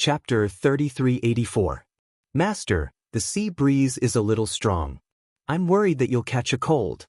Chapter 3384. Master, the sea breeze is a little strong. I'm worried that you'll catch a cold.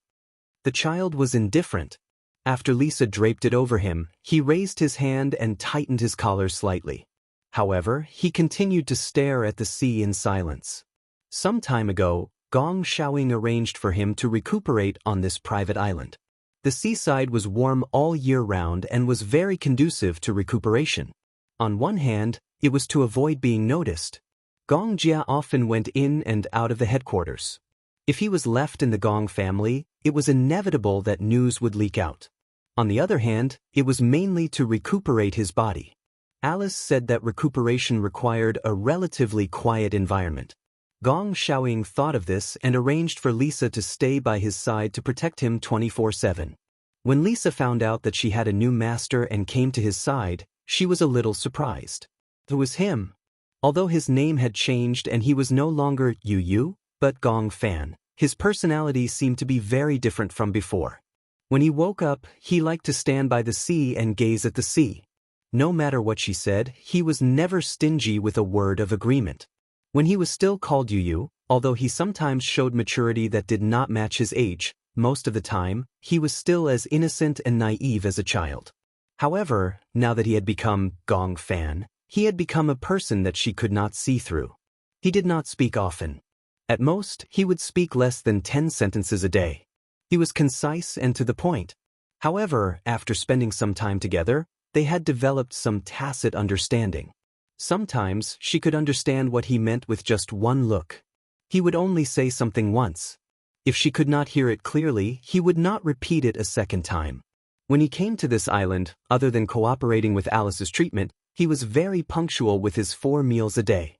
The child was indifferent. After Lisa draped it over him, he raised his hand and tightened his collar slightly. However, he continued to stare at the sea in silence. Some time ago, Gong Xiaoying arranged for him to recuperate on this private island. The seaside was warm all year round and was very conducive to recuperation. On one hand, it was to avoid being noticed. Gong Jia often went in and out of the headquarters. If he was left in the Gong family, it was inevitable that news would leak out. On the other hand, it was mainly to recuperate his body. Alice said that recuperation required a relatively quiet environment. Gong Xiaoying thought of this and arranged for Lisa to stay by his side to protect him 24/7. When Lisa found out that she had a new master and came to his side, she was a little surprised. It was him. Although his name had changed and he was no longer Yu, but Gong Fan, his personality seemed to be very different from before. When he woke up, he liked to stand by the sea and gaze at the sea. No matter what she said, he was never stingy with a word of agreement. When he was still called Yu, although he sometimes showed maturity that did not match his age, most of the time, he was still as innocent and naive as a child. However, now that he had become Gong Fan, he had become a person that she could not see through. He did not speak often. At most, he would speak less than 10 sentences a day. He was concise and to the point. However, after spending some time together, they had developed some tacit understanding. Sometimes, she could understand what he meant with just one look. He would only say something once. If she could not hear it clearly, he would not repeat it a second time. When he came to this island, other than cooperating with Alice's treatment, he was very punctual with his 4 meals a day.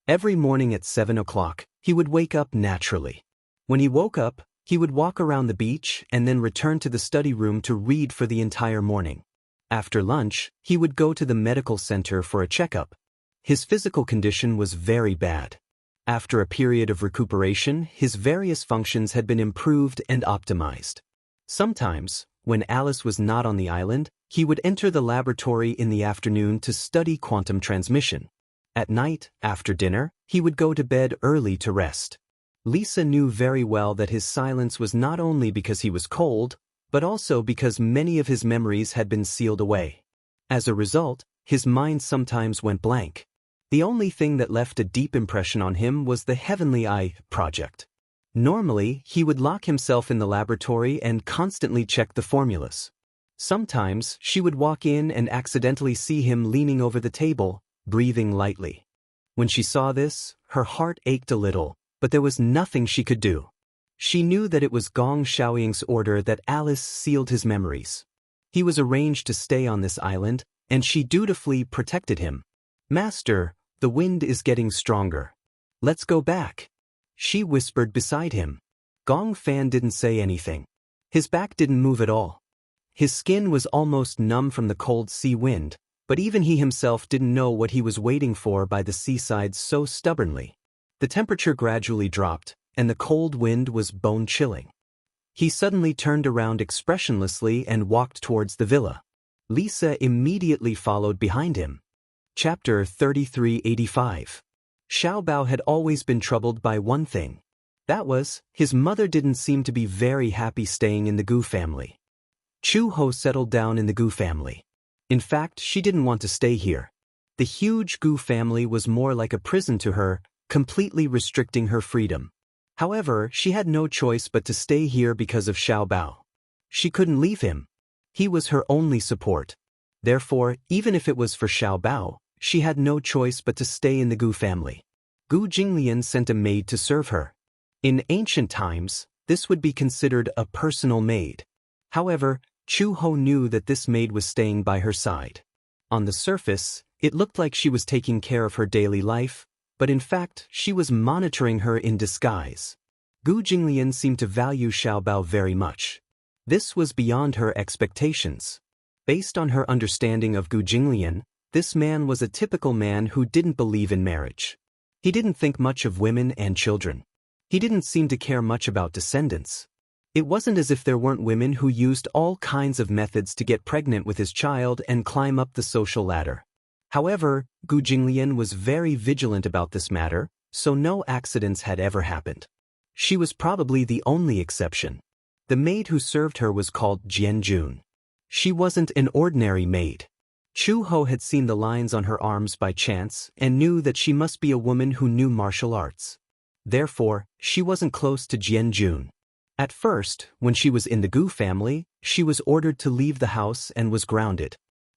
Every morning at 7 o'clock, he would wake up naturally. When he woke up, he would walk around the beach and then return to the study room to read for the entire morning. After lunch, he would go to the medical center for a checkup. His physical condition was very bad. After a period of recuperation, his various functions had been improved and optimized. Sometimes, when Alice was not on the island, he would enter the laboratory in the afternoon to study quantum transmission. At night, after dinner, he would go to bed early to rest. Lisa knew very well that his silence was not only because he was cold, but also because many of his memories had been sealed away. As a result, his mind sometimes went blank. The only thing that left a deep impression on him was the Heavenly Eye project. Normally, he would lock himself in the laboratory and constantly check the formulas. Sometimes, she would walk in and accidentally see him leaning over the table, breathing lightly. When she saw this, her heart ached a little, but there was nothing she could do. She knew that it was Gong Xiaoying's order that Alice sealed his memories. He was arranged to stay on this island, and she dutifully protected him. Master, the wind is getting stronger. Let's go back. She whispered beside him. Gong Fan didn't say anything. His back didn't move at all. His skin was almost numb from the cold sea wind, but even he himself didn't know what he was waiting for by the seaside so stubbornly. The temperature gradually dropped, and the cold wind was bone-chilling. He suddenly turned around expressionlessly and walked towards the villa. Lisa immediately followed behind him. Chapter 3385. Xiao Bao had always been troubled by one thing. That was, his mother didn't seem to be very happy staying in the Gu family. Chu Ho settled down in the Gu family. In fact, she didn't want to stay here. The huge Gu family was more like a prison to her, completely restricting her freedom. However, she had no choice but to stay here because of Xiao Bao. She couldn't leave him. He was her only support. Therefore, even if it was for Xiao Bao, she had no choice but to stay in the Gu family. Gu Jinglian sent a maid to serve her. In ancient times, this would be considered a personal maid. However, Chu Ho knew that this maid was staying by her side. On the surface, it looked like she was taking care of her daily life, but in fact, she was monitoring her in disguise. Gu Jinglian seemed to value Xiao Bao very much. This was beyond her expectations. Based on her understanding of Gu Jinglian, this man was a typical man who didn't believe in marriage. He didn't think much of women and children. He didn't seem to care much about descendants. It wasn't as if there weren't women who used all kinds of methods to get pregnant with his child and climb up the social ladder. However, Gu Jinglian was very vigilant about this matter, so no accidents had ever happened. She was probably the only exception. The maid who served her was called Jian Jun. She wasn't an ordinary maid. Chu Ho had seen the lines on her arms by chance and knew that she must be a woman who knew martial arts. Therefore, she wasn't close to Jian Jun. At first, when she was in the Gu family, she was ordered to leave the house and was grounded.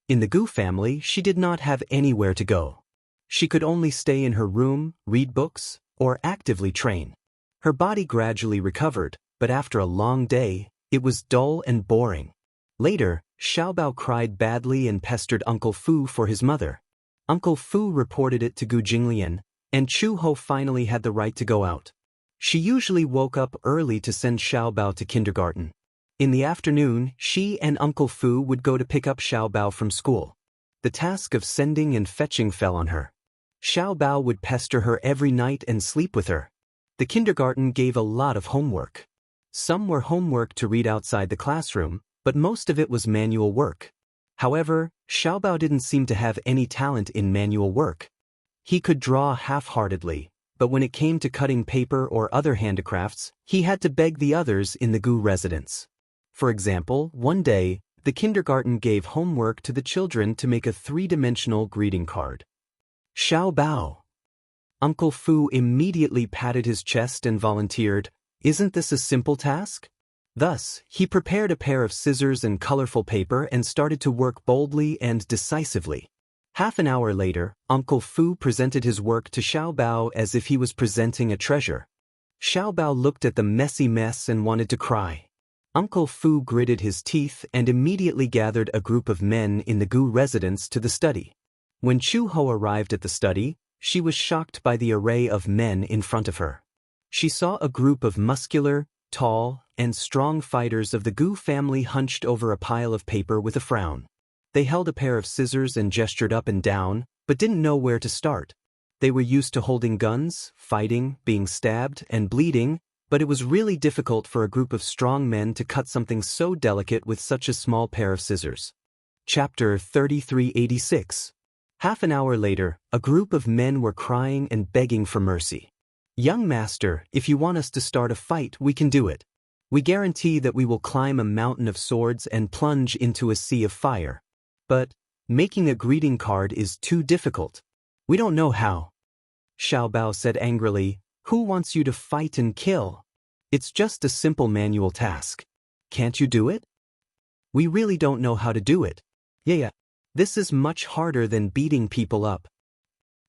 In the Gu family, she did not have anywhere to go. She could only stay in her room, read books, or actively train. Her body gradually recovered, but after a long day, it was dull and boring. Later, Xiaobao cried badly and pestered Uncle Fu for his mother. Uncle Fu reported it to Gu Jinglian, and Chu Ho finally had the right to go out. She usually woke up early to send Xiaobao to kindergarten. In the afternoon, she and Uncle Fu would go to pick up Xiaobao from school. The task of sending and fetching fell on her. Xiaobao would pester her every night and sleep with her. The kindergarten gave a lot of homework. Some were homework to read outside the classroom, but most of it was manual work. However, Xiaobao didn't seem to have any talent in manual work. He could draw half-heartedly, but when it came to cutting paper or other handicrafts, he had to beg the others in the Gu residence. For example, one day, the kindergarten gave homework to the children to make a three-dimensional greeting card. Xiaobao. Uncle Fu immediately patted his chest and volunteered, "Isn't this a simple task?" Thus, he prepared a pair of scissors and colorful paper and started to work boldly and decisively. Half an hour later, Uncle Fu presented his work to Xiaobao as if he was presenting a treasure. Xiaobao looked at the messy mess and wanted to cry. Uncle Fu gritted his teeth and immediately gathered a group of men in the Gu residence to the study. When Chu Ho arrived at the study, she was shocked by the array of men in front of her. She saw a group of muscular, tall, and strong fighters of the Gu family hunched over a pile of paper with a frown. They held a pair of scissors and gestured up and down, but didn't know where to start. They were used to holding guns, fighting, being stabbed, and bleeding, but it was really difficult for a group of strong men to cut something so delicate with such a small pair of scissors. Chapter 3386. Half an hour later, a group of men were crying and begging for mercy. "Young master, if you want us to start a fight, we can do it. We guarantee that we will climb a mountain of swords and plunge into a sea of fire. But making a greeting card is too difficult. We don't know how." Xiaobao said angrily, "Who wants you to fight and kill? It's just a simple manual task. Can't you do it?" "We really don't know how to do it." Yeah. This is much harder than beating people up."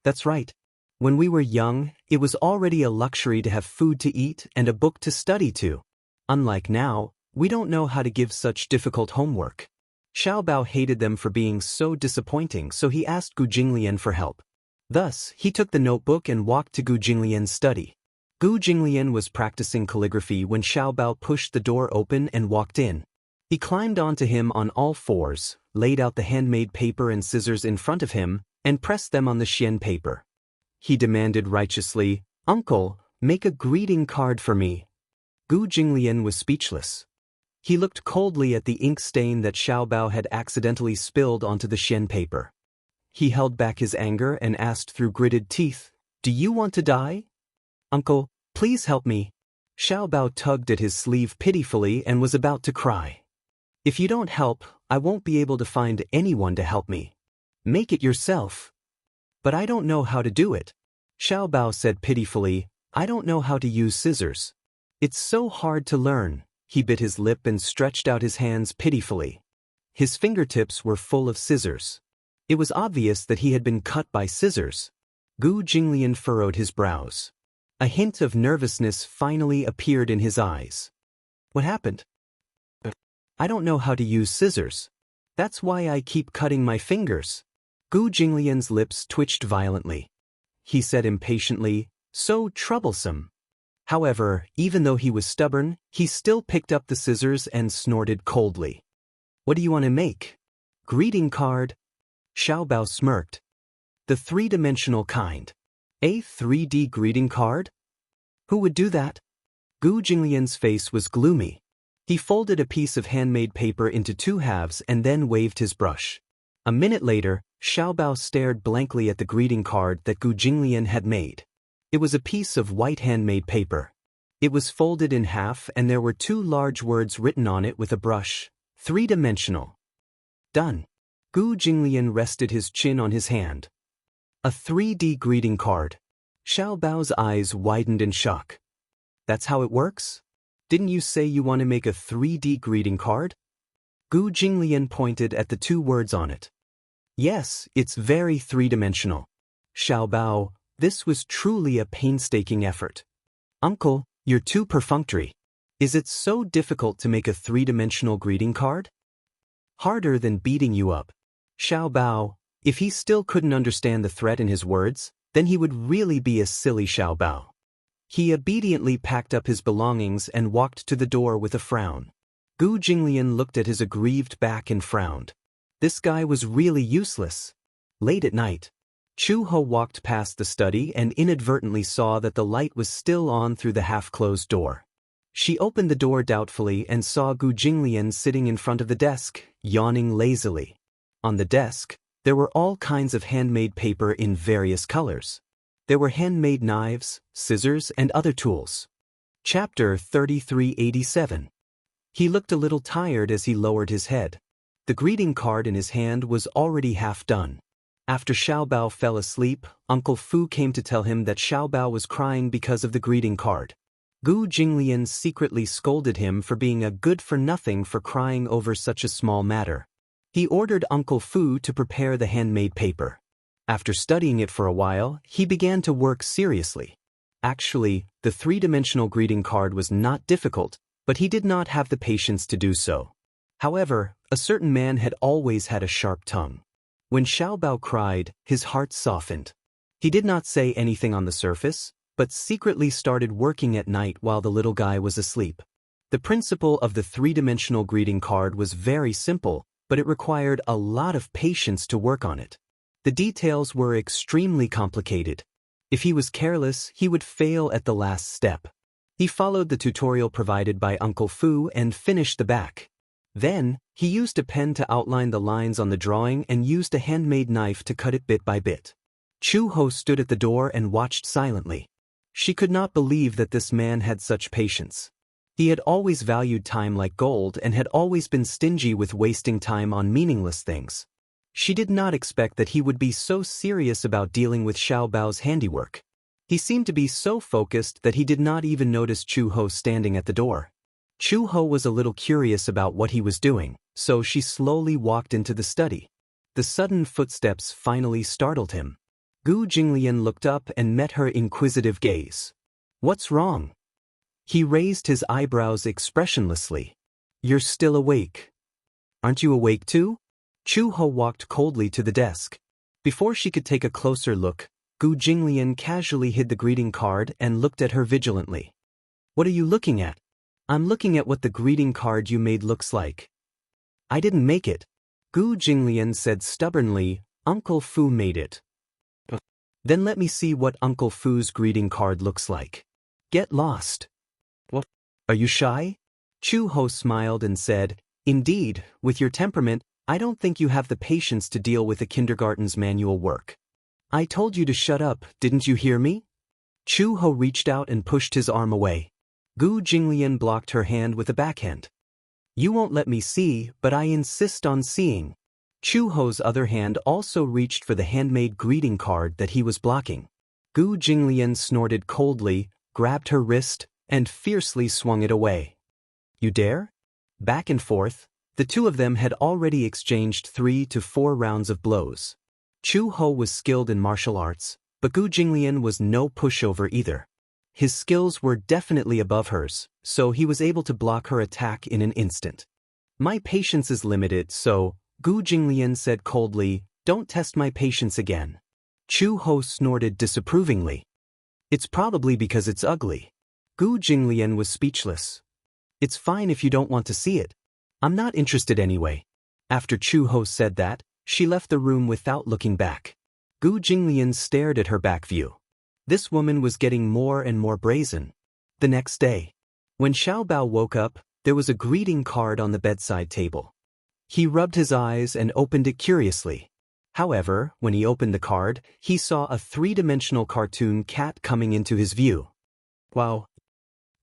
"That's right. When we were young, it was already a luxury to have food to eat and a book to study to. Unlike now, we don't know how to give such difficult homework." Xiaobao hated them for being so disappointing, so he asked Gu Jinglian for help. Thus, he took the notebook and walked to Gu Jinglian's study. Gu Jinglian was practicing calligraphy when Xiaobao pushed the door open and walked in. He climbed onto him on all fours, laid out the handmade paper and scissors in front of him, and pressed them on the xian paper. He demanded righteously, "Uncle, make a greeting card for me." Gu Jinglian was speechless. He looked coldly at the ink stain that Xiaobao had accidentally spilled onto the xian paper. He held back his anger and asked through gritted teeth, "Do you want to die?" "Uncle, please help me." Xiaobao tugged at his sleeve pitifully and was about to cry. "If you don't help, I won't be able to find anyone to help me. Make it yourself." "But I don't know how to do it." Xiaobao said pitifully, "I don't know how to use scissors. It's so hard to learn." He bit his lip and stretched out his hands pitifully. His fingertips were full of scissors. It was obvious that he had been cut by scissors. Gu Jinglian furrowed his brows. A hint of nervousness finally appeared in his eyes. "What happened?" "I don't know how to use scissors. That's why I keep cutting my fingers." Gu Jinglian's lips twitched violently. He said impatiently, "So troublesome." However, even though he was stubborn, he still picked up the scissors and snorted coldly. "What do you want to make?" "Greeting card." Xiaobao smirked. "The three-dimensional kind. A 3D greeting card? Who would do that?" Gu Jinglian's face was gloomy. He folded a piece of handmade paper into two halves and then waved his brush. A minute later, Xiaobao stared blankly at the greeting card that Gu Jinglian had made. It was a piece of white handmade paper. It was folded in half and there were 2 large words written on it with a brush. 3-dimensional. Done. Gu Jinglian rested his chin on his hand. A 3D greeting card. Xiaobao's eyes widened in shock. That's how it works? Didn't you say you want to make a 3D greeting card? Gu Jinglian pointed at the 2 words on it. Yes, it's very 3-dimensional. Xiaobao, this was truly a painstaking effort. Uncle, you're too perfunctory. Is it so difficult to make a 3-dimensional greeting card? Harder than beating you up. Xiaobao, if he still couldn't understand the threat in his words, then he would really be a silly Xiaobao. He obediently packed up his belongings and walked to the door with a frown. Gu Jinglian looked at his aggrieved back and frowned. This guy was really useless. Late at night, Chu Ho walked past the study and inadvertently saw that the light was still on through the half-closed door. She opened the door doubtfully and saw Gu Jinglian sitting in front of the desk, yawning lazily. On the desk, there were all kinds of handmade paper in various colors. There were handmade knives, scissors, and other tools. Chapter 3387. He looked a little tired as he lowered his head. The greeting card in his hand was already half done. After Xiaobao fell asleep, Uncle Fu came to tell him that Xiaobao was crying because of the greeting card. Gu Jinglian secretly scolded him for being a good-for-nothing for crying over such a small matter. He ordered Uncle Fu to prepare the handmade paper. After studying it for a while, he began to work seriously. Actually, the 3-dimensional greeting card was not difficult, but he did not have the patience to do so. However, a certain man had always had a sharp tongue. When Xiaobao cried, his heart softened. He did not say anything on the surface, but secretly started working at night while the little guy was asleep. The principle of the 3-dimensional greeting card was very simple, but it required a lot of patience to work on it. The details were extremely complicated. If he was careless, he would fail at the last step. He followed the tutorial provided by Uncle Fu and finished the back. Then, he used a pen to outline the lines on the drawing and used a handmade knife to cut it bit by bit. Chu Ho stood at the door and watched silently. She could not believe that this man had such patience. He had always valued time like gold and had always been stingy with wasting time on meaningless things. She did not expect that he would be so serious about dealing with Xiaobao's handiwork. He seemed to be so focused that he did not even notice Chu Ho standing at the door. Chu Ho was a little curious about what he was doing, so she slowly walked into the study. The sudden footsteps finally startled him. Gu Jinglian looked up and met her inquisitive gaze. "What's wrong?" He raised his eyebrows expressionlessly. "You're still awake. Aren't you awake too?" Chu Ho walked coldly to the desk. Before she could take a closer look, Gu Jinglian casually hid the greeting card and looked at her vigilantly. "What are you looking at?" "I'm looking at what the greeting card you made looks like." "I didn't make it." Gu Jinglian said stubbornly, "Uncle Fu made it." "Then let me see what Uncle Fu's greeting card looks like." "Get lost." "What? Are you shy?" Chu Ho smiled and said, "Indeed, with your temperament, I don't think you have the patience to deal with a kindergarten's manual work." "I told you to shut up, didn't you hear me?" Chu Ho reached out and pushed his arm away. Gu Jinglian blocked her hand with a backhand. "You won't let me see, but I insist on seeing." Chu Ho's other hand also reached for the handmade greeting card that he was blocking. Gu Jinglian snorted coldly, grabbed her wrist, and fiercely swung it away. "You dare?" Back and forth, the two of them had already exchanged 3 to 4 rounds of blows. Chu Ho was skilled in martial arts, but Gu Jinglian was no pushover either. His skills were definitely above hers, so he was able to block her attack in an instant. "My patience is limited, so," Gu Jinglian said coldly, "don't test my patience again." Chu Ho snorted disapprovingly. "It's probably because it's ugly." Gu Jinglian was speechless. "It's fine if you don't want to see it. I'm not interested anyway." After Chu Ho said that, she left the room without looking back. Gu Jinglian stared at her back view. This woman was getting more and more brazen. The next day, when Xiaobao woke up, there was a greeting card on the bedside table. He rubbed his eyes and opened it curiously. However, when he opened the card, he saw a three-dimensional cartoon cat coming into his view. Wow!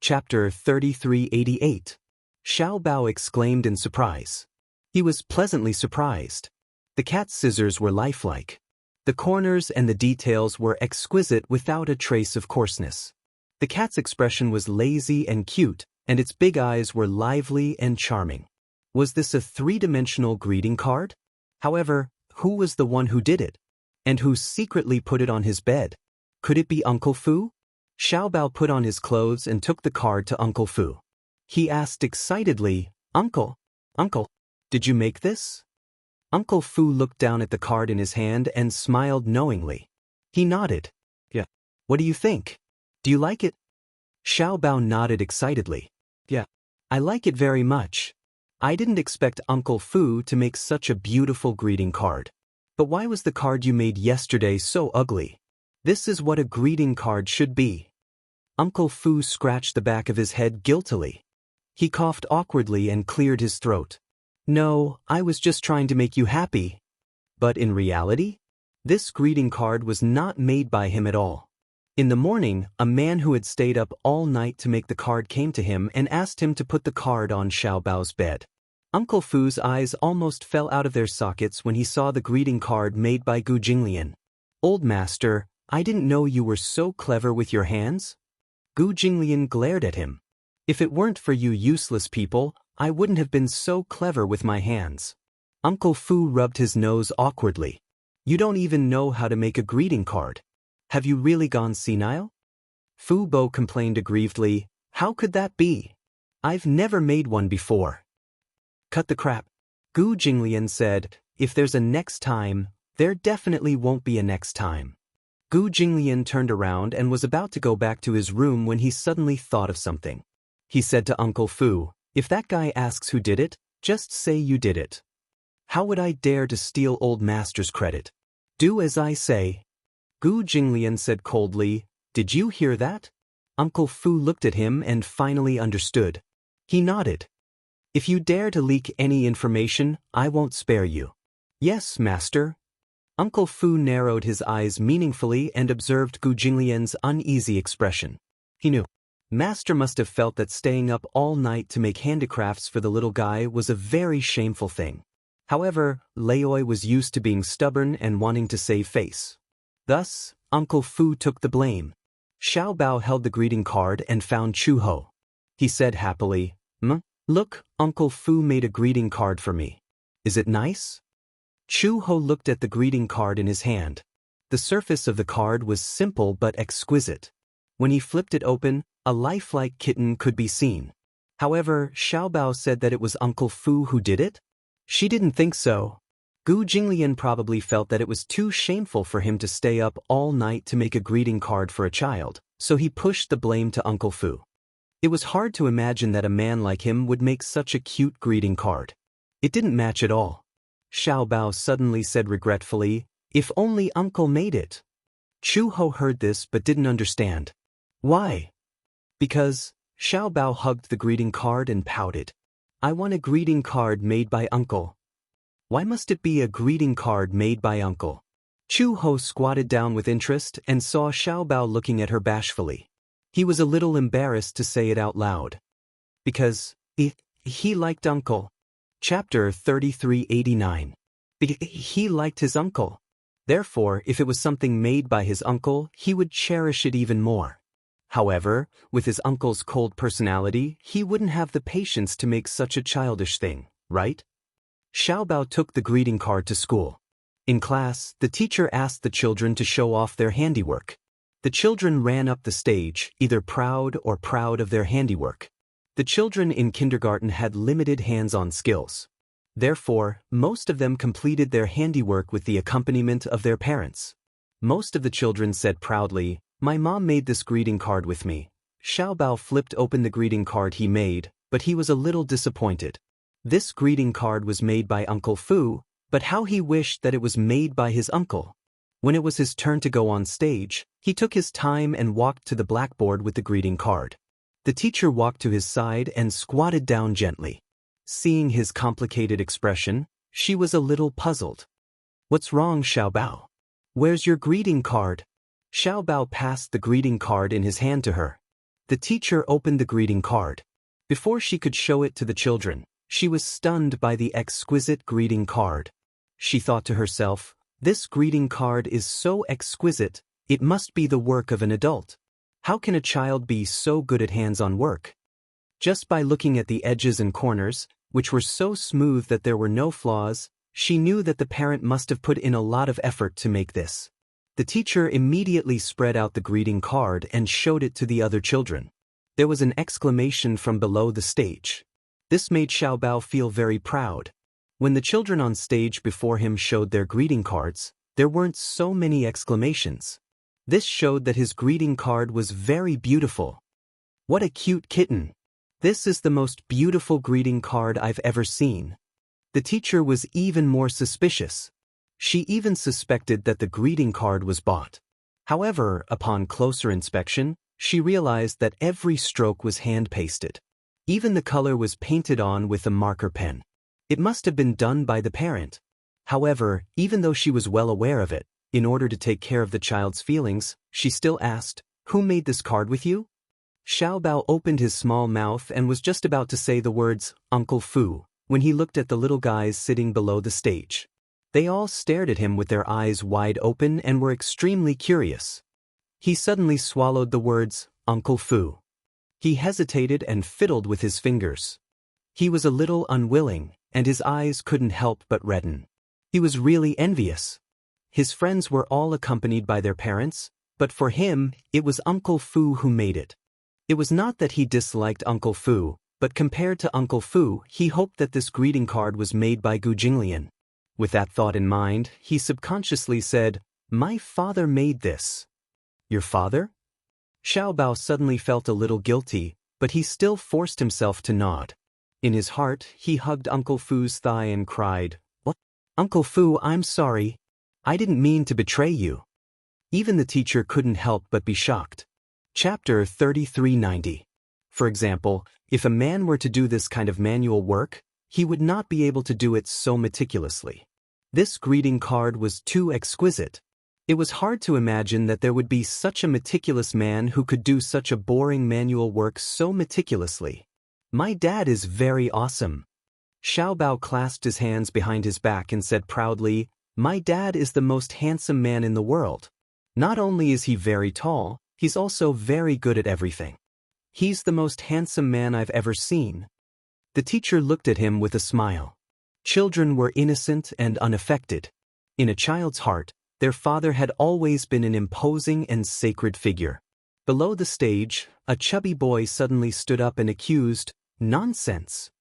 Chapter 3388. Xiao Bao exclaimed in surprise. He was pleasantly surprised. The cat's scissors were lifelike. The corners and the details were exquisite without a trace of coarseness. The cat's expression was lazy and cute, and its big eyes were lively and charming. Was this a three-dimensional greeting card? However, who was the one who did it? And who secretly put it on his bed? Could it be Uncle Fu? Xiao Bao put on his clothes and took the card to Uncle Fu. He asked excitedly, Uncle, did you make this? Uncle Fu looked down at the card in his hand and smiled knowingly. He nodded. Yeah. What do you think? Do you like it? Xiao Bao nodded excitedly. Yeah. I like it very much. I didn't expect Uncle Fu to make such a beautiful greeting card. But why was the card you made yesterday so ugly? This is what a greeting card should be. Uncle Fu scratched the back of his head guiltily. He coughed awkwardly and cleared his throat. No, I was just trying to make you happy. But in reality, this greeting card was not made by him at all. In the morning, a man who had stayed up all night to make the card came to him and asked him to put the card on Xiao Bao's bed. Uncle Fu's eyes almost fell out of their sockets when he saw the greeting card made by Gu Jinglian. Old master, I didn't know you were so clever with your hands. Gu Jinglian glared at him. If it weren't for you useless people, I wouldn't have been so clever with my hands. Uncle Fu rubbed his nose awkwardly. You don't even know how to make a greeting card. Have you really gone senile? Fu Bo complained aggrievedly. How could that be? I've never made one before. Cut the crap. Gu Jinglian said, if there's a next time, there definitely won't be a next time. Gu Jinglian turned around and was about to go back to his room when he suddenly thought of something. He said to Uncle Fu, if that guy asks who did it, just say you did it. How would I dare to steal old master's credit? Do as I say. Gu Jinglian said coldly, did you hear that? Uncle Fu looked at him and finally understood. He nodded. If you dare to leak any information, I won't spare you. Yes, master. Uncle Fu narrowed his eyes meaningfully and observed Gu Jinglian's uneasy expression. He knew. Master must have felt that staying up all night to make handicrafts for the little guy was a very shameful thing. However, Laoi was used to being stubborn and wanting to save face. Thus, Uncle Fu took the blame. Xiao Bao held the greeting card and found Chu Ho. He said happily, Look, Uncle Fu made a greeting card for me. Is it nice? Chu Ho looked at the greeting card in his hand. The surface of the card was simple but exquisite. When he flipped it open, a lifelike kitten could be seen. However, Xiao Bao said that it was Uncle Fu who did it? She didn't think so. Gu Jinglian probably felt that it was too shameful for him to stay up all night to make a greeting card for a child, so he pushed the blame to Uncle Fu. It was hard to imagine that a man like him would make such a cute greeting card. It didn't match at all. Xiao Bao suddenly said regretfully, if only Uncle made it. Chu Ho heard this but didn't understand. Why? Because, Xiao Bao hugged the greeting card and pouted. I want a greeting card made by Uncle. Why must it be a greeting card made by Uncle? Chu Ho squatted down with interest and saw Xiao Bao looking at her bashfully. He was a little embarrassed to say it out loud. Because, he liked Uncle. Chapter 3389. He liked his uncle. Therefore, if it was something made by his uncle, he would cherish it even more. However, with his uncle's cold personality, he wouldn't have the patience to make such a childish thing, right? Xiao Bao took the greeting card to school. In class, the teacher asked the children to show off their handiwork. The children ran up the stage, either proud of their handiwork. The children in kindergarten had limited hands-on skills. Therefore, most of them completed their handiwork with the accompaniment of their parents. Most of the children said proudly, my mom made this greeting card with me. Xiao Bao flipped open the greeting card he made, but he was a little disappointed. This greeting card was made by Uncle Fu, but how he wished that it was made by his uncle. When it was his turn to go on stage, he took his time and walked to the blackboard with the greeting card. The teacher walked to his side and squatted down gently. Seeing his complicated expression, she was a little puzzled. "What's wrong, Xiaobao? Where's your greeting card?" Xiaobao passed the greeting card in his hand to her. The teacher opened the greeting card. Before she could show it to the children, she was stunned by the exquisite greeting card. She thought to herself, "This greeting card is so exquisite, it must be the work of an adult. How can a child be so good at hands-on work?" Just by looking at the edges and corners, which were so smooth that there were no flaws, she knew that the parent must have put in a lot of effort to make this. The teacher immediately spread out the greeting card and showed it to the other children. There was an exclamation from below the stage. This made Xiaobao feel very proud. When the children on stage before him showed their greeting cards, there weren't so many exclamations. This showed that his greeting card was very beautiful. "What a cute kitten! This is the most beautiful greeting card I've ever seen." The teacher was even more suspicious. She even suspected that the greeting card was bought. However, upon closer inspection, she realized that every stroke was hand-pasted. Even the color was painted on with a marker pen. It must have been done by the parent. However, even though she was well aware of it, in order to take care of the child's feelings, she still asked, "Who made this card with you?" Xiaobao opened his small mouth and was just about to say the words, "Uncle Fu," when he looked at the little guys sitting below the stage. They all stared at him with their eyes wide open and were extremely curious. He suddenly swallowed the words, "Uncle Fu." He hesitated and fiddled with his fingers. He was a little unwilling, and his eyes couldn't help but redden. He was really envious. His friends were all accompanied by their parents, but for him, it was Uncle Fu who made it. It was not that he disliked Uncle Fu, but compared to Uncle Fu, he hoped that this greeting card was made by Gu Jinglian. With that thought in mind, he subconsciously said, "My father made this." "Your father?" Xiaobao suddenly felt a little guilty, but he still forced himself to nod. In his heart, he hugged Uncle Fu's thigh and cried, "What? Uncle Fu, I'm sorry. I didn't mean to betray you." Even the teacher couldn't help but be shocked. Chapter 3390. For example, if a man were to do this kind of manual work, he would not be able to do it so meticulously. This greeting card was too exquisite. It was hard to imagine that there would be such a meticulous man who could do such a boring manual work so meticulously. "My dad is very awesome." Xiaobao clasped his hands behind his back and said proudly, "My dad is the most handsome man in the world. Not only is he very tall, he's also very good at everything. He's the most handsome man I've ever seen." The teacher looked at him with a smile. Children were innocent and unaffected. In a child's heart, their father had always been an imposing and sacred figure. Below the stage, a chubby boy suddenly stood up and accused, "Nonsense."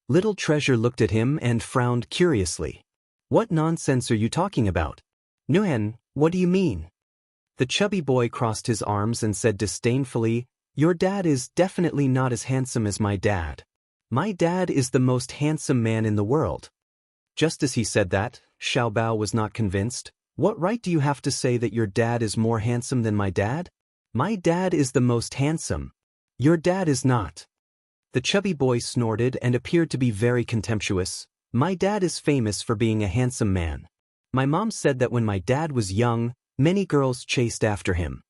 Little Treasure looked at him and frowned curiously. "What nonsense are you talking about? Nguyen, what do you mean?" The chubby boy crossed his arms and said disdainfully, "Your dad is definitely not as handsome as my dad. My dad is the most handsome man in the world." Just as he said that, Xiaobao was not convinced. "What right do you have to say that your dad is more handsome than my dad? My dad is the most handsome. Your dad is not." The chubby boy snorted and appeared to be very contemptuous. "My dad is famous for being a handsome man. My mom said that when my dad was young, many girls chased after him."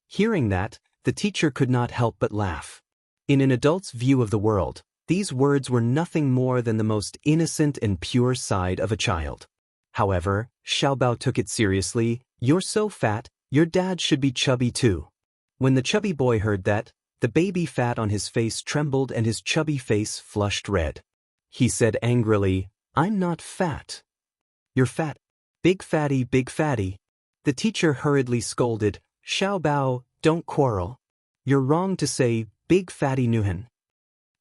Hearing that, the teacher could not help but laugh. In an adult's view of the world, these words were nothing more than the most innocent and pure side of a child. However, Xiaobao took it seriously. "You're so fat, your dad should be chubby too." When the chubby boy heard that, the baby fat on his face trembled and his chubby face flushed red. He said angrily, "I'm not fat." "You're fat. Big fatty, big fatty." The teacher hurriedly scolded, "Xiaobao, don't quarrel. You're wrong to say, big fatty Nguyen."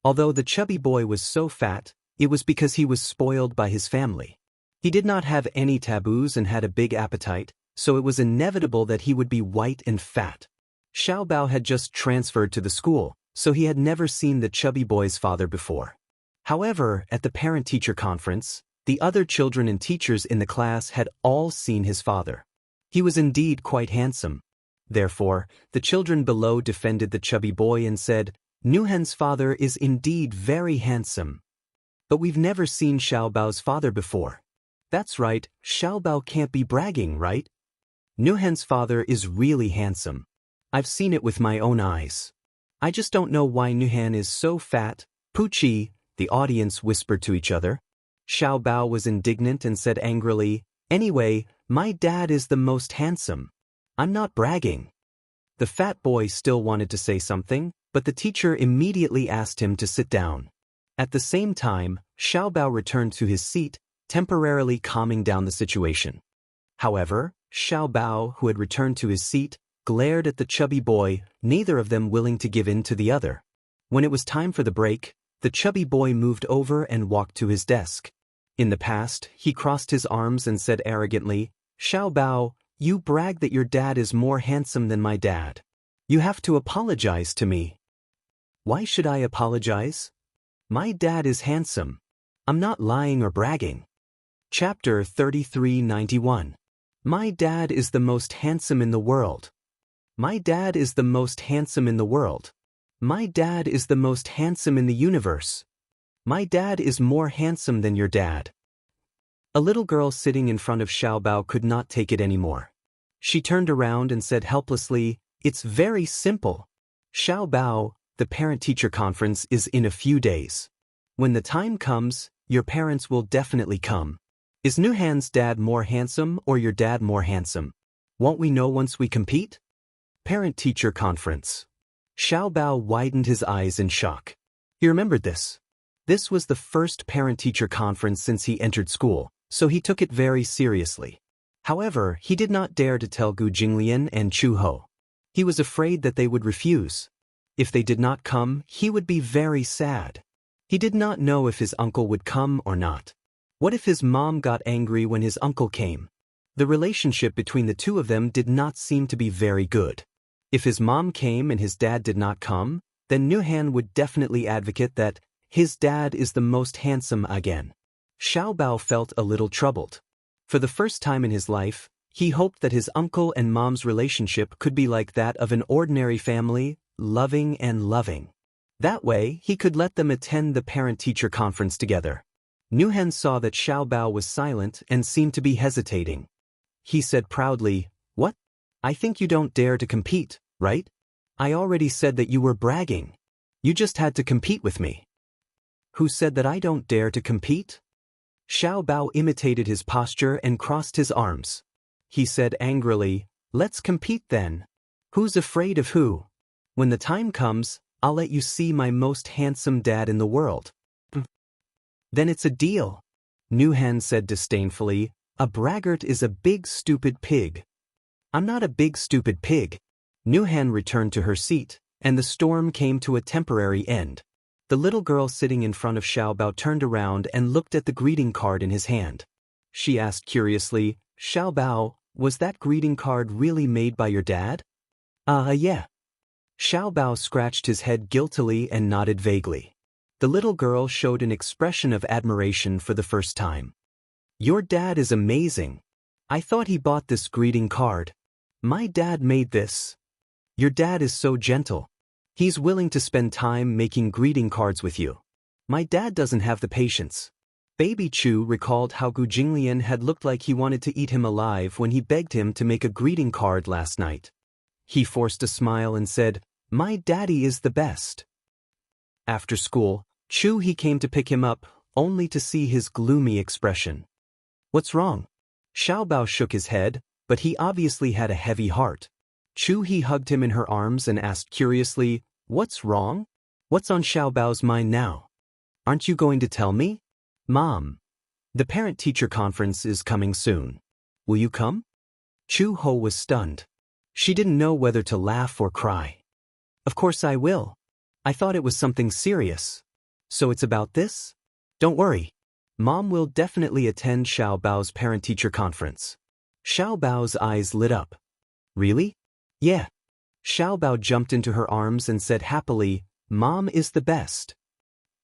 Although the chubby boy was so fat, it was because he was spoiled by his family. He did not have any taboos and had a big appetite, so it was inevitable that he would be white and fat. Xiaobao had just transferred to the school, so he had never seen the chubby boy's father before. However, at the parent-teacher conference, the other children and teachers in the class had all seen his father. He was indeed quite handsome. Therefore, the children below defended the chubby boy and said, "Nguyen's father is indeed very handsome." But we've never seen Xiaobao's father before. That's right, Xiaobao can't be bragging, right? Nuhan's father is really handsome. I've seen it with my own eyes. I just don't know why Nuhan is so fat. Puchi, the audience whispered to each other. Xiaobao was indignant and said angrily, "Anyway, my dad is the most handsome. I'm not bragging." The fat boy still wanted to say something, but the teacher immediately asked him to sit down. At the same time, Xiaobao returned to his seat, temporarily calming down the situation. However, Xiaobao, who had returned to his seat, glared at the chubby boy, neither of them willing to give in to the other. When it was time for the break, the chubby boy moved over and walked to his desk. In the past, he crossed his arms and said arrogantly, "Xiaobao, you brag that your dad is more handsome than my dad. You have to apologize to me." "Why should I apologize? My dad is handsome. I'm not lying or bragging." Chapter 3391. My dad is the most handsome in the world. My dad is the most handsome in the world. My dad is the most handsome in the universe. My dad is more handsome than your dad. A little girl sitting in front of Xiaobao could not take it anymore. She turned around and said helplessly, "It's very simple. Xiaobao, the parent-teacher conference is in a few days. When the time comes, your parents will definitely come. Is Nuhan's dad more handsome or your dad more handsome? Won't we know once we compete?" Parent-teacher conference. Xiaobao widened his eyes in shock. He remembered this. This was the first parent-teacher conference since he entered school, so he took it very seriously. However, he did not dare to tell Gu Jinglian and Chu Ho. He was afraid that they would refuse. If they did not come, he would be very sad. He did not know if his uncle would come or not. What if his mom got angry when his uncle came? The relationship between the two of them did not seem to be very good. If his mom came and his dad did not come, then Nuhan would definitely advocate that his dad is the most handsome again. Xiaobao felt a little troubled. For the first time in his life, he hoped that his uncle and mom's relationship could be like that of an ordinary family, loving and loving. That way, he could let them attend the parent-teacher conference together. Nuhan saw that Xiaobao was silent and seemed to be hesitating. He said proudly, "What? I think you don't dare to compete, right? I already said that you were bragging. You just had to compete with me." "Who said that I don't dare to compete?" Xiaobao imitated his posture and crossed his arms. He said angrily, "Let's compete then. Who's afraid of who? When the time comes, I'll let you see my most handsome dad in the world." "Then it's a deal." Nuhan said disdainfully, "A braggart is a big stupid pig." "I'm not a big stupid pig." Nuhan returned to her seat, and the storm came to a temporary end. The little girl sitting in front of Xiaobao turned around and looked at the greeting card in his hand. She asked curiously, "Xiaobao, was that greeting card really made by your dad?" Yeah." Xiaobao scratched his head guiltily and nodded vaguely. The little girl showed an expression of admiration for the first time. "Your dad is amazing. I thought he bought this greeting card. My dad made this. Your dad is so gentle. He's willing to spend time making greeting cards with you. My dad doesn't have the patience." Baby Chu recalled how Gu Jinglian had looked like he wanted to eat him alive when he begged him to make a greeting card last night. He forced a smile and said, "My daddy is the best." After school, Chu He came to pick him up, only to see his gloomy expression. "What's wrong?" Xiaobao shook his head, but he obviously had a heavy heart. Chu He hugged him in her arms and asked curiously, "What's wrong? What's on Xiaobao's mind now? Aren't you going to tell me?" "Mom, the parent-teacher conference is coming soon. Will you come?" Chu Ho was stunned. She didn't know whether to laugh or cry. "Of course I will. I thought it was something serious. So it's about this? Don't worry. Mom will definitely attend Xiaobao's parent-teacher conference." Xiaobao's eyes lit up. "Really?" "Yeah." Xiaobao jumped into her arms and said happily, "Mom is the best."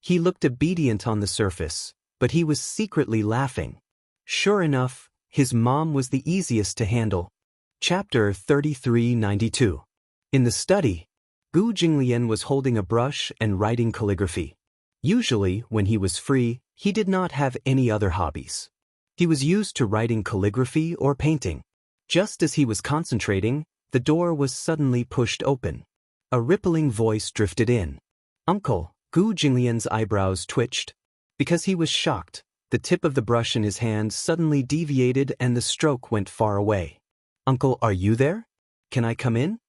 He looked obedient on the surface, but he was secretly laughing. Sure enough, his mom was the easiest to handle. Chapter 3392. In the study, Gu Jinglian was holding a brush and writing calligraphy. Usually, when he was free, he did not have any other hobbies. He was used to writing calligraphy or painting. Just as he was concentrating, the door was suddenly pushed open. A rippling voice drifted in. "Uncle," Gu Jinglian's eyebrows twitched. Because he was shocked, the tip of the brush in his hand suddenly deviated and the stroke went far away. "Uncle, are you there? Can I come in?"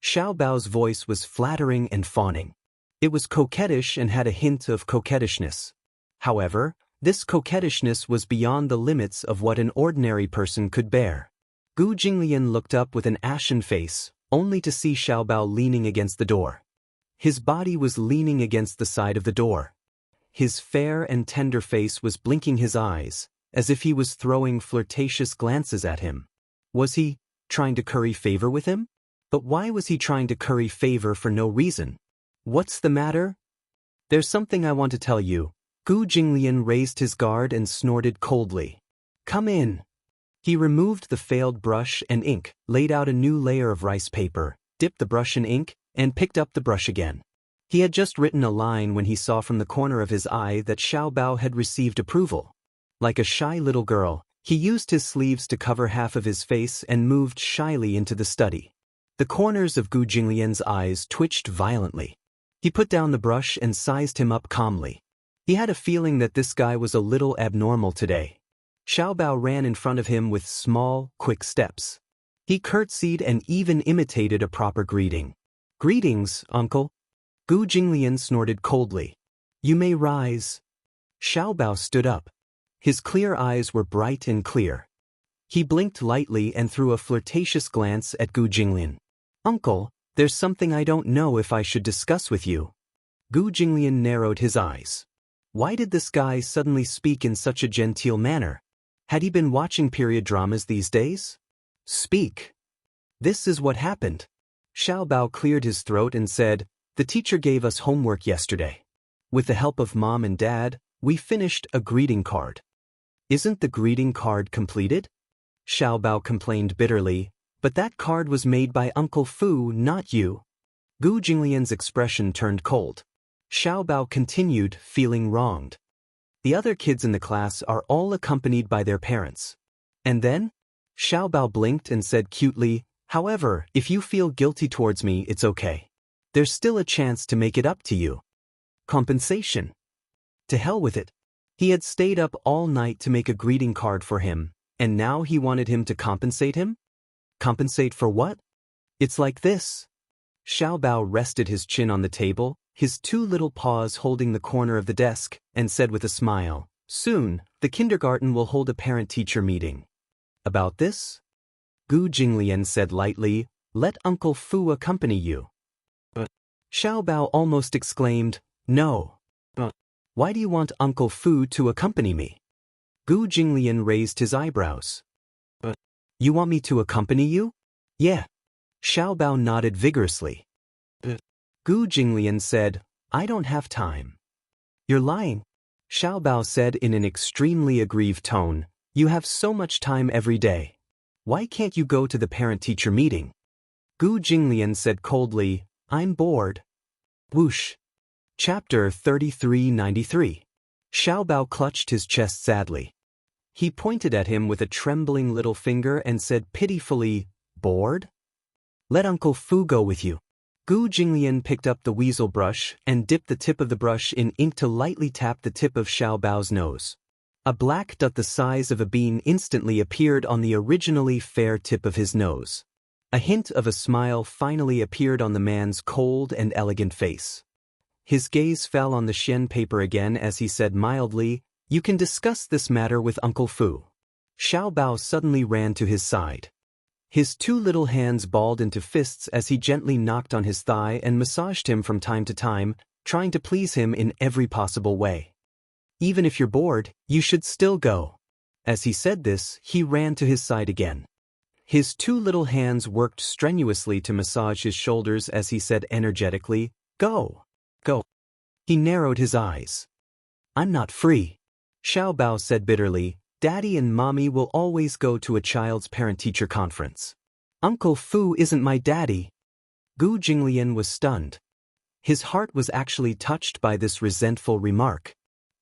Xiao Bao's voice was flattering and fawning. It was coquettish and had a hint of coquettishness. However, this coquettishness was beyond the limits of what an ordinary person could bear. Gu Jinglian looked up with an ashen face, only to see Xiao Bao leaning against the door. His body was leaning against the side of the door. His fair and tender face was blinking his eyes, as if he was throwing flirtatious glances at him. Was he trying to curry favor with him? But why was he trying to curry favor for no reason? "What's the matter?" "There's something I want to tell you." Gu Jinglian raised his guard and snorted coldly. "Come in." He removed the failed brush and ink, laid out a new layer of rice paper, dipped the brush in ink, and picked up the brush again. He had just written a line when he saw from the corner of his eye that Xiao Bao had received approval. Like a shy little girl, he used his sleeves to cover half of his face and moved shyly into the study. The corners of Gu Jinglian's eyes twitched violently. He put down the brush and sized him up calmly. He had a feeling that this guy was a little abnormal today. Xiao Bao ran in front of him with small, quick steps. He curtsied and even imitated a proper greeting. "Greetings, uncle." Gu Jinglian snorted coldly. "You may rise." Xiao Bao stood up. His clear eyes were bright and clear. He blinked lightly and threw a flirtatious glance at Gu Jinglian. "Uncle, there's something I don't know if I should discuss with you." Gu Jinglian narrowed his eyes. Why did this guy suddenly speak in such a genteel manner? Had he been watching period dramas these days? "Speak." "This is what happened." Xiao Bao cleared his throat and said, "The teacher gave us homework yesterday. With the help of Mom and Dad, we finished a greeting card." "Isn't the greeting card completed?" Xiao Bao complained bitterly, "But that card was made by Uncle Fu, not you." Gu Jinglian's expression turned cold. Xiao Bao continued, feeling wronged. "The other kids in the class are all accompanied by their parents." "And then?" Xiao Bao blinked and said cutely, "However, if you feel guilty towards me, it's okay. There's still a chance to make it up to you." Compensation. To hell with it. He had stayed up all night to make a greeting card for him, and now he wanted him to compensate him? Compensate for what? "It's like this." Xiao Bao rested his chin on the table, his two little paws holding the corner of the desk, and said with a smile, "Soon, the kindergarten will hold a parent-teacher meeting." "About this?" Gu Jinglian said lightly, "Let Uncle Fu accompany you." "But," Xiao Bao almost exclaimed, "No." "But, why do you want Uncle Fu to accompany me?" Gu Jinglian raised his eyebrows. "But, you want me to accompany you?" "Yeah." Xiao Bao nodded vigorously. "But," Gu Jinglian said, "I don't have time." "You're lying." Xiao Bao said in an extremely aggrieved tone, "You have so much time every day. Why can't you go to the parent-teacher meeting?" Gu Jinglian said coldly, "I'm bored." Whoosh. Chapter 3393. Xiao Bao clutched his chest sadly. He pointed at him with a trembling little finger and said pitifully, "Bored? Let Uncle Fu go with you." Gu Jinglian picked up the weasel brush and dipped the tip of the brush in ink to lightly tap the tip of Xiao Bao's nose. A black dot the size of a bean instantly appeared on the originally fair tip of his nose. A hint of a smile finally appeared on the man's cold and elegant face. His gaze fell on the Xian paper again as he said mildly, "You can discuss this matter with Uncle Fu." Xiao Bao suddenly ran to his side. His two little hands balled into fists as he gently knocked on his thigh and massaged him from time to time, trying to please him in every possible way. "Even if you're bored, you should still go." As he said this, he ran to his side again. His two little hands worked strenuously to massage his shoulders as he said energetically, "Go. Go." He narrowed his eyes. "I'm not free." Xiao Bao said bitterly, "Daddy and Mommy will always go to a child's parent-teacher conference." "Uncle Fu isn't my daddy." Gu Jinglian was stunned. His heart was actually touched by this resentful remark.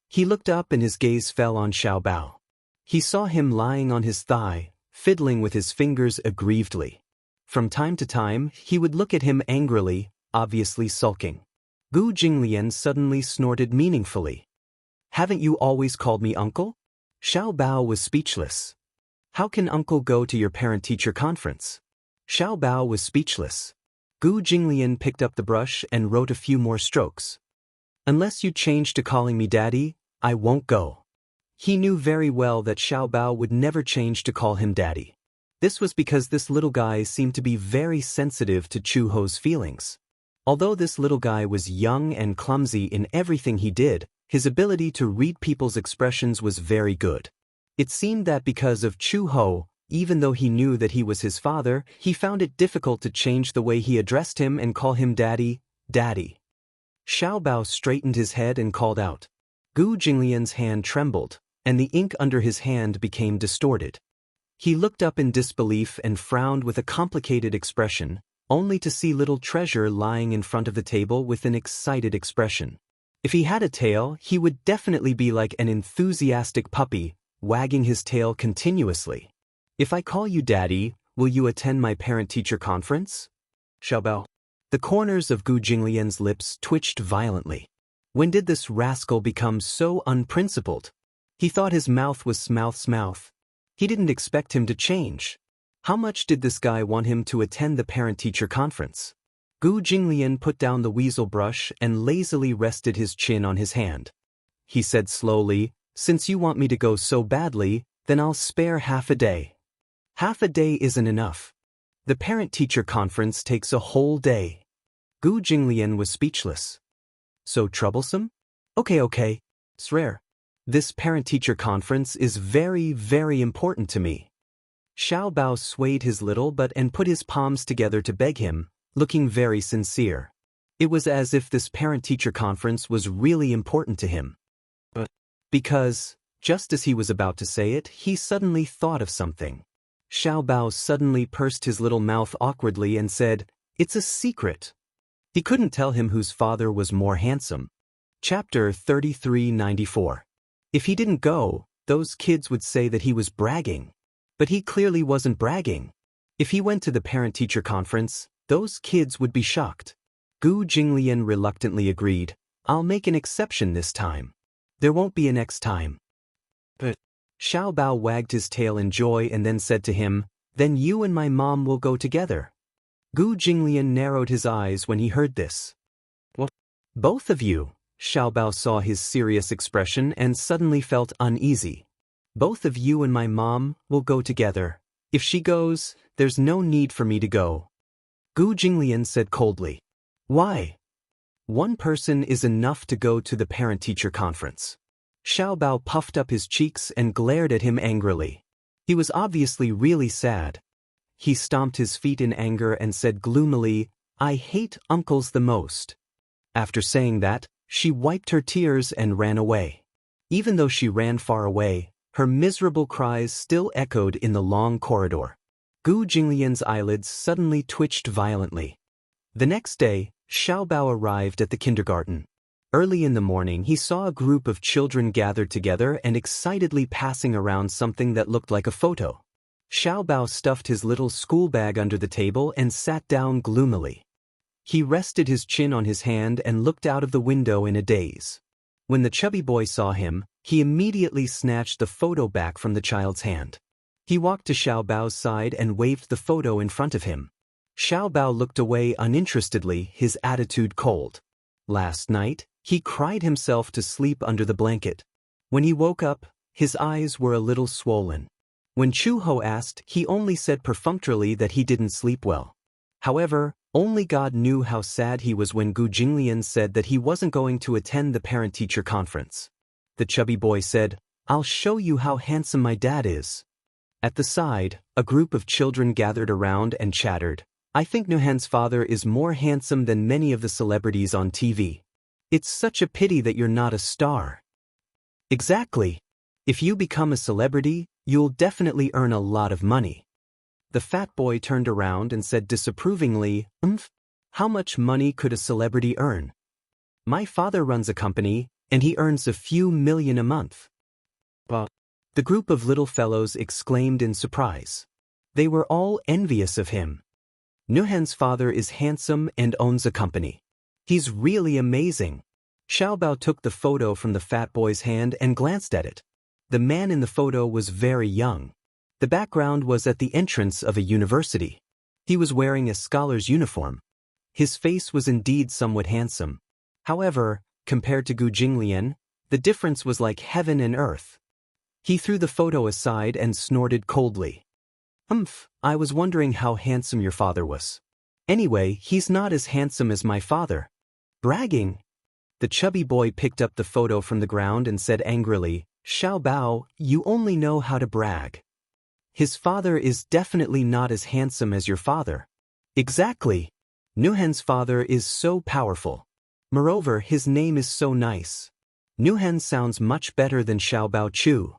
He looked up and his gaze fell on Xiao Bao. He saw him lying on his thigh, fiddling with his fingers aggrievedly. From time to time, he would look at him angrily, obviously sulking. Gu Jinglian suddenly snorted meaningfully. "Haven't you always called me uncle?" Xiao Bao was speechless. "How can uncle go to your parent-teacher conference?" Xiao Bao was speechless. Gu Jinglian picked up the brush and wrote a few more strokes. "Unless you change to calling me daddy, I won't go." He knew very well that Xiao Bao would never change to call him daddy. This was because this little guy seemed to be very sensitive to Chu Ho's feelings. Although this little guy was young and clumsy in everything he did, his ability to read people's expressions was very good. It seemed that because of Chu Ho, even though he knew that he was his father, he found it difficult to change the way he addressed him and call him daddy, daddy. Xiao Bao straightened his head and called out. Gu Jinglian's hand trembled, and the ink under his hand became distorted. He looked up in disbelief and frowned with a complicated expression, only to see little Treasure lying in front of the table with an excited expression. If he had a tail, he would definitely be like an enthusiastic puppy, wagging his tail continuously. "If I call you daddy, will you attend my parent-teacher conference?" Xiao Bao. The corners of Gu Jinglian's lips twitched violently. When did this rascal become so unprincipled? He thought his mouth was Smouth's mouth. He didn't expect him to change. How much did this guy want him to attend the parent-teacher conference? Gu Jinglian put down the weasel brush and lazily rested his chin on his hand. He said slowly, "Since you want me to go so badly, then I'll spare half a day." "Half a day isn't enough. The parent-teacher conference takes a whole day." Gu Jinglian was speechless. "So troublesome? Okay. It's rare. This parent-teacher conference is very, very important to me." Xiao Bao swayed his little butt and put his palms together to beg him, looking very sincere. It was as if this parent-teacher conference was really important to him. But because, just as he was about to say it, he suddenly thought of something. Xiao Bao suddenly pursed his little mouth awkwardly and said, "It's a secret." He couldn't tell him whose father was more handsome. Chapter 3394. If he didn't go, those kids would say that he was bragging. But he clearly wasn't bragging. If he went to the parent-teacher conference, those kids would be shocked. Gu Jinglian reluctantly agreed, "I'll make an exception this time." "There won't be a next time." But Xiao Bao wagged his tail in joy and then said to him, "Then you and my mom will go together." Gu Jinglian narrowed his eyes when he heard this. "What? Both of you?" Xiao Bao saw his serious expression and suddenly felt uneasy. "Both of you and my mom will go together. If she goes, there's no need for me to go." Gu Jinglian said coldly. "Why? One person is enough to go to the parent-teacher conference." Xiao Bao puffed up his cheeks and glared at him angrily. He was obviously really sad. He stomped his feet in anger and said gloomily, "I hate uncles the most." After saying that, she wiped her tears and ran away. Even though she ran far away, her miserable cries still echoed in the long corridor. Gu Jinglian's eyelids suddenly twitched violently. The next day, Xiao Bao arrived at the kindergarten. Early in the morning, he saw a group of children gathered together and excitedly passing around something that looked like a photo. Xiao Bao stuffed his little school bag under the table and sat down gloomily. He rested his chin on his hand and looked out of the window in a daze. When the chubby boy saw him, he immediately snatched the photo back from the child's hand. He walked to Xiao Bao's side and waved the photo in front of him. Xiao Bao looked away uninterestedly, his attitude cold. Last night, he cried himself to sleep under the blanket. When he woke up, his eyes were a little swollen. When Chu Ho asked, he only said perfunctorily that he didn't sleep well. However, only God knew how sad he was when Gu Jinglian said that he wasn't going to attend the parent-teacher conference. The chubby boy said, "I'll show you how handsome my dad is." At the side, a group of children gathered around and chattered, "I think Nuhan's father is more handsome than many of the celebrities on TV. It's such a pity that you're not a star." Exactly. If you become a celebrity, you'll definitely earn a lot of money. The fat boy turned around and said disapprovingly, How much money could a celebrity earn? My father runs a company, and he earns a few million a month. But the group of little fellows exclaimed in surprise. They were all envious of him. Nuhan's father is handsome and owns a company. He's really amazing. Xiaobao took the photo from the fat boy's hand and glanced at it. The man in the photo was very young. The background was at the entrance of a university. He was wearing a scholar's uniform. His face was indeed somewhat handsome. However, compared to Gu Jinglian, the difference was like heaven and earth. He threw the photo aside and snorted coldly. I was wondering how handsome your father was. Anyway, he's not as handsome as my father. Bragging. The chubby boy picked up the photo from the ground and said angrily, Xiaobao, you only know how to brag. His father is definitely not as handsome as your father. Exactly. Nuhan's father is so powerful. Moreover, his name is so nice. Nuhan sounds much better than Xiaobao Chu.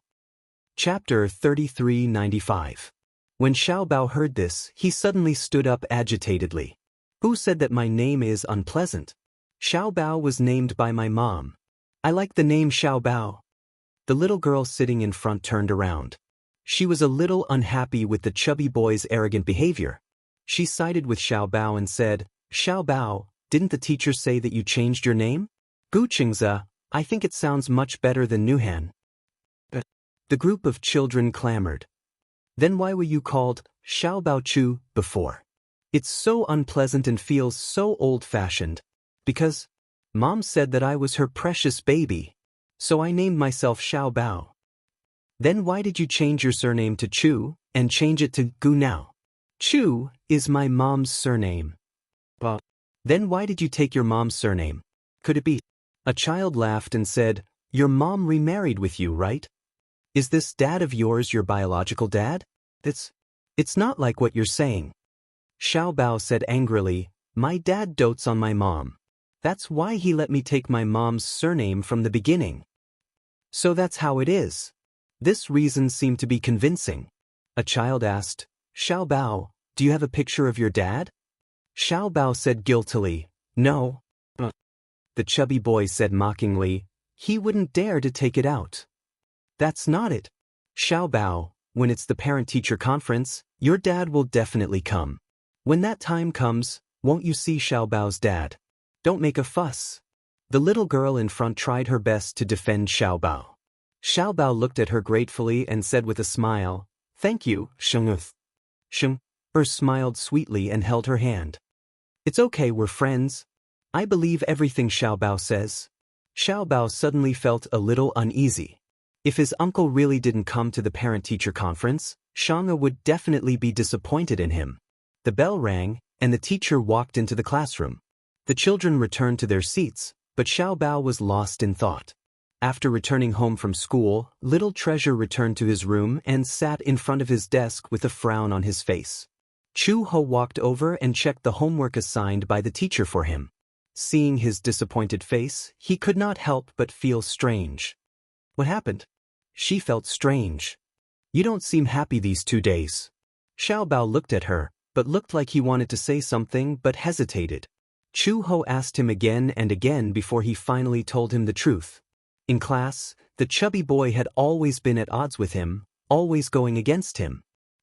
Chapter 3395. When Xiaobao heard this, he suddenly stood up agitatedly. Who said that my name is unpleasant? Xiaobao was named by my mom. I like the name Xiaobao. The little girl sitting in front turned around. She was a little unhappy with the chubby boy's arrogant behavior. She sided with Xiaobao and said, Xiaobao, didn't the teacher say that you changed your name? Gu Xianxia, I think it sounds much better than Nuhan. But the group of children clamored. Then why were you called Xiaobao Chu before? It's so unpleasant and feels so old-fashioned. Because Mom said that I was her precious baby. So I named myself Xiaobao. Then why did you change your surname to Chu and change it to Gu now? Chu is my mom's surname. But then why did you take your mom's surname? Could it be? A child laughed and said, Your mom remarried with you, right? Is this dad of yours your biological dad? It's not like what you're saying. Xiaobao said angrily, My dad dotes on my mom. That's why he let me take my mom's surname from the beginning. So that's how it is. This reason seemed to be convincing. A child asked, Xiaobao, do you have a picture of your dad? Xiaobao said guiltily, No. The chubby boy said mockingly, He wouldn't dare to take it out. That's not it. Xiaobao, when it's the parent-teacher conference, your dad will definitely come. When that time comes, won't you see Xiaobao's dad? Don't make a fuss. The little girl in front tried her best to defend Xiaobao. Xiaobao looked at her gratefully and said with a smile, Thank you, Xianxia. Xianxia smiled sweetly and held her hand. It's okay, we're friends. I believe everything Xiaobao says. Xiaobao suddenly felt a little uneasy. If his uncle really didn't come to the parent-teacher conference, Xianxia would definitely be disappointed in him. The bell rang, and the teacher walked into the classroom. The children returned to their seats, but Xiaobao was lost in thought. After returning home from school, Little Treasure returned to his room and sat in front of his desk with a frown on his face. Chu Ho walked over and checked the homework assigned by the teacher for him. Seeing his disappointed face, he could not help but feel strange. What happened? She felt strange. You don't seem happy these 2 days. Xiaobao looked at her, but looked like he wanted to say something but hesitated. Chu Ho asked him again and again before he finally told him the truth. In class, the chubby boy had always been at odds with him, always going against him.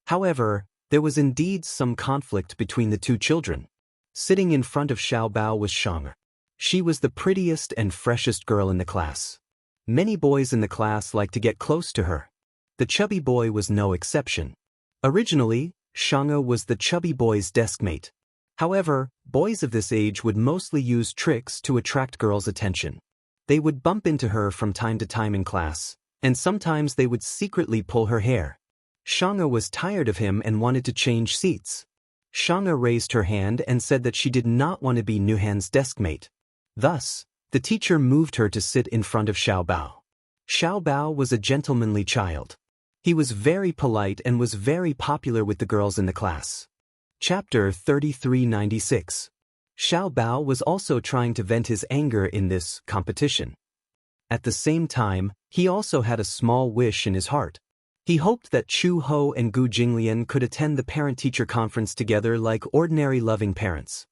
However, there was indeed some conflict between the two children. Sitting in front of Xiaobao was Xianxia. She was the prettiest and freshest girl in the class. Many boys in the class liked to get close to her. The chubby boy was no exception. Originally, Xianxia was the chubby boy's deskmate. However, boys of this age would mostly use tricks to attract girls' attention. They would bump into her from time to time in class, and sometimes they would secretly pull her hair. Xianxia was tired of him and wanted to change seats. Xianxia raised her hand and said that she did not want to be Nuhan's deskmate. Thus, the teacher moved her to sit in front of Xiaobao. Xiaobao was a gentlemanly child. He was very polite and was very popular with the girls in the class. Chapter 3396. Xiaobao was also trying to vent his anger in this competition. At the same time, he also had a small wish in his heart. He hoped that Chu Ho and Gu Jinglian could attend the parent-teacher conference together like ordinary loving parents.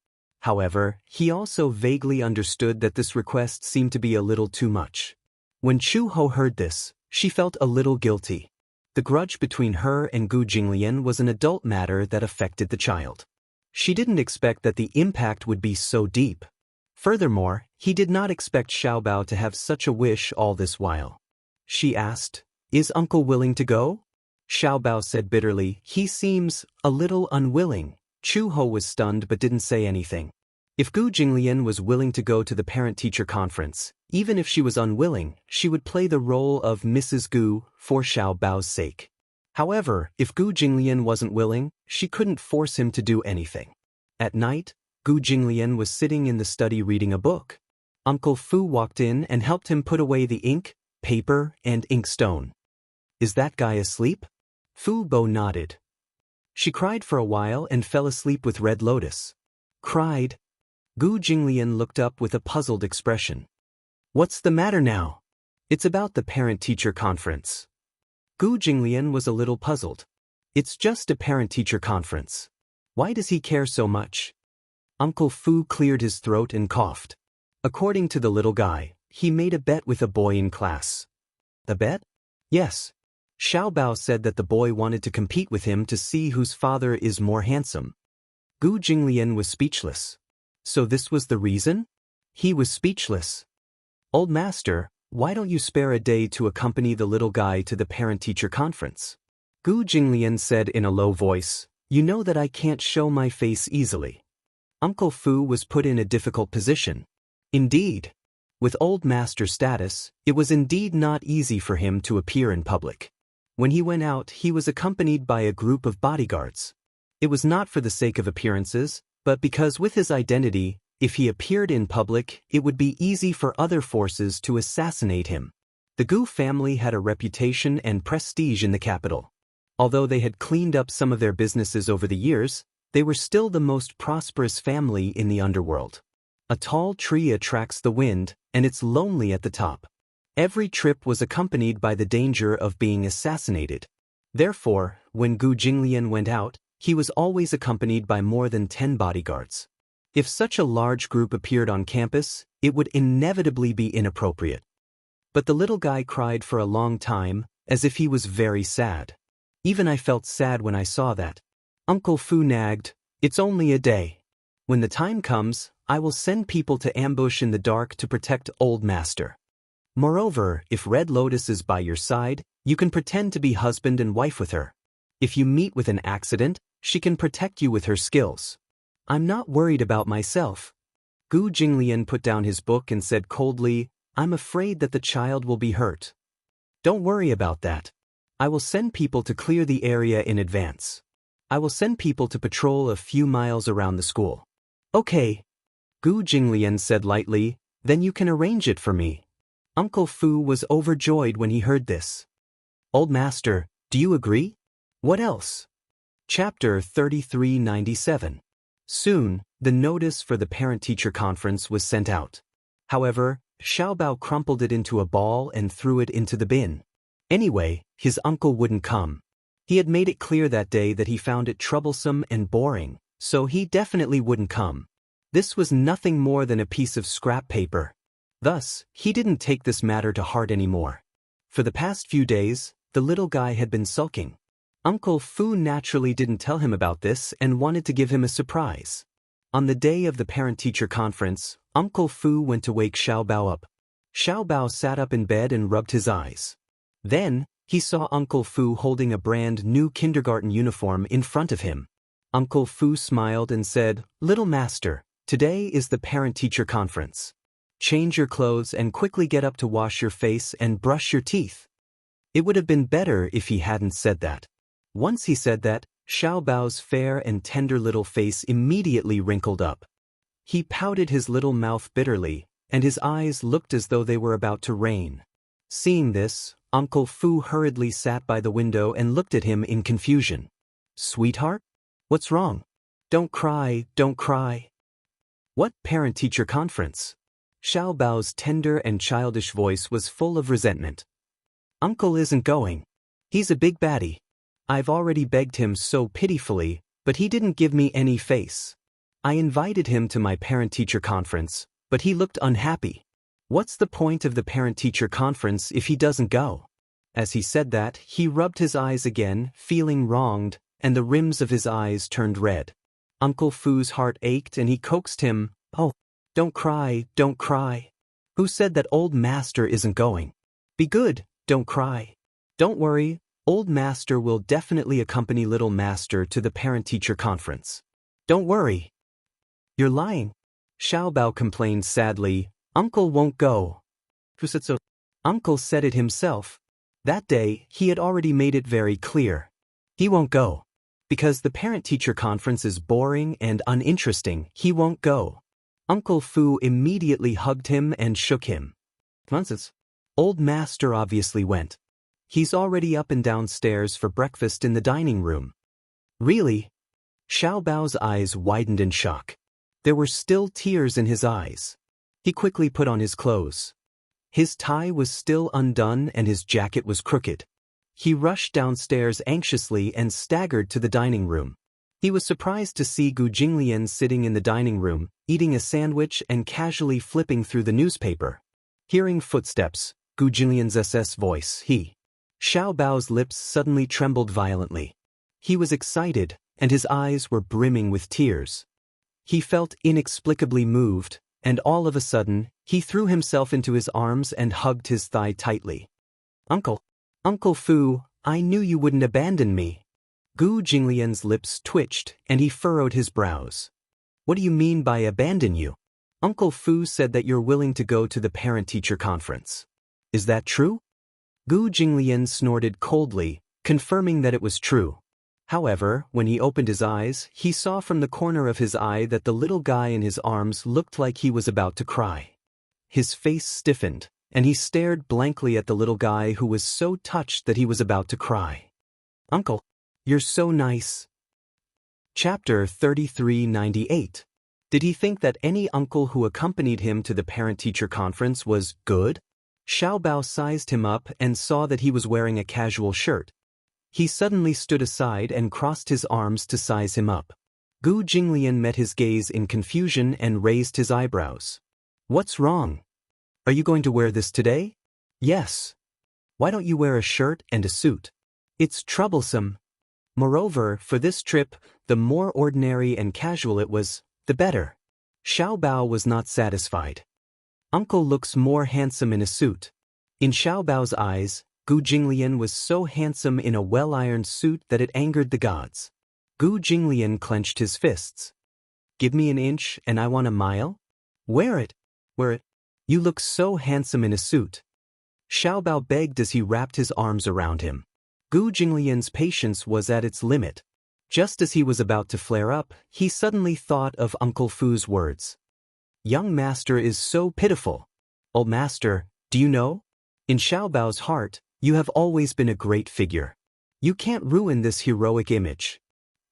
However, he also vaguely understood that this request seemed to be a little too much. When Chu Ho heard this, she felt a little guilty. The grudge between her and Gu Jinglian was an adult matter that affected the child. She didn't expect that the impact would be so deep. Furthermore, he did not expect Xiaobao to have such a wish all this while. She asked, "Is uncle willing to go?" Xiaobao said bitterly, "He seems a little unwilling." Chu Ho was stunned but didn't say anything. If Gu Jinglian was willing to go to the parent-teacher conference, even if she was unwilling, she would play the role of Mrs. Gu for Xiaobao's sake. However, if Gu Jinglian wasn't willing, she couldn't force him to do anything. At night, Gu Jinglian was sitting in the study reading a book. Uncle Fu walked in and helped him put away the ink, paper, and inkstone. "Is that guy asleep?" Fu Bo nodded. She cried for a while and fell asleep with Red Lotus. Cried? Gu Jinglian looked up with a puzzled expression. "What's the matter now?" "It's about the parent-teacher conference." Gu Jinglian was a little puzzled. "It's just a parent-teacher conference. Why does he care so much?" Uncle Fu cleared his throat and coughed. According to the little guy, he made a bet with a boy in class. "A bet?" "Yes. Xiaobao said that the boy wanted to compete with him to see whose father is more handsome." Gu Jinglian was speechless. So this was the reason? He was speechless. "Old master, why don't you spare a day to accompany the little guy to the parent-teacher conference?" Gu Jinglian said in a low voice, "You know that I can't show my face easily." Uncle Fu was put in a difficult position. Indeed. With old master status, it was indeed not easy for him to appear in public. When he went out, he was accompanied by a group of bodyguards. It was not for the sake of appearances, but because with his identity, if he appeared in public, it would be easy for other forces to assassinate him. The Gu family had a reputation and prestige in the capital. Although they had cleaned up some of their businesses over the years, they were still the most prosperous family in the underworld. A tall tree attracts the wind, and it's lonely at the top. Every trip was accompanied by the danger of being assassinated. Therefore, when Gu Jinglian went out, he was always accompanied by more than 10 bodyguards. If such a large group appeared on campus, it would inevitably be inappropriate. But the little guy cried for a long time, as if he was very sad. Even I felt sad when I saw that. Uncle Fu nagged, "It's only a day. When the time comes, I will send people to ambush in the dark to protect old master. Moreover, if Red Lotus is by your side, you can pretend to be husband and wife with her. If you meet with an accident, she can protect you with her skills. I'm not worried about myself." Gu Jinglian put down his book and said coldly, "I'm afraid that the child will be hurt." "Don't worry about that. I will send people to clear the area in advance. I will send people to patrol a few miles around the school." "Okay," Gu Jinglian said lightly, "then you can arrange it for me." Uncle Fu was overjoyed when he heard this. "Old master, do you agree?" "What else?" Chapter 3397. Soon, the notice for the parent-teacher conference was sent out. However, Xiaobao crumpled it into a ball and threw it into the bin. Anyway, his uncle wouldn't come. He had made it clear that day that he found it troublesome and boring, so he definitely wouldn't come. This was nothing more than a piece of scrap paper. Thus, he didn't take this matter to heart anymore. For the past few days, the little guy had been sulking. Uncle Fu naturally didn't tell him about this and wanted to give him a surprise. On the day of the parent-teacher conference, Uncle Fu went to wake Xiaobao up. Xiaobao sat up in bed and rubbed his eyes. Then, he saw Uncle Fu holding a brand new kindergarten uniform in front of him. Uncle Fu smiled and said, "Little master, today is the parent-teacher conference. Change your clothes and quickly get up to wash your face and brush your teeth." It would have been better if he hadn't said that. Once he said that, Xiaobao's fair and tender little face immediately wrinkled up. He pouted his little mouth bitterly, and his eyes looked as though they were about to rain. Seeing this, Uncle Fu hurriedly sat by the window and looked at him in confusion. "Sweetheart? What's wrong? Don't cry, don't cry." "What parent-teacher conference?" Xiaobao's tender and childish voice was full of resentment. "Uncle isn't going. He's a big baddie. I've already begged him so pitifully, but he didn't give me any face. I invited him to my parent-teacher conference, but he looked unhappy. What's the point of the parent-teacher conference if he doesn't go? As he said that, he rubbed his eyes again, feeling wronged, and the rims of his eyes turned red. Uncle Fu's heart ached and he coaxed him, "Oh, don't cry, don't cry. Who said that old master isn't going? Be good, don't cry. Don't worry, old master will definitely accompany little master to the parent-teacher conference. Don't worry." "You're lying," Xiaobao complained sadly. "Uncle won't go." "Who said so?" "Uncle said it himself. That day, he had already made it very clear. He won't go. Because the parent-teacher conference is boring and uninteresting, he won't go." Uncle Fu immediately hugged him and shook him. "Nonsense. Old master obviously went. He's already up and downstairs for breakfast in the dining room." "Really?" Xiaobao's eyes widened in shock. There were still tears in his eyes. He quickly put on his clothes. His tie was still undone and his jacket was crooked. He rushed downstairs anxiously and staggered to the dining room. He was surprised to see Gu Jinglian sitting in the dining room, eating a sandwich and casually flipping through the newspaper. Hearing footsteps, Gu Jinglian's voice, Xiaobao's lips suddenly trembled violently. He was excited, and his eyes were brimming with tears. He felt inexplicably moved, and all of a sudden, he threw himself into his arms and hugged his thigh tightly. Uncle Fu, I knew you wouldn't abandon me." Gu Jinglian's lips twitched, and he furrowed his brows. "What do you mean by abandon you? Uncle Fu said that you're willing to go to the parent-teacher conference. Is that true?" Gu Jinglian snorted coldly, confirming that it was true. However, when he opened his eyes, he saw from the corner of his eye that the little guy in his arms looked like he was about to cry. His face stiffened, and he stared blankly at the little guy who was so touched that he was about to cry. "Uncle, you're so nice." Chapter 3398. Did he think that any uncle who accompanied him to the parent-teacher conference was good? Xiaobao sized him up and saw that he was wearing a casual shirt. He suddenly stood aside and crossed his arms to size him up. Gu Jinglian met his gaze in confusion and raised his eyebrows. "What's wrong? Are you going to wear this today?" "Yes." "Why don't you wear a shirt and a suit? It's troublesome. Moreover, for this trip, the more ordinary and casual it was, the better." Xiaobao was not satisfied. "Uncle looks more handsome in a suit." In Xiaobao's eyes, Gu Jinglian was so handsome in a well-ironed suit that it angered the gods. Gu Jinglian clenched his fists. "Give me an inch and I want a mile? Wear it. Wear it. You look so handsome in a suit." Xiaobao begged as he wrapped his arms around him. Gu Jinglian's patience was at its limit. Just as he was about to flare up, he suddenly thought of Uncle Fu's words. "Young master is so pitiful. Old master, do you know? In Xiaobao's heart, you have always been a great figure. You can't ruin this heroic image."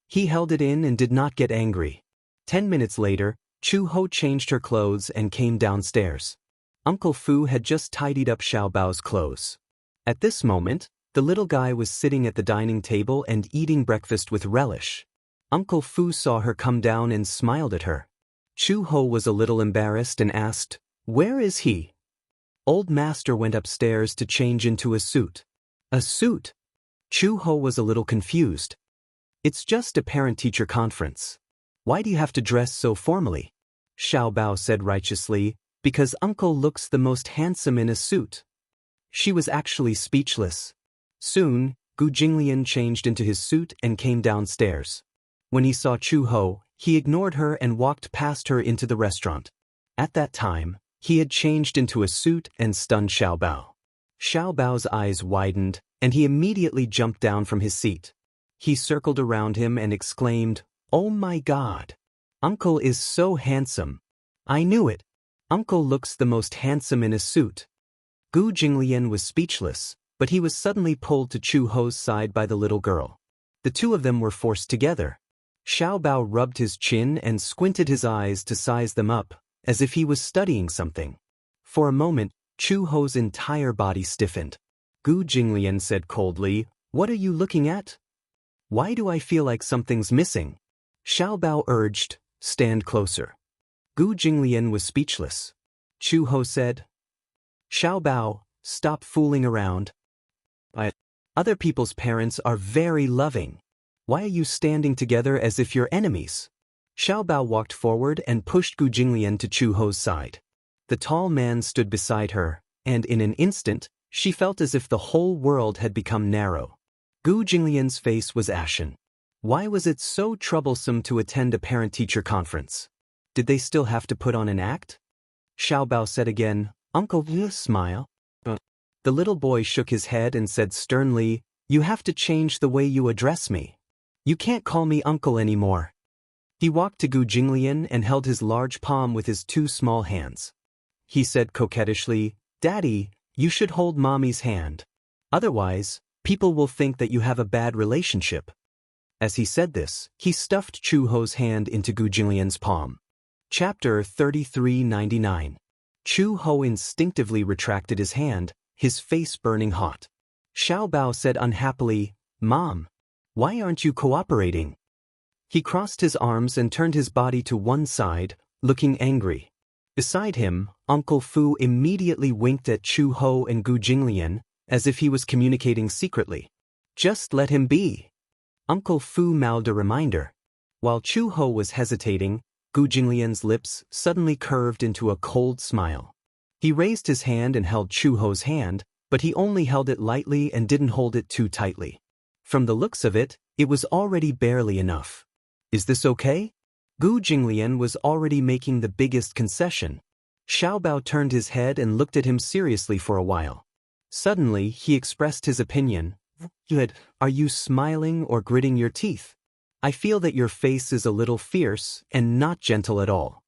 He held it in and did not get angry. 10 minutes later, Chu Ho changed her clothes and came downstairs. Uncle Fu had just tidied up Xiaobao's clothes. At this moment, the little guy was sitting at the dining table and eating breakfast with relish. Uncle Fu saw her come down and smiled at her. Chu Ho was a little embarrassed and asked, "Where is he?" Old master went upstairs to change into a suit. "A suit?" Chu Ho was a little confused. "It's just a parent-teacher conference. Why do you have to dress so formally?" Xiaobao said righteously, "Because uncle looks the most handsome in a suit." She was actually speechless. Soon, Gu Jinglian changed into his suit and came downstairs. When he saw Chu Ho, he ignored her and walked past her into the restaurant. At that time, he had changed into a suit and stunned Xiaobao. Xiaobao's eyes widened, and he immediately jumped down from his seat. He circled around him and exclaimed, "Oh my God! Uncle is so handsome. I knew it. Uncle looks the most handsome in a suit." Gu Jinglian was speechless, but he was suddenly pulled to Chu Ho's side by the little girl. The two of them were forced together. Xiaobao rubbed his chin and squinted his eyes to size them up, as if he was studying something. For a moment, Chu Ho's entire body stiffened. Gu Jinglian said coldly, "What are you looking at? Why do I feel like something's missing?" Xiaobao urged, stand closer. Gu Jinglian was speechless. Chu Ho said, Xiao Bao, stop fooling around. Other people's parents are very loving. Why are you standing together as if you're enemies? Xiao Bao walked forward and pushed Gu Jinglian to Chu Ho's side. The tall man stood beside her, and in an instant, she felt as if the whole world had become narrow. Gu Jinglian's face was ashen. Why was it so troublesome to attend a parent-teacher conference? Did they still have to put on an act? Xiao Bao said again, Uncle Wu, smile. The little boy shook his head and said sternly, You have to change the way you address me. You can't call me uncle anymore. He walked to Gu Jinglian and held his large palm with his two small hands. He said coquettishly, Daddy, you should hold Mommy's hand. Otherwise, people will think that you have a bad relationship. As he said this, he stuffed Chu Ho's hand into Gu Jinglian's palm. Chapter 3399. Chu Ho instinctively retracted his hand, his face burning hot. Xiao Bao said unhappily, Mom, why aren't you cooperating? He crossed his arms and turned his body to one side, looking angry. Beside him, Uncle Fu immediately winked at Chu Ho and Gu Jinglian, as if he was communicating secretly. Just let him be. Uncle Fu mouthed a reminder. While Chu Ho was hesitating, Gu Jinglian's lips suddenly curved into a cold smile. He raised his hand and held Chu Ho's hand, but he only held it lightly and didn't hold it too tightly. From the looks of it, it was already barely enough. Is this okay? Gu Jinglian was already making the biggest concession. Xiao Bao turned his head and looked at him seriously for a while. Suddenly, he expressed his opinion. Good. Are you smiling or gritting your teeth? I feel that your face is a little fierce and not gentle at all.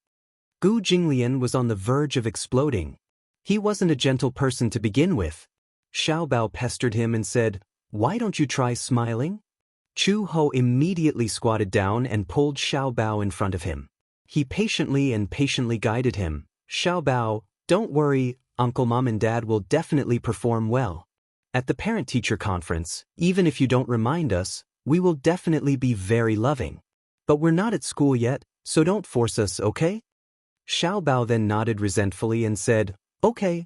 Gu Jinglian was on the verge of exploding. He wasn't a gentle person to begin with. Xiao Bao pestered him and said, Why don't you try smiling? Chu Ho immediately squatted down and pulled Xiao Bao in front of him. He patiently guided him. Xiao Bao, don't worry, Uncle, Mom and Dad will definitely perform well. At the parent-teacher conference, even if you don't remind us, we will definitely be very loving. But we're not at school yet, so don't force us, okay? Xiao Bao then nodded resentfully and said, Okay.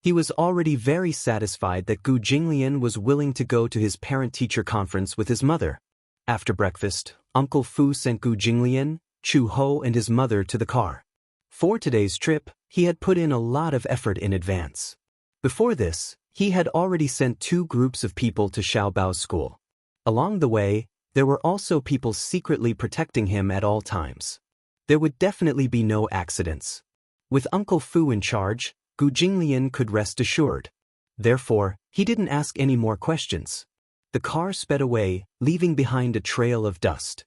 He was already very satisfied that Gu Jinglian was willing to go to his parent-teacher conference with his mother. After breakfast, Uncle Fu sent Gu Jinglian, Chu Ho and his mother to the car. For today's trip, he had put in a lot of effort in advance. Before this, he had already sent 2 groups of people to Xiao Bao's school. Along the way, there were also people secretly protecting him at all times. There would definitely be no accidents. With Uncle Fu in charge, Gu Jinglian could rest assured. Therefore, he didn't ask any more questions. The car sped away, leaving behind a trail of dust.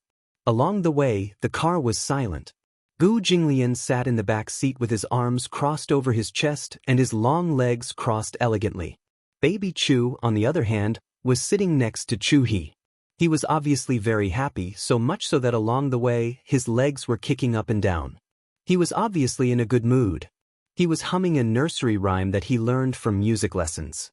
Along the way, the car was silent. Gu Jinglian sat in the back seat with his arms crossed over his chest and his long legs crossed elegantly. Baby Chu, on the other hand, was sitting next to Chu He. He was obviously very happy, so much so that along the way, his legs were kicking up and down. He was obviously in a good mood. He was humming a nursery rhyme that he learned from music lessons.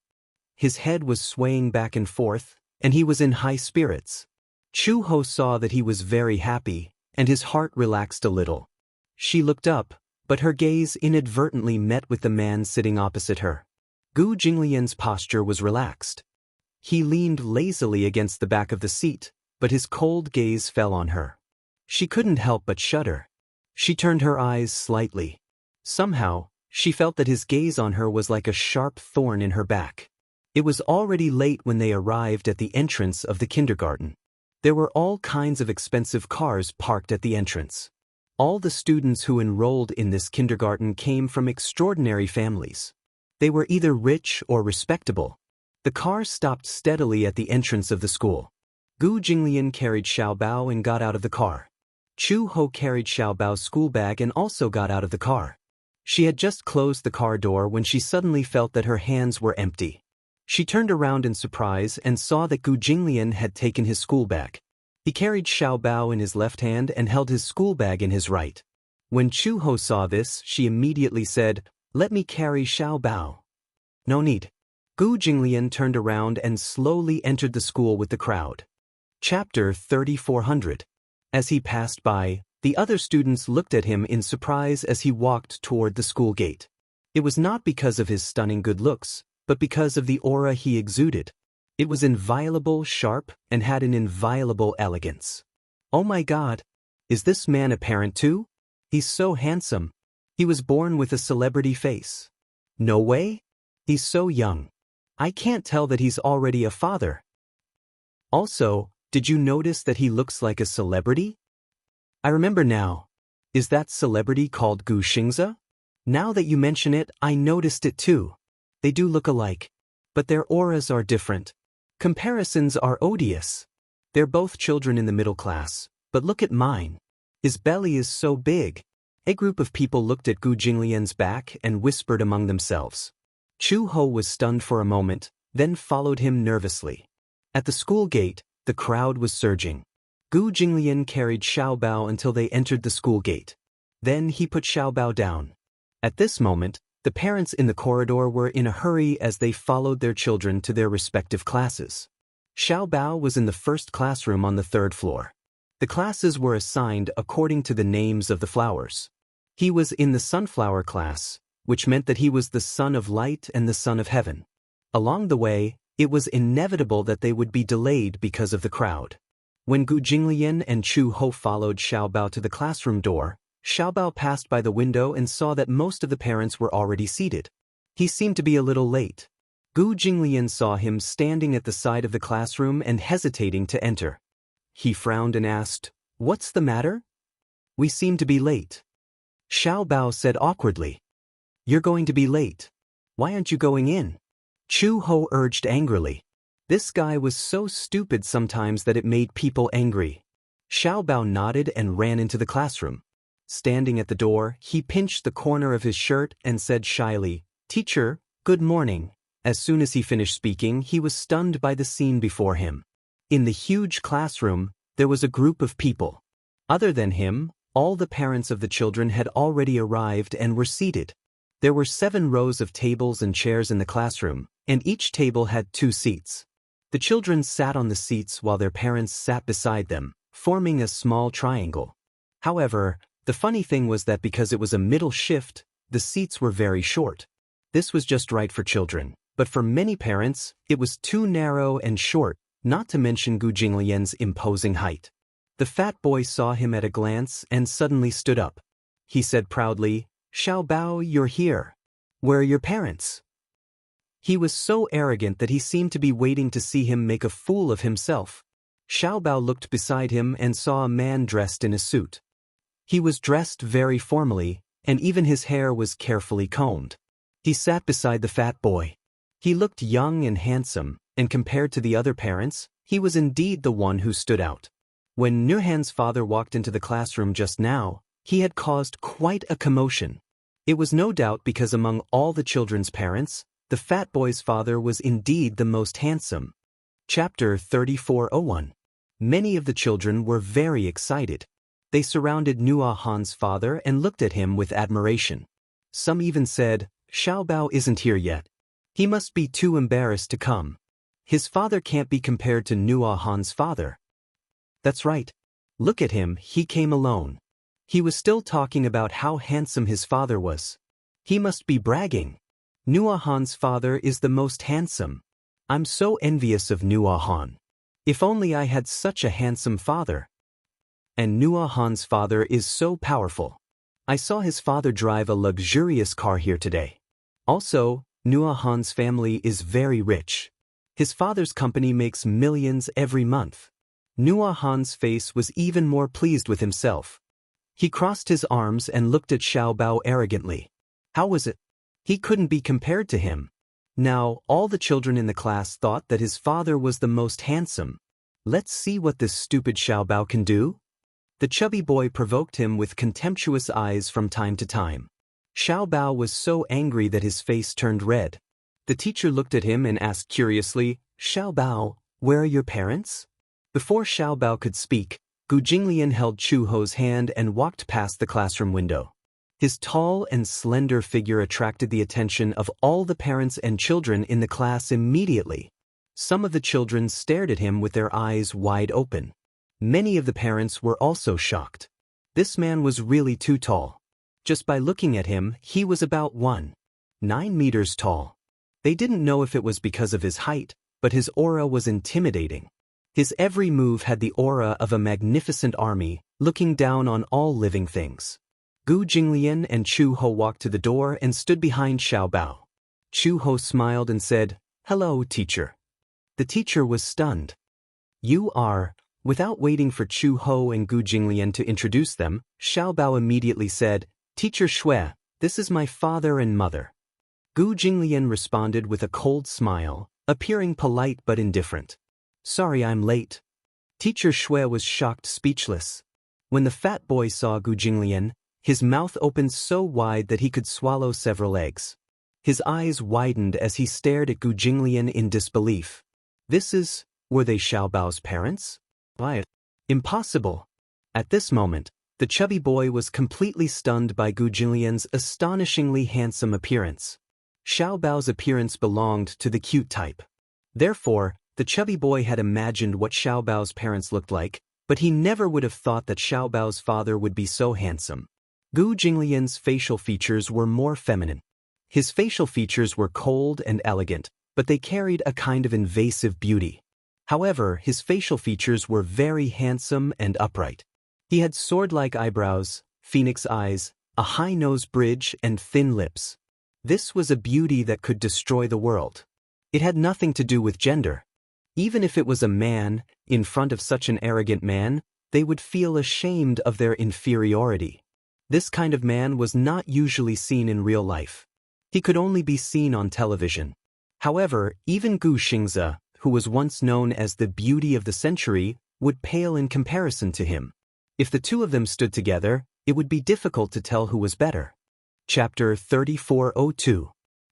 His head was swaying back and forth, and he was in high spirits. Chu Ho saw that he was very happy, and his heart relaxed a little. She looked up, but her gaze inadvertently met with the man sitting opposite her. Gu Jinglian's posture was relaxed. He leaned lazily against the back of the seat, but his cold gaze fell on her. She couldn't help but shudder. She turned her eyes slightly. Somehow, she felt that his gaze on her was like a sharp thorn in her back. It was already late when they arrived at the entrance of the kindergarten. There were all kinds of expensive cars parked at the entrance. All the students who enrolled in this kindergarten came from extraordinary families. They were either rich or respectable. The car stopped steadily at the entrance of the school. Gu Jinglian carried Xiao Bao and got out of the car. Chu Ho carried Xiao Bao's school bag and also got out of the car. She had just closed the car door when she suddenly felt that her hands were empty. She turned around in surprise and saw that Gu Jinglian had taken his school bag. He carried Xiao Bao in his left hand and held his school bag in his right. When Chu Ho saw this, she immediately said, "Let me carry Xiao Bao." "No need." Gu Jinglian turned around and slowly entered the school with the crowd. Chapter 3400. As he passed by, the other students looked at him in surprise as he walked toward the school gate. It was not because of his stunning good looks, but because of the aura he exuded. It was inviolable, sharp, and had an inviolable elegance. Oh my God! Is this man a parent too? He's so handsome. He was born with a celebrity face. No way? He's so young. I can't tell that he's already a father. Also, did you notice that he looks like a celebrity? I remember now. Is that celebrity called Xianxia? Now that you mention it, I noticed it too. They do look alike. But their auras are different. Comparisons are odious. They're both children in the middle class, but look at mine. His belly is so big. A group of people looked at Gu Jinglian's back and whispered among themselves. Chu Ho was stunned for a moment, then followed him nervously. At the school gate, the crowd was surging. Gu Jinglian carried Xiao Bao until they entered the school gate. Then he put Xiao Bao down. At this moment, the parents in the corridor were in a hurry as they followed their children to their respective classes. Xiao Bao was in the first classroom on the 3rd floor. The classes were assigned according to the names of the flowers. He was in the sunflower class, which meant that he was the son of light and the son of heaven. Along the way, it was inevitable that they would be delayed because of the crowd. When Gu Jinglian and Chu Ho followed Xiao Bao to the classroom door, Xiao Bao passed by the window and saw that most of the parents were already seated. He seemed to be a little late. Gu Jinglian saw him standing at the side of the classroom and hesitating to enter. He frowned and asked, "What's the matter?" "We seem to be late." Xiao Bao said awkwardly. "You're going to be late. Why aren't you going in?" Chu Ho urged angrily. This guy was so stupid sometimes that it made people angry. Xiao Bao nodded and ran into the classroom. Standing at the door, he pinched the corner of his shirt and said shyly, "Teacher, good morning." As soon as he finished speaking, he was stunned by the scene before him. In the huge classroom, there was a group of people. Other than him, all the parents of the children had already arrived and were seated. There were 7 rows of tables and chairs in the classroom, and each table had 2 seats. The children sat on the seats while their parents sat beside them, forming a small triangle. However, the funny thing was that because it was a middle shift, the seats were very short. This was just right for children, but for many parents, it was too narrow and short, not to mention Gu Jinglian's imposing height. The fat boy saw him at a glance and suddenly stood up. He said proudly, "Xiao Bao, you're here. Where are your parents?" He was so arrogant that he seemed to be waiting to see him make a fool of himself. Xiao Bao looked beside him and saw a man dressed in a suit. He was dressed very formally, and even his hair was carefully combed. He sat beside the fat boy. He looked young and handsome, and compared to the other parents, he was indeed the one who stood out. When Nuhan's father walked into the classroom just now, he had caused quite a commotion. It was no doubt because among all the children's parents, the fat boy's father was indeed the most handsome. Chapter 3401. Many of the children were very excited. They surrounded Nua Han's father and looked at him with admiration. Some even said, "Xiao Bao isn't here yet. He must be too embarrassed to come. His father can't be compared to Nua Han's father." That's right. Look at him, he came alone. He was still talking about how handsome his father was. He must be bragging. Nua Han's father is the most handsome. I'm so envious of Nua Han. If only I had such a handsome father. And Nua Han's father is so powerful. I saw his father drive a luxurious car here today. Also, Nua Han's family is very rich. His father's company makes millions every month. Nua Han's face was even more pleased with himself. He crossed his arms and looked at Xiao Bao arrogantly. How was it? He couldn't be compared to him. Now, all the children in the class thought that his father was the most handsome. Let's see what this stupid Xiao Bao can do. The chubby boy provoked him with contemptuous eyes from time to time. Xiao Bao was so angry that his face turned red. The teacher looked at him and asked curiously, "Xiao Bao, where are your parents?" Before Xiao Bao could speak, Gu Jinglian held Chu Ho's hand and walked past the classroom window. His tall and slender figure attracted the attention of all the parents and children in the class immediately. Some of the children stared at him with their eyes wide open. Many of the parents were also shocked. This man was really too tall. Just by looking at him, he was about 1.9 meters tall. They didn't know if it was because of his height, but his aura was intimidating. His every move had the aura of a magnificent army, looking down on all living things. Gu Jinglian and Chu Ho walked to the door and stood behind Xiao Bao. Chu Ho smiled and said, "Hello, teacher." The teacher was stunned. "You are..." Without waiting for Chu Ho and Gu Jinglian to introduce them, Xiao Bao immediately said, "Teacher Shui, this is my father and mother." Gu Jinglian responded with a cold smile, appearing polite but indifferent. "Sorry I'm late." Teacher Shui was shocked speechless. When the fat boy saw Gu Jinglian, his mouth opened so wide that he could swallow several eggs. His eyes widened as he stared at Gu Jinglian in disbelief. Were they Xiao Bao's parents? Why? Impossible. At this moment, the chubby boy was completely stunned by Gu Jinglian's astonishingly handsome appearance. Xiao Bao's appearance belonged to the cute type. Therefore, the chubby boy had imagined what Xiao Bao's parents looked like, but he never would have thought that Xiao Bao's father would be so handsome. Gu Jinglian's facial features were more feminine. His facial features were cold and elegant, but they carried a kind of invasive beauty. However, his facial features were very handsome and upright. He had sword-like eyebrows, phoenix eyes, a high nose bridge, and thin lips. This was a beauty that could destroy the world. It had nothing to do with gender. Even if it was a man, in front of such an arrogant man, they would feel ashamed of their inferiority. This kind of man was not usually seen in real life. He could only be seen on television. However, even Gu Xianxia, who was once known as the beauty of the century, would pale in comparison to him. If the two of them stood together, it would be difficult to tell who was better. Chapter 3402.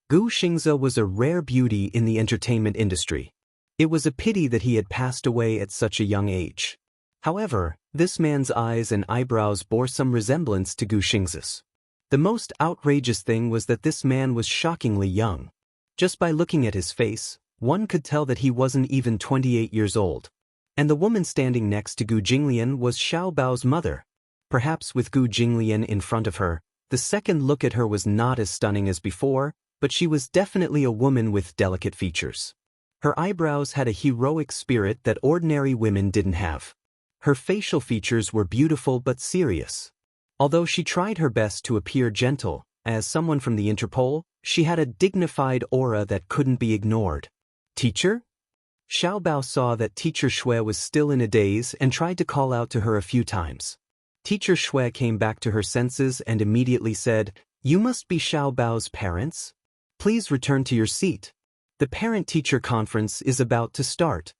Gu Xianxia was a rare beauty in the entertainment industry. It was a pity that he had passed away at such a young age. However, this man's eyes and eyebrows bore some resemblance to Gu Xianxia's. The most outrageous thing was that this man was shockingly young. Just by looking at his face, one could tell that he wasn't even 28 years old. And the woman standing next to Gu Jinglian was Xiao Bao's mother. Perhaps with Gu Jinglian in front of her, the second look at her was not as stunning as before, but she was definitely a woman with delicate features. Her eyebrows had a heroic spirit that ordinary women didn't have. Her facial features were beautiful but serious. Although she tried her best to appear gentle, as someone from the Interpol, she had a dignified aura that couldn't be ignored. "Teacher?" Xiao Bao saw that Teacher Shui was still in a daze and tried to call out to her a few times. Teacher Shui came back to her senses and immediately said, "You must be Xiao Bao's parents? Please return to your seat. The parent-teacher conference is about to start."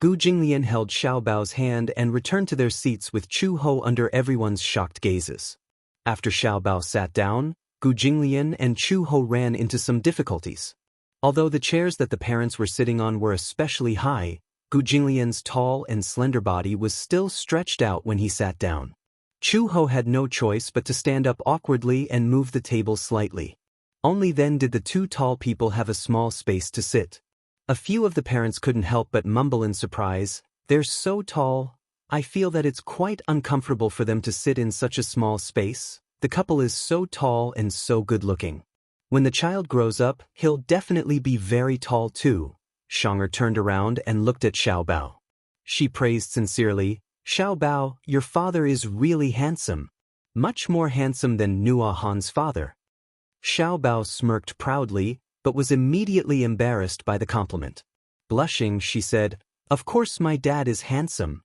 Gu Jinglian held Xiao Bao's hand and returned to their seats with Chu Ho under everyone's shocked gazes. After Xiao Bao sat down, Gu Jinglian and Chu Ho ran into some difficulties. Although the chairs that the parents were sitting on were especially high, Gu Jinglian's tall and slender body was still stretched out when he sat down. Chu Ho had no choice but to stand up awkwardly and move the table slightly. Only then did the two tall people have a small space to sit. A few of the parents couldn't help but mumble in surprise, "They're so tall. I feel that it's quite uncomfortable for them to sit in such a small space. The couple is so tall and so good-looking. When the child grows up, he'll definitely be very tall too." Xianxia turned around and looked at Xiao Bao. She praised sincerely, "Xiao Bao, your father is really handsome. Much more handsome than Nua Han's father." Xiao Bao smirked proudly, but was immediately embarrassed by the compliment. Blushing, she said, "Of course my dad is handsome."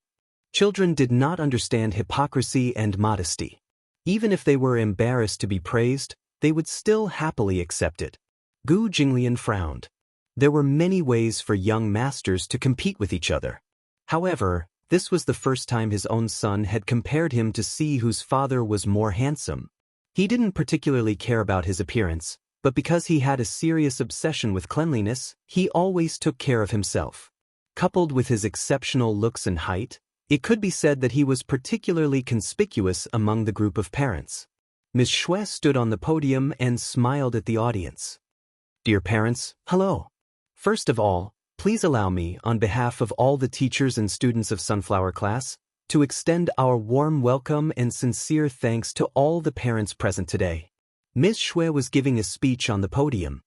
Children did not understand hypocrisy and modesty. Even if they were embarrassed to be praised, they would still happily accept it. Gu Jinglian frowned. There were many ways for young masters to compete with each other. However, this was the first time his own son had compared him to see whose father was more handsome. He didn't particularly care about his appearance, but because he had a serious obsession with cleanliness, he always took care of himself. Coupled with his exceptional looks and height, it could be said that he was particularly conspicuous among the group of parents. Ms. Shui stood on the podium and smiled at the audience. "Dear parents, hello. First of all, please allow me, on behalf of all the teachers and students of Sunflower Class, to extend our warm welcome and sincere thanks to all the parents present today. Ms. Shui was giving a speech on the podium.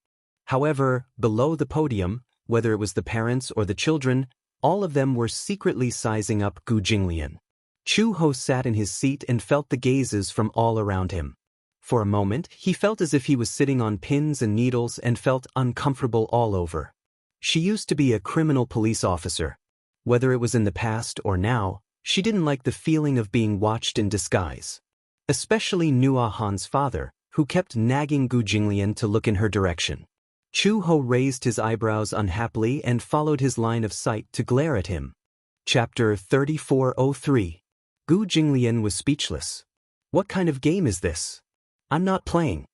However, below the podium, whether it was the parents or the children, all of them were secretly sizing up Gu Jinglian. Chu Ho sat in his seat and felt the gazes from all around him. For a moment, he felt as if he was sitting on pins and needles and felt uncomfortable all over. She used to be a criminal police officer. Whether it was in the past or now, she didn't like the feeling of being watched in disguise. Especially Nua Han's father, who kept nagging Gu Jinglian to look in her direction. Chu Ho raised his eyebrows unhappily and followed his line of sight to glare at him. Chapter 3403. Gu Jinglian was speechless. What kind of game is this? I'm not playing.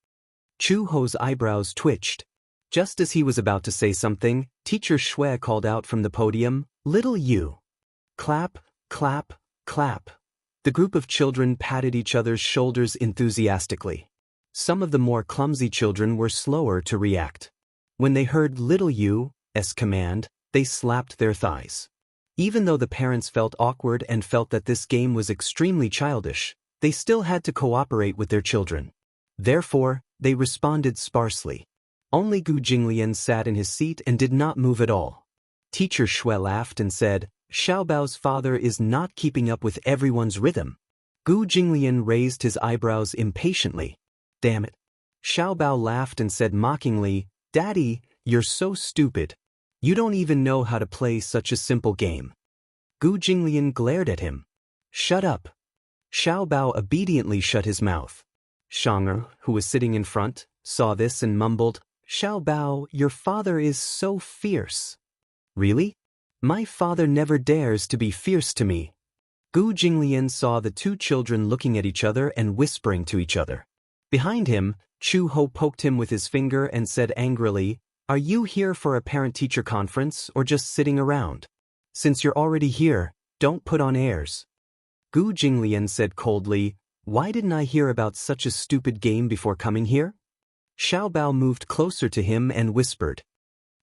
Chu Ho's eyebrows twitched. Just as he was about to say something, Teacher Shui called out from the podium, "Little you." Clap, clap, clap. The group of children patted each other's shoulders enthusiastically. Some of the more clumsy children were slower to react. When they heard "Little you's" command, they slapped their thighs. Even though the parents felt awkward and felt that this game was extremely childish, they still had to cooperate with their children. Therefore, they responded sparsely. Only Gu Jinglian sat in his seat and did not move at all. Teacher Shui laughed and said, "Xiaobao's father is not keeping up with everyone's rhythm." Gu Jinglian raised his eyebrows impatiently. "Damn it." Xiaobao laughed and said mockingly, "Daddy, you're so stupid. You don't even know how to play such a simple game." Gu Jinglian glared at him. "Shut up." Xiaobao obediently shut his mouth. Xianxia, who was sitting in front, saw this and mumbled, "Xiaobao, your father is so fierce." "Really? My father never dares to be fierce to me." Gu Jinglian saw the two children looking at each other and whispering to each other. Behind him, Chu Ho poked him with his finger and said angrily, "Are you here for a parent-teacher conference or just sitting around? Since you're already here, don't put on airs." Gu Jinglian said coldly, "Why didn't I hear about such a stupid game before coming here?" Xiaobao moved closer to him and whispered,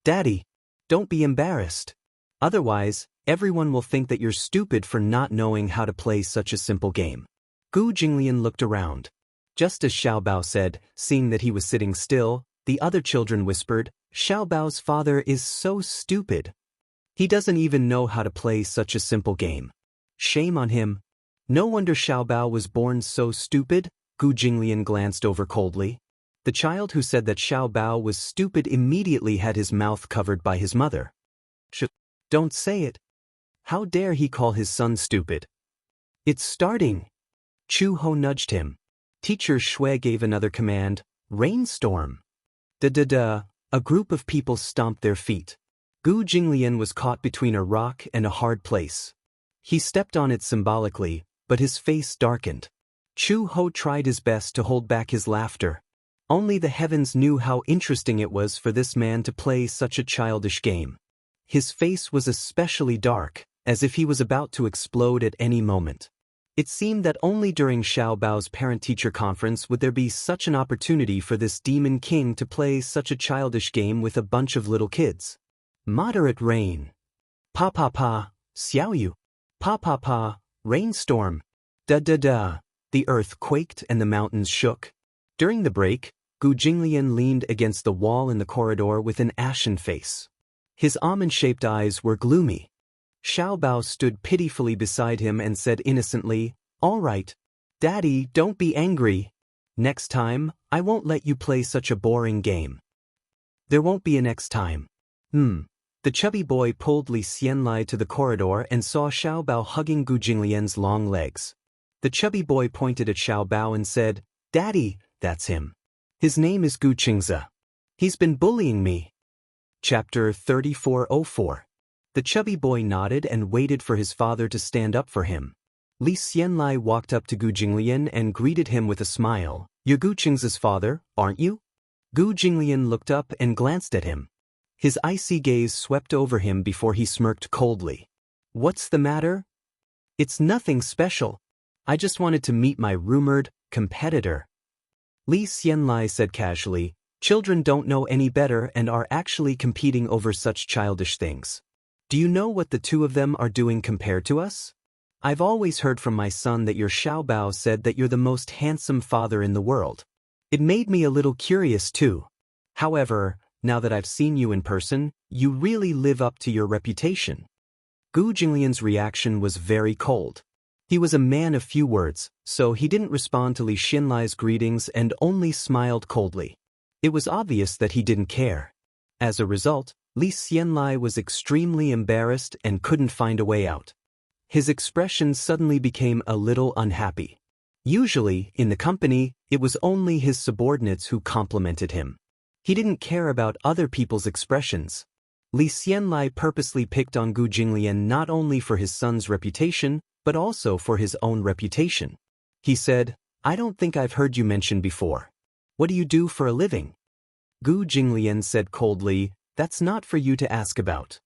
"Daddy, don't be embarrassed. Otherwise, everyone will think that you're stupid for not knowing how to play such a simple game." Gu Jinglian looked around. Just as Xiaobao said, seeing that he was sitting still, the other children whispered, "Xiaobao's father is so stupid. He doesn't even know how to play such a simple game. Shame on him. No wonder Xiaobao was born so stupid." Gu Jinglian glanced over coldly. The child who said that Xiaobao was stupid immediately had his mouth covered by his mother. Don't say it. How dare he call his son stupid? It's starting." Chu Ho nudged him. Teacher Shui gave another command, "Rainstorm." Da-da-da, a group of people stomped their feet. Gu Jinglian was caught between a rock and a hard place. He stepped on it symbolically, but his face darkened. Chu Ho tried his best to hold back his laughter. Only the heavens knew how interesting it was for this man to play such a childish game. His face was especially dark, as if he was about to explode at any moment. It seemed that only during Xiaobao's parent-teacher conference would there be such an opportunity for this demon king to play such a childish game with a bunch of little kids. Moderate rain. Pa pa pa, xiaoyu. Pa pa pa, rainstorm. Da da da. The earth quaked and the mountains shook. During the break, Gu Jinglian leaned against the wall in the corridor with an ashen face. His almond-shaped eyes were gloomy. Xiaobao stood pitifully beside him and said innocently, "All right. Daddy, don't be angry. Next time, I won't let you play such a boring game." "There won't be a next time." The chubby boy pulled Li Xianlai to the corridor and saw Xiaobao hugging Gu Jinglian's long legs. The chubby boy pointed at Xiaobao and said, "Daddy, that's him. His name is Gu Qingzi. He's been bullying me." Chapter 3404. The chubby boy nodded and waited for his father to stand up for him. Li Xianlai walked up to Gu Jinglian and greeted him with a smile. "You're Gu Qingzi's father, aren't you?" Gu Jinglian looked up and glanced at him. His icy gaze swept over him before he smirked coldly. "What's the matter?" "It's nothing special. I just wanted to meet my rumored competitor." Li Xianlai said casually, "Children don't know any better and are actually competing over such childish things. Do you know what the two of them are doing compared to us?" I've always heard from my son that your Xiaobao said that you're the most handsome father in the world. It made me a little curious too. However, now that I've seen you in person, you really live up to your reputation. Gu Jinglian's reaction was very cold. He was a man of few words, so he didn't respond to Li Xianlai's greetings and only smiled coldly. It was obvious that he didn't care. As a result, Li Xianlai was extremely embarrassed and couldn't find a way out. His expression suddenly became a little unhappy. Usually, in the company, it was only his subordinates who complimented him. He didn't care about other people's expressions. Li Xianlai purposely picked on Gu Jinglian not only for his son's reputation, but also for his own reputation. He said, I don't think I've heard you mention before. What do you do for a living? Gu Jinglian said coldly, that's not for you to ask about.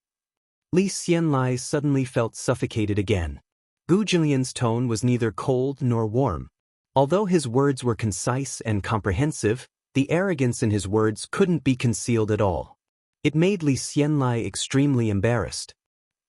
Li Xianlai suddenly felt suffocated again. Gu Jinglian's tone was neither cold nor warm. Although his words were concise and comprehensive, the arrogance in his words couldn't be concealed at all. It made Li Xianlai extremely embarrassed.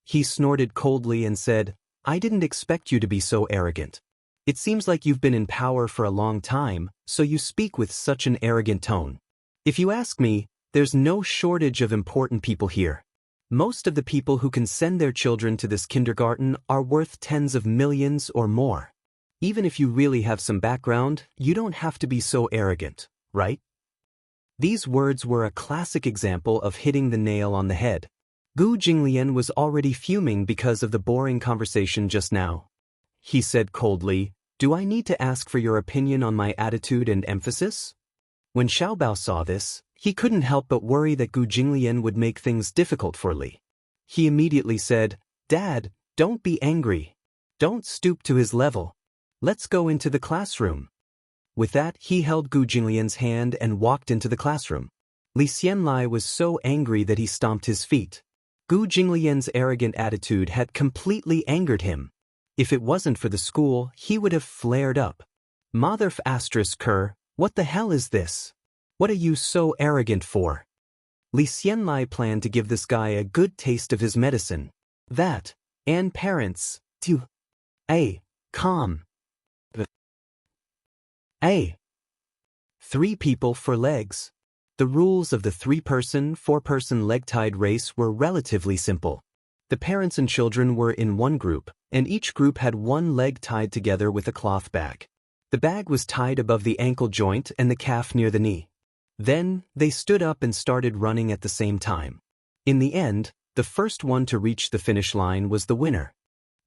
He snorted coldly and said, I didn't expect you to be so arrogant. It seems like you've been in power for a long time, so you speak with such an arrogant tone. If you ask me, there's no shortage of important people here. Most of the people who can send their children to this kindergarten are worth tens of millions or more. Even if you really have some background, you don't have to be so arrogant, right? These words were a classic example of hitting the nail on the head. Gu Jinglian was already fuming because of the boring conversation just now. He said coldly, do I need to ask for your opinion on my attitude and emphasis? When Xiaobao saw this, he couldn't help but worry that Gu Jinglian would make things difficult for Li. He immediately said, Dad, don't be angry. Don't stoop to his level. Let's go into the classroom. With that, he held Gu Jinglian's hand and walked into the classroom. Li Xianlai was so angry that he stomped his feet. Gu Jinglian's arrogant attitude had completely angered him. If it wasn't for the school, he would have flared up. Mother f***er, what the hell is this? What are you so arrogant for? Li Xianlai planned to give this guy a good taste of his medicine. That, and parents, calm. 3 people for legs. The rules of the 3-person, 4-person leg-tied race were relatively simple. The parents and children were in one group, and each group had one leg tied together with a cloth bag. The bag was tied above the ankle joint and the calf near the knee. Then, they stood up and started running at the same time. In the end, the first one to reach the finish line was the winner.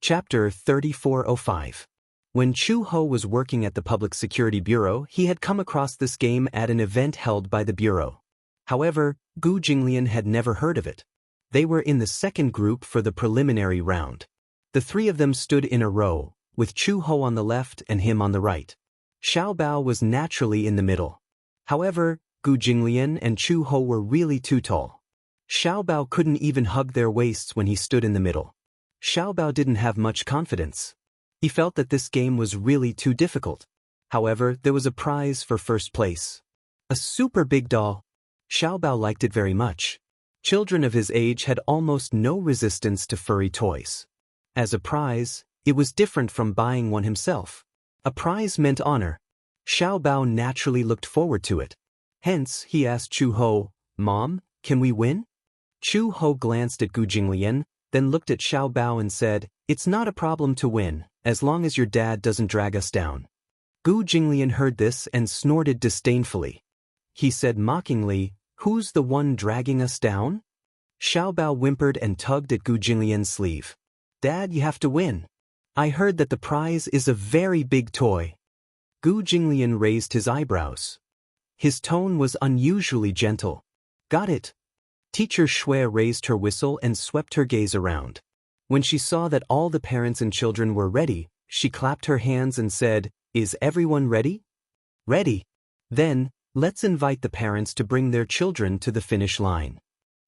Chapter 3405. When Chu Ho was working at the Public Security Bureau, he had come across this game at an event held by the Bureau. However, Gu Jinglian had never heard of it. They were in the second group for the preliminary round. The 3 of them stood in a row, with Chu Ho on the left and him on the right. Xiaobao was naturally in the middle. However, Gu Jinglian and Chu Ho were really too tall. Xiaobao couldn't even hug their waists when he stood in the middle. Xiaobao didn't have much confidence. He felt that this game was really too difficult. However, there was a prize for first place. A super big doll. Xiaobao liked it very much. Children of his age had almost no resistance to furry toys. As a prize, it was different from buying one himself. A prize meant honor. Xiaobao naturally looked forward to it. Hence, he asked Chu Ho, Mom, can we win? Chu Ho glanced at Gu Jinglian, then looked at Xiaobao and said, It's not a problem to win, as long as your dad doesn't drag us down. Gu Jinglian heard this and snorted disdainfully. He said mockingly, Who's the one dragging us down? Xiaobao whimpered and tugged at Gu Jinglian's sleeve. Dad, you have to win. I heard that the prize is a very big toy. Gu Jinglian raised his eyebrows. His tone was unusually gentle. Got it. Teacher Shui raised her whistle and swept her gaze around. When she saw that all the parents and children were ready, she clapped her hands and said, Is everyone ready? Ready. Then, let's invite the parents to bring their children to the finish line.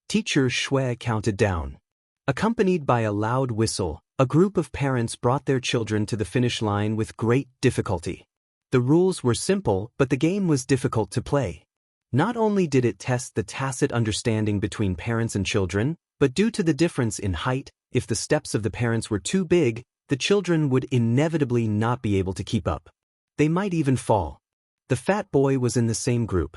Teacher Shui counted down. Accompanied by a loud whistle, a group of parents brought their children to the finish line with great difficulty. The rules were simple, but the game was difficult to play. Not only did it test the tacit understanding between parents and children, but due to the difference in height, if the steps of the parents were too big, The children would inevitably not be able to keep up. They might even fall. The fat boy was in the same group.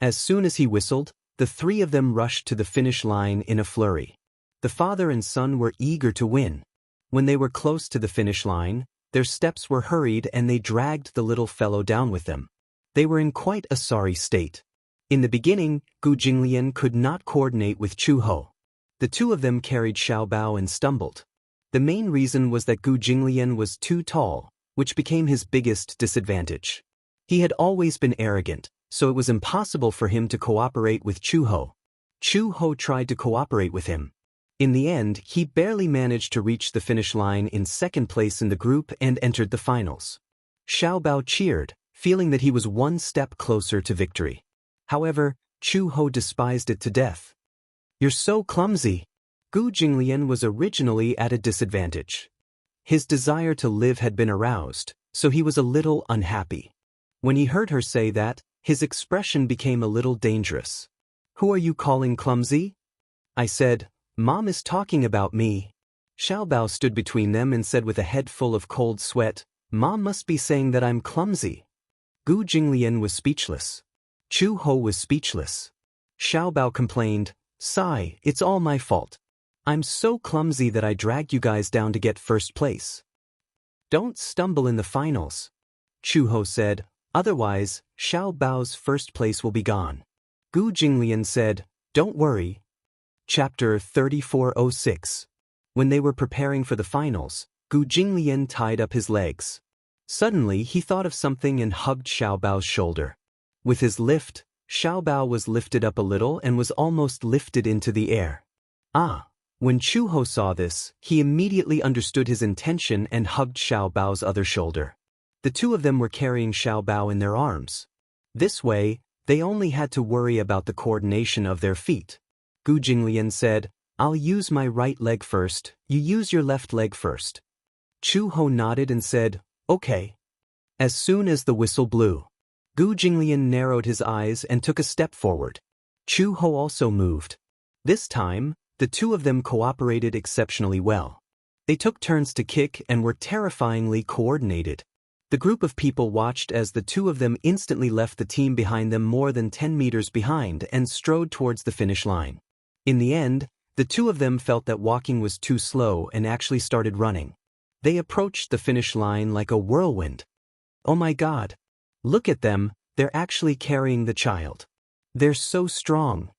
As soon as he whistled, the three of them rushed to the finish line in a flurry. The father and son were eager to win. When they were close to the finish line, their steps were hurried and they dragged the little fellow down with them. They were in quite a sorry state. In the beginning, Gu Jinglian could not coordinate with Chu Ho. The two of them carried Xiao Bao and stumbled. The main reason was that Gu Jinglian was too tall, which became his biggest disadvantage. He had always been arrogant, so it was impossible for him to cooperate with Chu Ho. Chu Ho tried to cooperate with him. In the end, he barely managed to reach the finish line in second place in the group and entered the finals. Xiao Bao cheered, feeling that he was one step closer to victory. However, Chu Ho despised it to death. "You're so clumsy." Gu Jinglian was originally at a disadvantage. His desire to live had been aroused, so he was a little unhappy. When he heard her say that, his expression became a little dangerous. "Who are you calling clumsy?" I said, "Mom is talking about me." Xiao Bao stood between them and said with a head full of cold sweat, "Mom must be saying that I'm clumsy." Gu Jinglian was speechless. Chu Ho was speechless. Xiao Bao complained, "Sigh, it's all my fault. I'm so clumsy that I dragged you guys down to get first place." "Don't stumble in the finals," Chu Ho said, "otherwise, Xiao Bao's first place will be gone." Gu Jinglian said, "Don't worry." Chapter 3406. When they were preparing for the finals, Gu Jinglian tied up his legs. Suddenly he thought of something and hugged Xiao Bao's shoulder. With his lift, Xiao Bao was lifted up a little and was almost lifted into the air. When Chu Ho saw this, he immediately understood his intention and hugged Xiao Bao's other shoulder. The two of them were carrying Xiao Bao in their arms. This way, they only had to worry about the coordination of their feet. Gu Jinglian said, "I'll use my right leg first, you use your left leg first." Chu Ho nodded and said, "Okay." As soon as the whistle blew, Gu Jinglian narrowed his eyes and took a step forward. Chu Ho also moved. This time, the two of them cooperated exceptionally well. They took turns to kick and were terrifyingly coordinated. The group of people watched as the two of them instantly left the team behind them more than 10 meters behind and strode towards the finish line. In the end, the two of them felt that walking was too slow and actually started running. They approached the finish line like a whirlwind. "Oh my God! Look at them, they're actually carrying the child. They're so strong."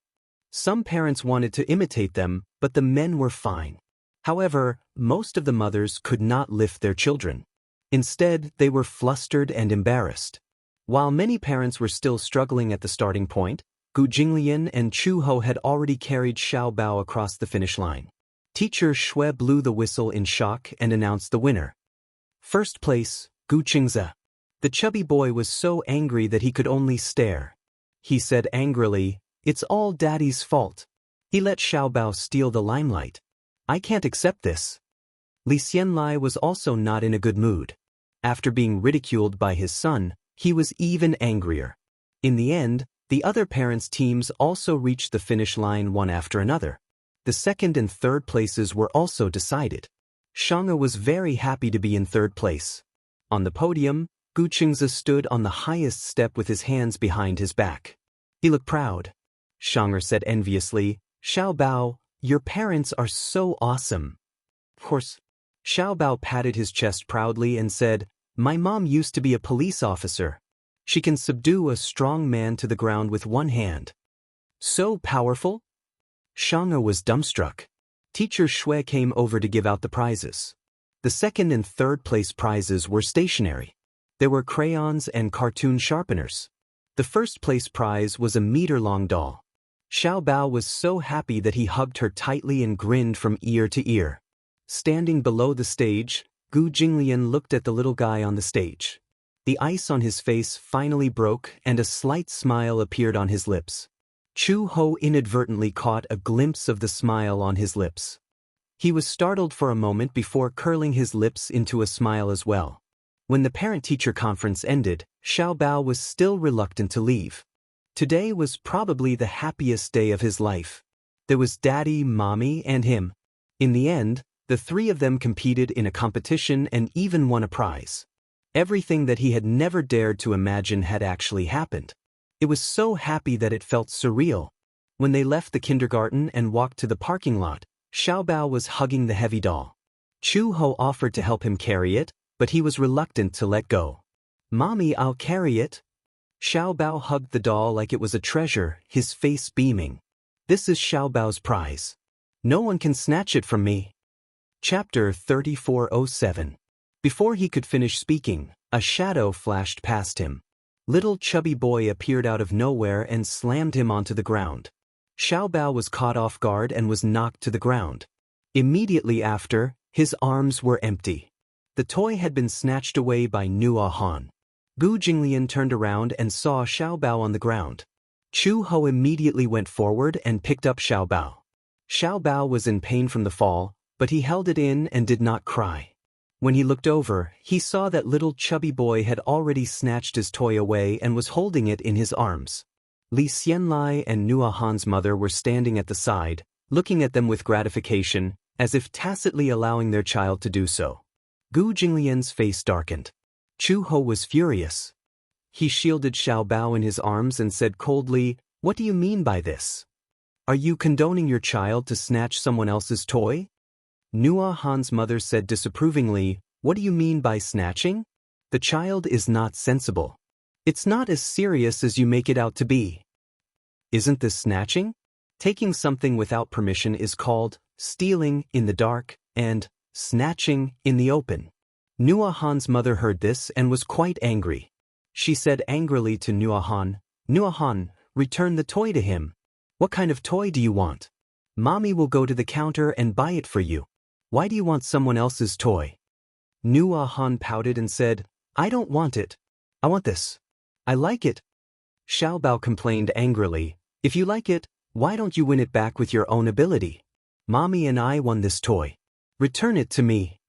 Some parents wanted to imitate them, but the men were fine. However, most of the mothers could not lift their children. Instead, they were flustered and embarrassed. While many parents were still struggling at the starting point, Gu Jinglian and Chu Ho had already carried Xiao Bao across the finish line. Teacher Shui blew the whistle in shock and announced the winner. First place, Gu Qingzi. The chubby boy was so angry that he could only stare. He said angrily, "It's all Daddy's fault. He let Xiao Bao steal the limelight. I can't accept this." Li Xianlai was also not in a good mood. After being ridiculed by his son, he was even angrier. In the end, the other parents' teams also reached the finish line one after another. The second and third places were also decided. Xianxia was very happy to be in third place. On the podium, Gu Qingzi stood on the highest step with his hands behind his back. He looked proud. Xianxia said enviously, "Xiao Bao, your parents are so awesome." Of course, Xiao Bao patted his chest proudly and said, "My mom used to be a police officer. She can subdue a strong man to the ground with one hand." "So powerful?" Xianxia was dumbstruck. Teacher Shui came over to give out the prizes. The second and third place prizes were stationary. There were crayons and cartoon sharpeners. The first place prize was a meter-long doll. Xiao Bao was so happy that he hugged her tightly and grinned from ear to ear. Standing below the stage, Gu Jinglian looked at the little guy on the stage. The ice on his face finally broke and a slight smile appeared on his lips. Chu Ho inadvertently caught a glimpse of the smile on his lips. He was startled for a moment before curling his lips into a smile as well. When the parent-teacher conference ended, Xiao Bao was still reluctant to leave. Today was probably the happiest day of his life. There was Daddy, Mommy, and him. In the end, The three of them competed in a competition and even won a prize. Everything that he had never dared to imagine had actually happened. It was so happy that it felt surreal. When they left the kindergarten and walked to the parking lot, Xiaobao was hugging the heavy doll. Chu Ho offered to help him carry it, but he was reluctant to let go. "Mommy, I'll carry it." Xiaobao hugged the doll like it was a treasure, his face beaming. "This is Xiaobao's prize. No one can snatch it from me." Chapter 3407. Before he could finish speaking, a shadow flashed past him. Little chubby boy appeared out of nowhere and slammed him onto the ground. Xiaobao was caught off guard and was knocked to the ground. Immediately after, his arms were empty. The toy had been snatched away by Nua Han. Gu Jinglian turned around and saw Xiaobao on the ground. Chu Ho immediately went forward and picked up Xiaobao. Xiaobao was in pain from the fall, but he held it in and did not cry. When he looked over, he saw that little chubby boy had already snatched his toy away and was holding it in his arms. Li Xianlai and Nua Han's mother were standing at the side, looking at them with gratification, as if tacitly allowing their child to do so. Gu Jinglian's face darkened. Chu Ho was furious. He shielded Xiaobao in his arms and said coldly, "What do you mean by this? Are you condoning your child to snatch someone else's toy?" Nua Han's mother said disapprovingly, "What do you mean by snatching? The child is not sensible. It's not as serious as you make it out to be. Isn't this snatching? Taking something without permission is called stealing in the dark and snatching in the open." Nua Han's mother heard this and was quite angry. She said angrily to Nua Han, "Nua Han, return the toy to him. What kind of toy do you want? Mommy will go to the counter and buy it for you. Why do you want someone else's toy?" Nua Han pouted and said, "I don't want it. I want this. I like it." Xiaobao complained angrily, "If you like it, why don't you win it back with your own ability? Mommy and I won this toy. Return it to me."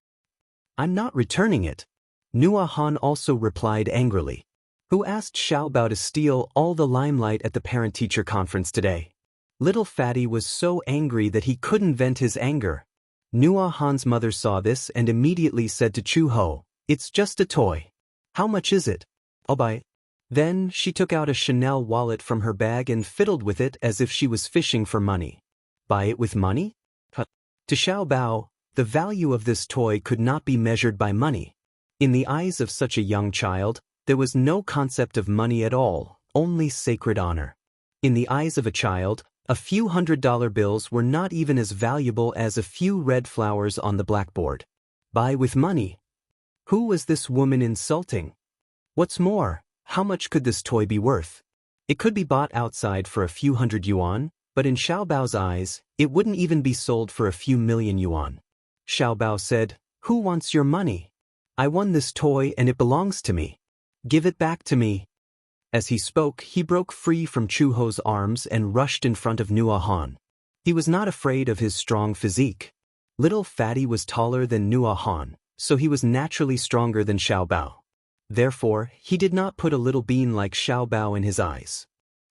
"I'm not returning it." Nua Han also replied angrily. "Who asked Xiaobao to steal all the limelight at the parent-teacher conference today?" Little Fatty was so angry that he couldn't vent his anger. Nua Han's mother saw this and immediately said to Chu Ho, "It's just a toy. How much is it? I'll buy it." Then she took out a Chanel wallet from her bag and fiddled with it as if she was fishing for money. Buy it with money? To Xiaobao, the value of this toy could not be measured by money. In the eyes of such a young child, there was no concept of money at all, only sacred honor. In the eyes of a child, a few $100 bills were not even as valuable as a few red flowers on the blackboard. Buy with money? Who was this woman insulting? What's more, how much could this toy be worth? It could be bought outside for a few hundred yuan, but in Xiaobao's eyes, it wouldn't even be sold for a few million yuan. Xiaobao said, "Who wants your money? I won this toy and it belongs to me. Give it back to me." As he spoke, he broke free from Chu Ho's arms and rushed in front of Nua Han. He was not afraid of his strong physique. Little Fatty was taller than Nua Han, so he was naturally stronger than Xiaobao. Therefore, he did not put a little bean like Xiaobao in his eyes.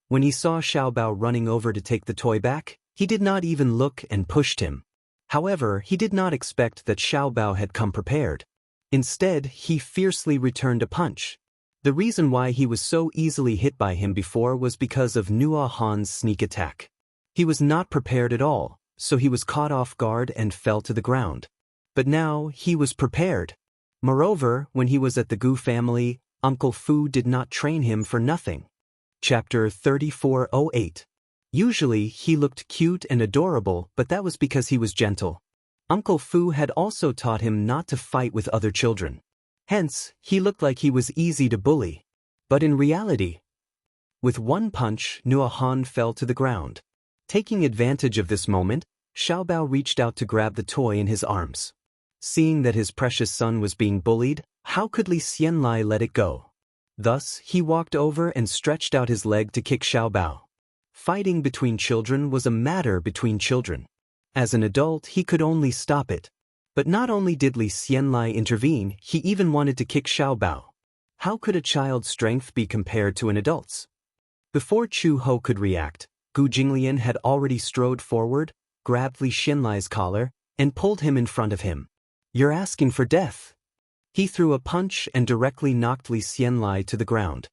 When he saw Xiaobao running over to take the toy back, he did not even look and pushed him. However, he did not expect that Xiaobao had come prepared. Instead, he fiercely returned a punch. The reason why he was so easily hit by him before was because of Nua Han's sneak attack. He was not prepared at all, so he was caught off guard and fell to the ground. But now, he was prepared. Moreover, when he was at the Gu family, Uncle Fu did not train him for nothing. Chapter 3408. Usually, he looked cute and adorable, but that was because he was gentle. Uncle Fu had also taught him not to fight with other children. Hence, he looked like he was easy to bully. But in reality, with one punch, Nua Han fell to the ground. Taking advantage of this moment, Xiaobao reached out to grab the toy in his arms. Seeing that his precious son was being bullied, how could Li Xianlai let it go? Thus, he walked over and stretched out his leg to kick Xiaobao. Fighting between children was a matter between children. As an adult, he could only stop it. But not only did Li Xianlai intervene, he even wanted to kick Xiaobao. How could a child's strength be compared to an adult's? Before Chu Ho could react, Gu Jinglian had already strode forward, grabbed Li Xianlai's collar, and pulled him in front of him. "You're asking for death." He threw a punch and directly knocked Li Xianlai to the ground.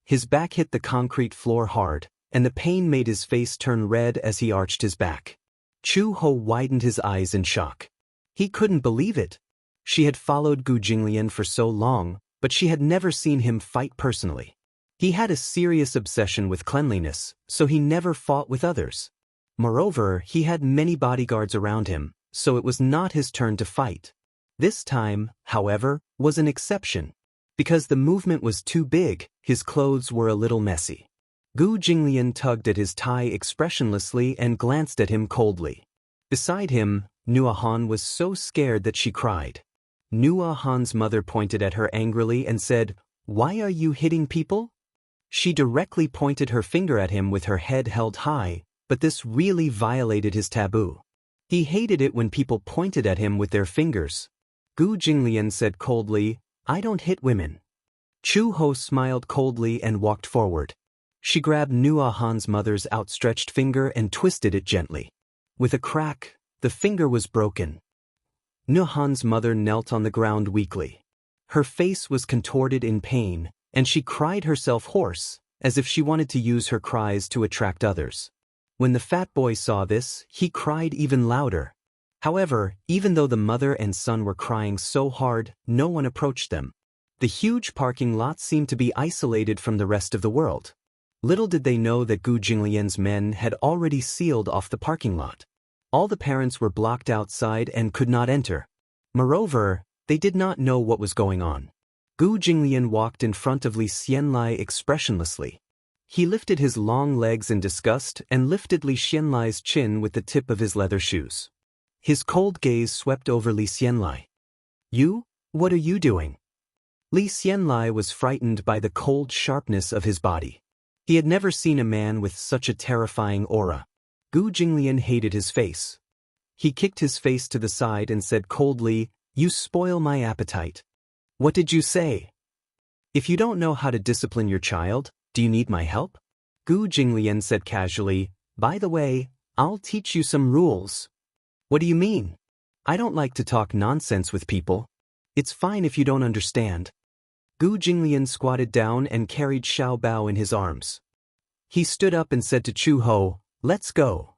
His back hit the concrete floor hard, and the pain made his face turn red as he arched his back. Chu Ho widened his eyes in shock. He couldn't believe it. She had followed Gu Jinglian for so long, but she had never seen him fight personally. He had a serious obsession with cleanliness, so he never fought with others. Moreover, he had many bodyguards around him, so it was not his turn to fight. This time, however, was an exception. Because the movement was too big, his clothes were a little messy. Gu Jinglian tugged at his tie expressionlessly and glanced at him coldly. Beside him, Nua Han was so scared that she cried. Nua Han's mother pointed at her angrily and said, "Why are you hitting people?" She directly pointed her finger at him with her head held high, but this really violated his taboo. He hated it when people pointed at him with their fingers. Gu Jinglian said coldly, "I don't hit women." Chu Ho smiled coldly and walked forward. She grabbed Nua Han's mother's outstretched finger and twisted it gently. With a crack, the finger was broken. Nua Han's mother knelt on the ground weakly. Her face was contorted in pain, and she cried herself hoarse, as if she wanted to use her cries to attract others. When the fat boy saw this, he cried even louder. However, even though the mother and son were crying so hard, no one approached them. The huge parking lot seemed to be isolated from the rest of the world. Little did they know that Gu Jinglian's men had already sealed off the parking lot. All the parents were blocked outside and could not enter. Moreover, they did not know what was going on. Gu Jinglian walked in front of Li Xianlai expressionlessly. He lifted his long legs in disgust and lifted Li Xianlai's chin with the tip of his leather shoes. His cold gaze swept over Li Xianlai. "You? What are you doing?" Li Xianlai was frightened by the cold sharpness of his body. He had never seen a man with such a terrifying aura. Gu Jinglian hated his face. He kicked his face to the side and said coldly, "You spoil my appetite." "What did you say?" "If you don't know how to discipline your child, do you need my help?" Gu Jinglian said casually, "By the way, I'll teach you some rules." "What do you mean?" "I don't like to talk nonsense with people. It's fine if you don't understand." Gu Jinglian squatted down and carried Xiao Bao in his arms. He stood up and said to Chu Ho, "Let's go."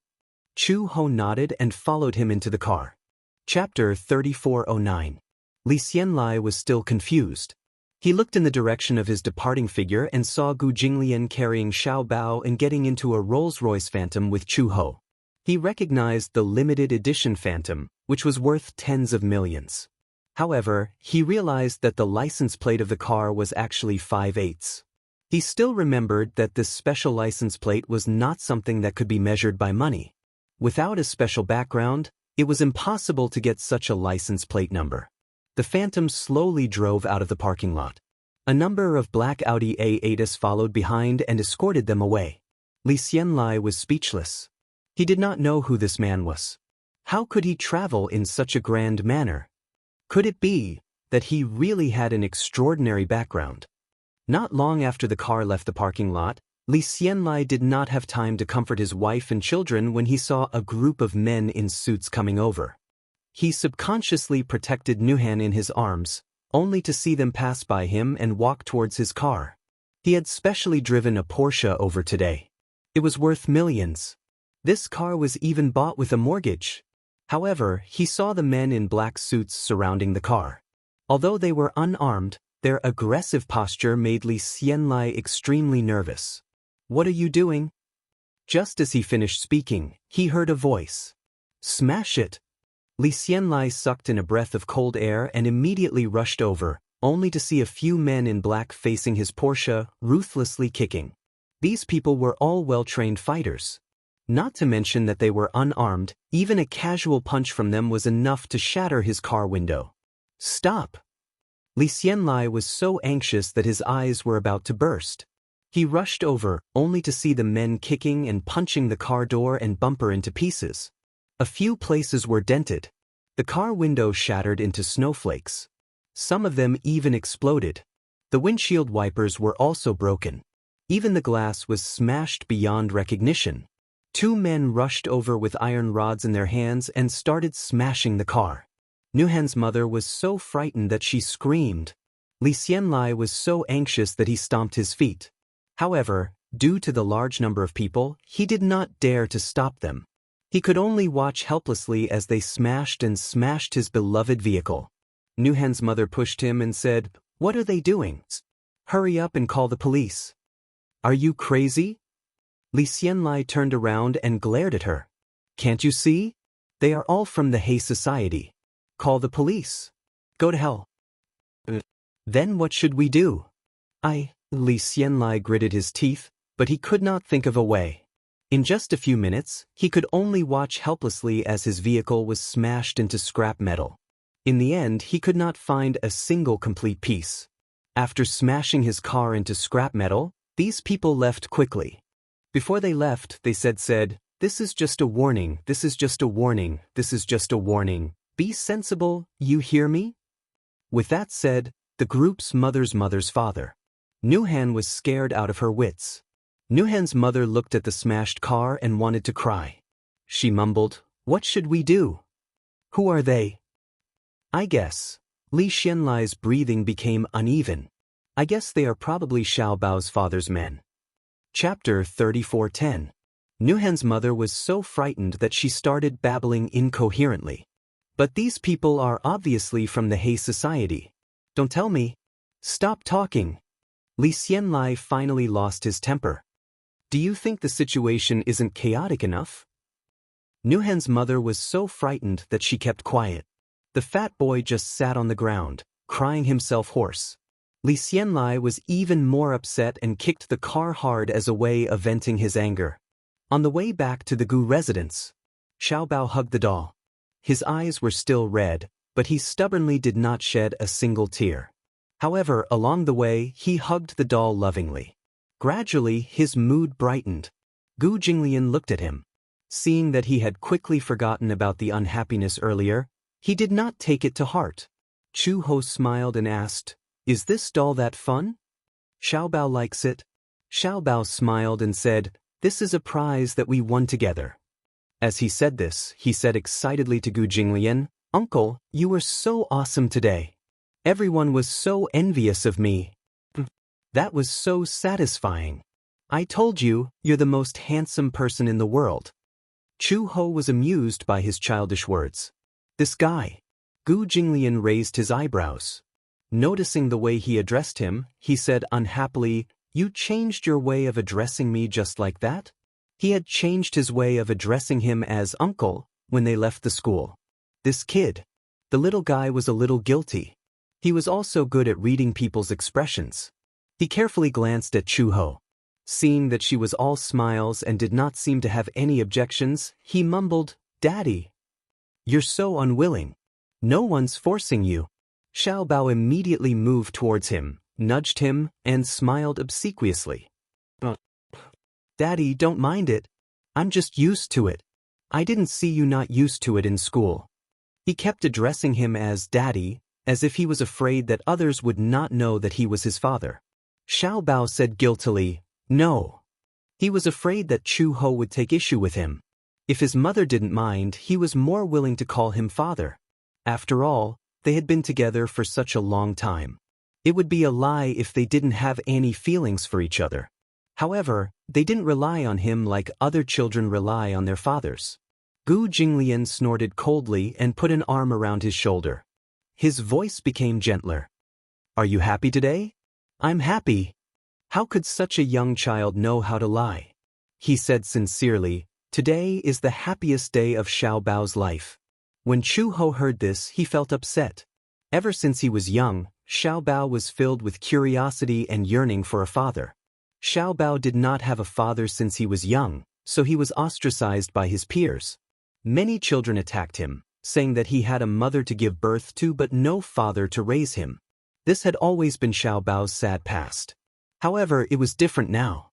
Chu Ho nodded and followed him into the car. Chapter 3409. Li Xianlai was still confused. He looked in the direction of his departing figure and saw Gu Jinglian carrying Xiao Bao and getting into a Rolls-Royce Phantom with Chu Ho. He recognized the limited edition Phantom, which was worth tens of millions. However, he realized that the license plate of the car was actually 5/8. He still remembered that this special license plate was not something that could be measured by money. Without a special background, it was impossible to get such a license plate number. The Phantom slowly drove out of the parking lot. A number of black Audi A8s followed behind and escorted them away. Li Xianlai was speechless. He did not know who this man was. How could he travel in such a grand manner? Could it be that he really had an extraordinary background? Not long after the car left the parking lot, Li Xianlai did not have time to comfort his wife and children when he saw a group of men in suits coming over. He subconsciously protected Nuhan in his arms, only to see them pass by him and walk towards his car. He had specially driven a Porsche over today. It was worth millions. This car was even bought with a mortgage. However, he saw the men in black suits surrounding the car. Although they were unarmed, their aggressive posture made Li Xianlai extremely nervous. "What are you doing?" Just as he finished speaking, he heard a voice. "Smash it!" Li Xianlai sucked in a breath of cold air and immediately rushed over, only to see a few men in black facing his Porsche, ruthlessly kicking. These people were all well-trained fighters. Not to mention that they were unarmed, even a casual punch from them was enough to shatter his car window. "Stop!" Li Xianlai was so anxious that his eyes were about to burst. He rushed over, only to see the men kicking and punching the car door and bumper into pieces. A few places were dented. The car window shattered into snowflakes. Some of them even exploded. The windshield wipers were also broken. Even the glass was smashed beyond recognition. Two men rushed over with iron rods in their hands and started smashing the car. Nuhan's mother was so frightened that she screamed. Li Xianlai was so anxious that he stomped his feet. However, due to the large number of people, he did not dare to stop them. He could only watch helplessly as they smashed and smashed his beloved vehicle. Nuhan's mother pushed him and said, "What are they doing? Hurry up and call the police." "Are you crazy?" Li Xianlai turned around and glared at her. "Can't you see? They are all from the He Society. Call the police. Go to hell." "Then what should we do?" Li Xianlai gritted his teeth, but he could not think of a way. In just a few minutes, he could only watch helplessly as his vehicle was smashed into scrap metal. In the end, he could not find a single complete piece. After smashing his car into scrap metal, these people left quickly. Before they left, they said, "This is just a warning, this is just a warning, this is just a warning. Be sensible, you hear me?" With that said, the group's mother's father. Nuhan was scared out of her wits. Nuhan's mother looked at the smashed car and wanted to cry. She mumbled, "What should we do? Who are they?" "I guess." Li Xianlai's breathing became uneven. "I guess they are probably Xiao Bao's father's men." Chapter 34:10. Nuhan's mother was so frightened that she started babbling incoherently. "But these people are obviously from the He Society. Don't tell me." "Stop talking." Li Xianlai finally lost his temper. "Do you think the situation isn't chaotic enough?" Nuhan's mother was so frightened that she kept quiet. The fat boy just sat on the ground, crying himself hoarse. Li Xianlai was even more upset and kicked the car hard as a way of venting his anger. On the way back to the Gu residence, Xiao Bao hugged the doll. His eyes were still red, but he stubbornly did not shed a single tear. However, along the way, he hugged the doll lovingly. Gradually, his mood brightened. Gu Jinglian looked at him. Seeing that he had quickly forgotten about the unhappiness earlier, he did not take it to heart. Chu Ho smiled and asked, "Is this doll that fun? Xiao Bao likes it." Xiao Bao smiled and said, "This is a prize that we won together." As he said this, he said excitedly to Gu Jinglian, "Uncle, you were so awesome today. Everyone was so envious of me. That was so satisfying. I told you, you're the most handsome person in the world." Chu Ho was amused by his childish words. "This guy." Gu Jinglian raised his eyebrows. Noticing the way he addressed him, he said unhappily, "You changed your way of addressing me just like that?" He had changed his way of addressing him as uncle when they left the school. This kid. The little guy was a little guilty. He was also good at reading people's expressions. He carefully glanced at Chu Ho. Seeing that she was all smiles and did not seem to have any objections, he mumbled, "Daddy, you're so unwilling. No one's forcing you." Xiao Bao immediately moved towards him, nudged him, and smiled obsequiously. "Daddy, don't mind it. I'm just used to it. I didn't see you not used to it in school." He kept addressing him as Daddy, as if he was afraid that others would not know that he was his father. Xiao Bao said guiltily, "No." He was afraid that Chu Ho would take issue with him. If his mother didn't mind, he was more willing to call him father. After all, they had been together for such a long time. It would be a lie if they didn't have any feelings for each other. However, they didn't rely on him like other children rely on their fathers. Gu Jinglian snorted coldly and put an arm around his shoulder. His voice became gentler. "Are you happy today?" "I'm happy." "How could such a young child know how to lie?" He said sincerely, "Today is the happiest day of Xiao Bao's life." When Chu Ho heard this, he felt upset. Ever since he was young, Xiao Bao was filled with curiosity and yearning for a father. Xiao Bao did not have a father since he was young, so he was ostracized by his peers. Many children attacked him, saying that he had a mother to give birth to but no father to raise him. This had always been Xiao Bao's sad past. However, it was different now.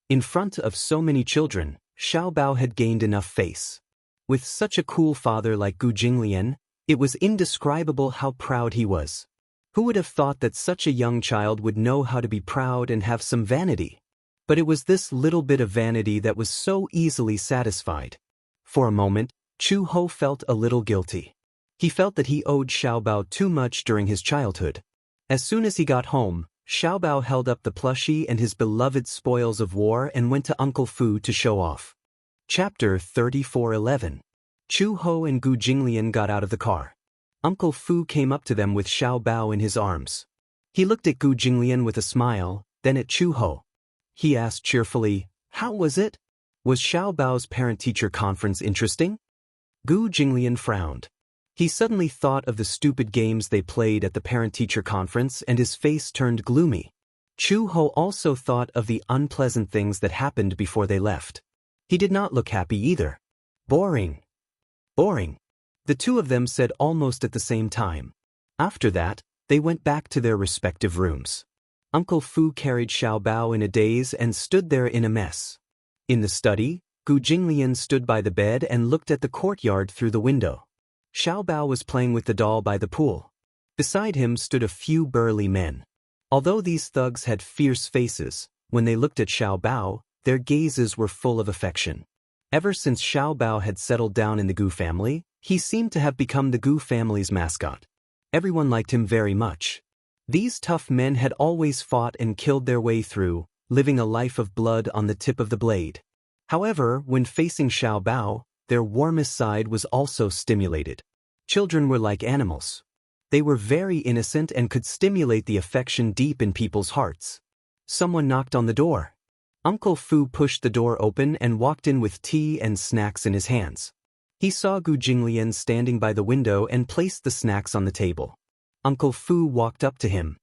In front of so many children, Xiao Bao had gained enough face. With such a cool father like Gu Jinglian, it was indescribable how proud he was. Who would have thought that such a young child would know how to be proud and have some vanity? But it was this little bit of vanity that was so easily satisfied. For a moment, Chu Ho felt a little guilty. He felt that he owed Xiaobao too much during his childhood. As soon as he got home, Xiaobao held up the plushie and his beloved spoils of war and went to Uncle Fu to show off. Chapter 34:11. Chu Ho and Gu Jinglian got out of the car. Uncle Fu came up to them with Xiaobao in his arms. He looked at Gu Jinglian with a smile, then at Chu Ho. He asked cheerfully, "How was it? Was Xiaobao's parent-teacher conference interesting?" Gu Jinglian frowned. He suddenly thought of the stupid games they played at the parent-teacher conference and his face turned gloomy. Chu Ho also thought of the unpleasant things that happened before they left. He did not look happy either. Boring. Boring. The two of them said almost at the same time. After that, they went back to their respective rooms. Uncle Fu carried Xiaobao in a daze and stood there in a mess. In the study, Gu Jinglian stood by the bed and looked at the courtyard through the window. Xiaobao was playing with the doll by the pool. Beside him stood a few burly men. Although these thugs had fierce faces, when they looked at Xiaobao, their gazes were full of affection. Ever since Xiaobao had settled down in the Gu family, he seemed to have become the Gu family's mascot. Everyone liked him very much. These tough men had always fought and killed their way through, living a life of blood on the tip of the blade. However, when facing Xiaobao, their warmest side was also stimulated. Children were like animals. They were very innocent and could stimulate the affection deep in people's hearts. Someone knocked on the door. Uncle Fu pushed the door open and walked in with tea and snacks in his hands. He saw Gu Jinglian standing by the window and placed the snacks on the table. Uncle Fu walked up to him.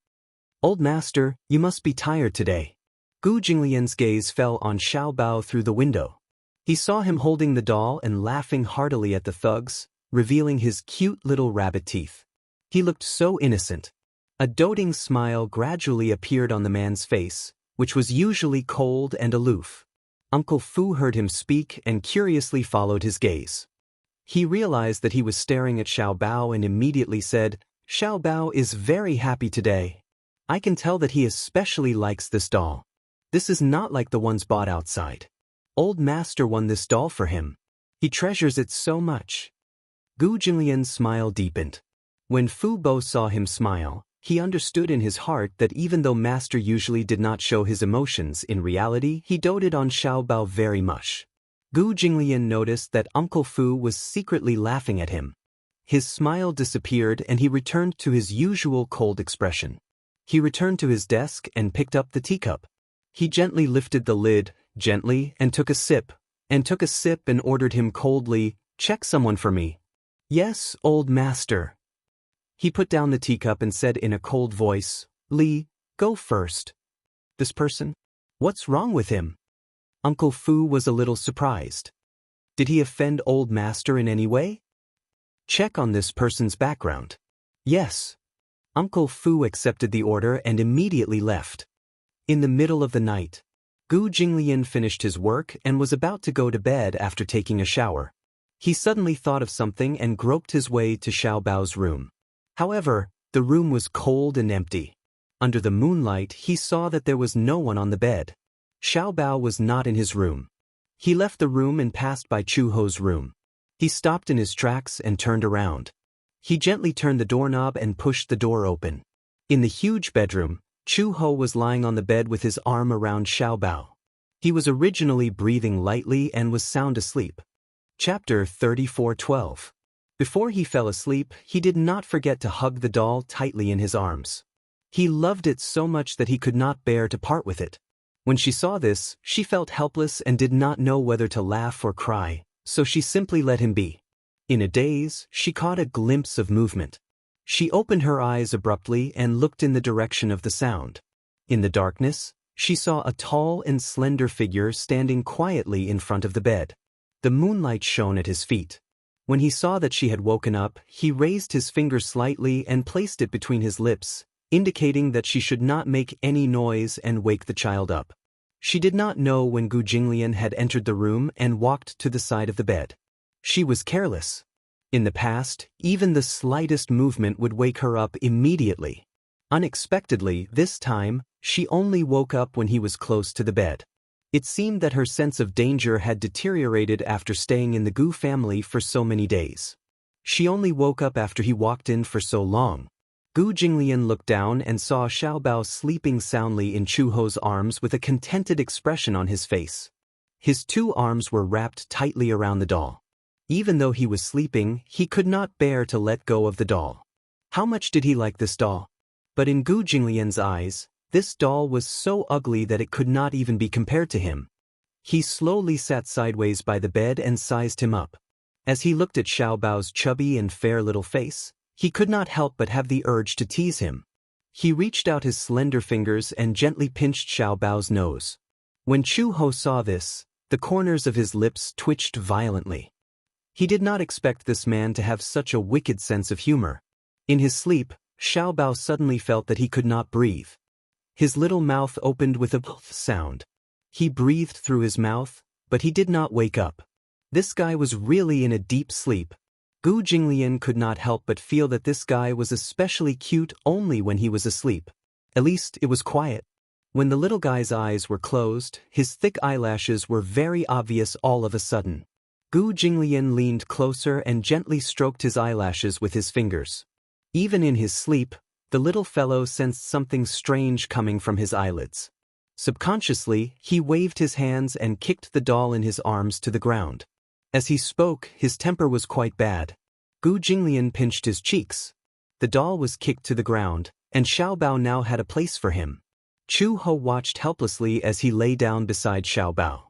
"Old master, you must be tired today." Gu Jinglian's gaze fell on Xiaobao through the window. He saw him holding the doll and laughing heartily at the thugs, revealing his cute little rabbit teeth. He looked so innocent. A doting smile gradually appeared on the man's face, which was usually cold and aloof. Uncle Fu heard him speak and curiously followed his gaze. He realized that he was staring at Xiaobao and immediately said, "Xiaobao is very happy today. I can tell that he especially likes this doll. This is not like the ones bought outside. Old master won this doll for him. He treasures it so much." Gu Jinglian's smile deepened. When Fu Bo saw him smile, he understood in his heart that even though master usually did not show his emotions, in reality he doted on Xiaobao very much. Gu Jinglian noticed that Uncle Fu was secretly laughing at him. His smile disappeared and he returned to his usual cold expression. He returned to his desk and picked up the teacup. He gently lifted the lid, gently, and took a sip, and ordered him coldly, "Check someone for me." "Yes, old master." He put down the teacup and said in a cold voice, "Li, go first." "This person? What's wrong with him?" Uncle Fu was a little surprised. Did he offend old master in any way? "Check on this person's background." "Yes." Uncle Fu accepted the order and immediately left. In the middle of the night, Gu Jinglian finished his work and was about to go to bed after taking a shower. He suddenly thought of something and groped his way to Xiaobao's room. However, the room was cold and empty. Under the moonlight, he saw that there was no one on the bed. Xiaobao was not in his room. He left the room and passed by Chu Ho's room. He stopped in his tracks and turned around. He gently turned the doorknob and pushed the door open. In the huge bedroom, Chu Ho was lying on the bed with his arm around Xiaobao. He was originally breathing lightly and was sound asleep. Chapter 34:12. Before he fell asleep, he did not forget to hug the doll tightly in his arms. He loved it so much that he could not bear to part with it. When she saw this, she felt helpless and did not know whether to laugh or cry, so she simply let him be. In a daze, she caught a glimpse of movement. She opened her eyes abruptly and looked in the direction of the sound. In the darkness, she saw a tall and slender figure standing quietly in front of the bed. The moonlight shone at his feet. When he saw that she had woken up, he raised his finger slightly and placed it between his lips, indicating that she should not make any noise and wake the child up. She did not know when Gu Jinglian had entered the room and walked to the side of the bed. She was careless. In the past, even the slightest movement would wake her up immediately. Unexpectedly, this time, she only woke up when he was close to the bed. It seemed that her sense of danger had deteriorated after staying in the Gu family for so many days. She only woke up after he walked in for so long. Gu Jinglian looked down and saw Xiaobao sleeping soundly in Chu Ho's arms with a contented expression on his face. His 2 arms were wrapped tightly around the doll. Even though he was sleeping, he could not bear to let go of the doll. How much did he like this doll? But in Gu Jinglian's eyes, this doll was so ugly that it could not even be compared to him. He slowly sat sideways by the bed and sized him up. As he looked at Xiaobao's chubby and fair little face, he could not help but have the urge to tease him. He reached out his slender fingers and gently pinched Xiaobao's nose. When Chu Ho saw this, the corners of his lips twitched violently. He did not expect this man to have such a wicked sense of humor. In his sleep, Xiaobao suddenly felt that he could not breathe. His little mouth opened with a sound. He breathed through his mouth, but he did not wake up. This guy was really in a deep sleep. Gu Jinglian could not help but feel that this guy was especially cute only when he was asleep. At least it was quiet. When the little guy's eyes were closed, his thick eyelashes were very obvious all of a sudden. Gu Jinglian leaned closer and gently stroked his eyelashes with his fingers. Even in his sleep, the little fellow sensed something strange coming from his eyelids. Subconsciously, he waved his hands and kicked the doll in his arms to the ground. As he spoke, his temper was quite bad. Gu Jinglian pinched his cheeks. The doll was kicked to the ground, and Xiaobao now had a place for him. Chu Ho watched helplessly as he lay down beside Xiaobao.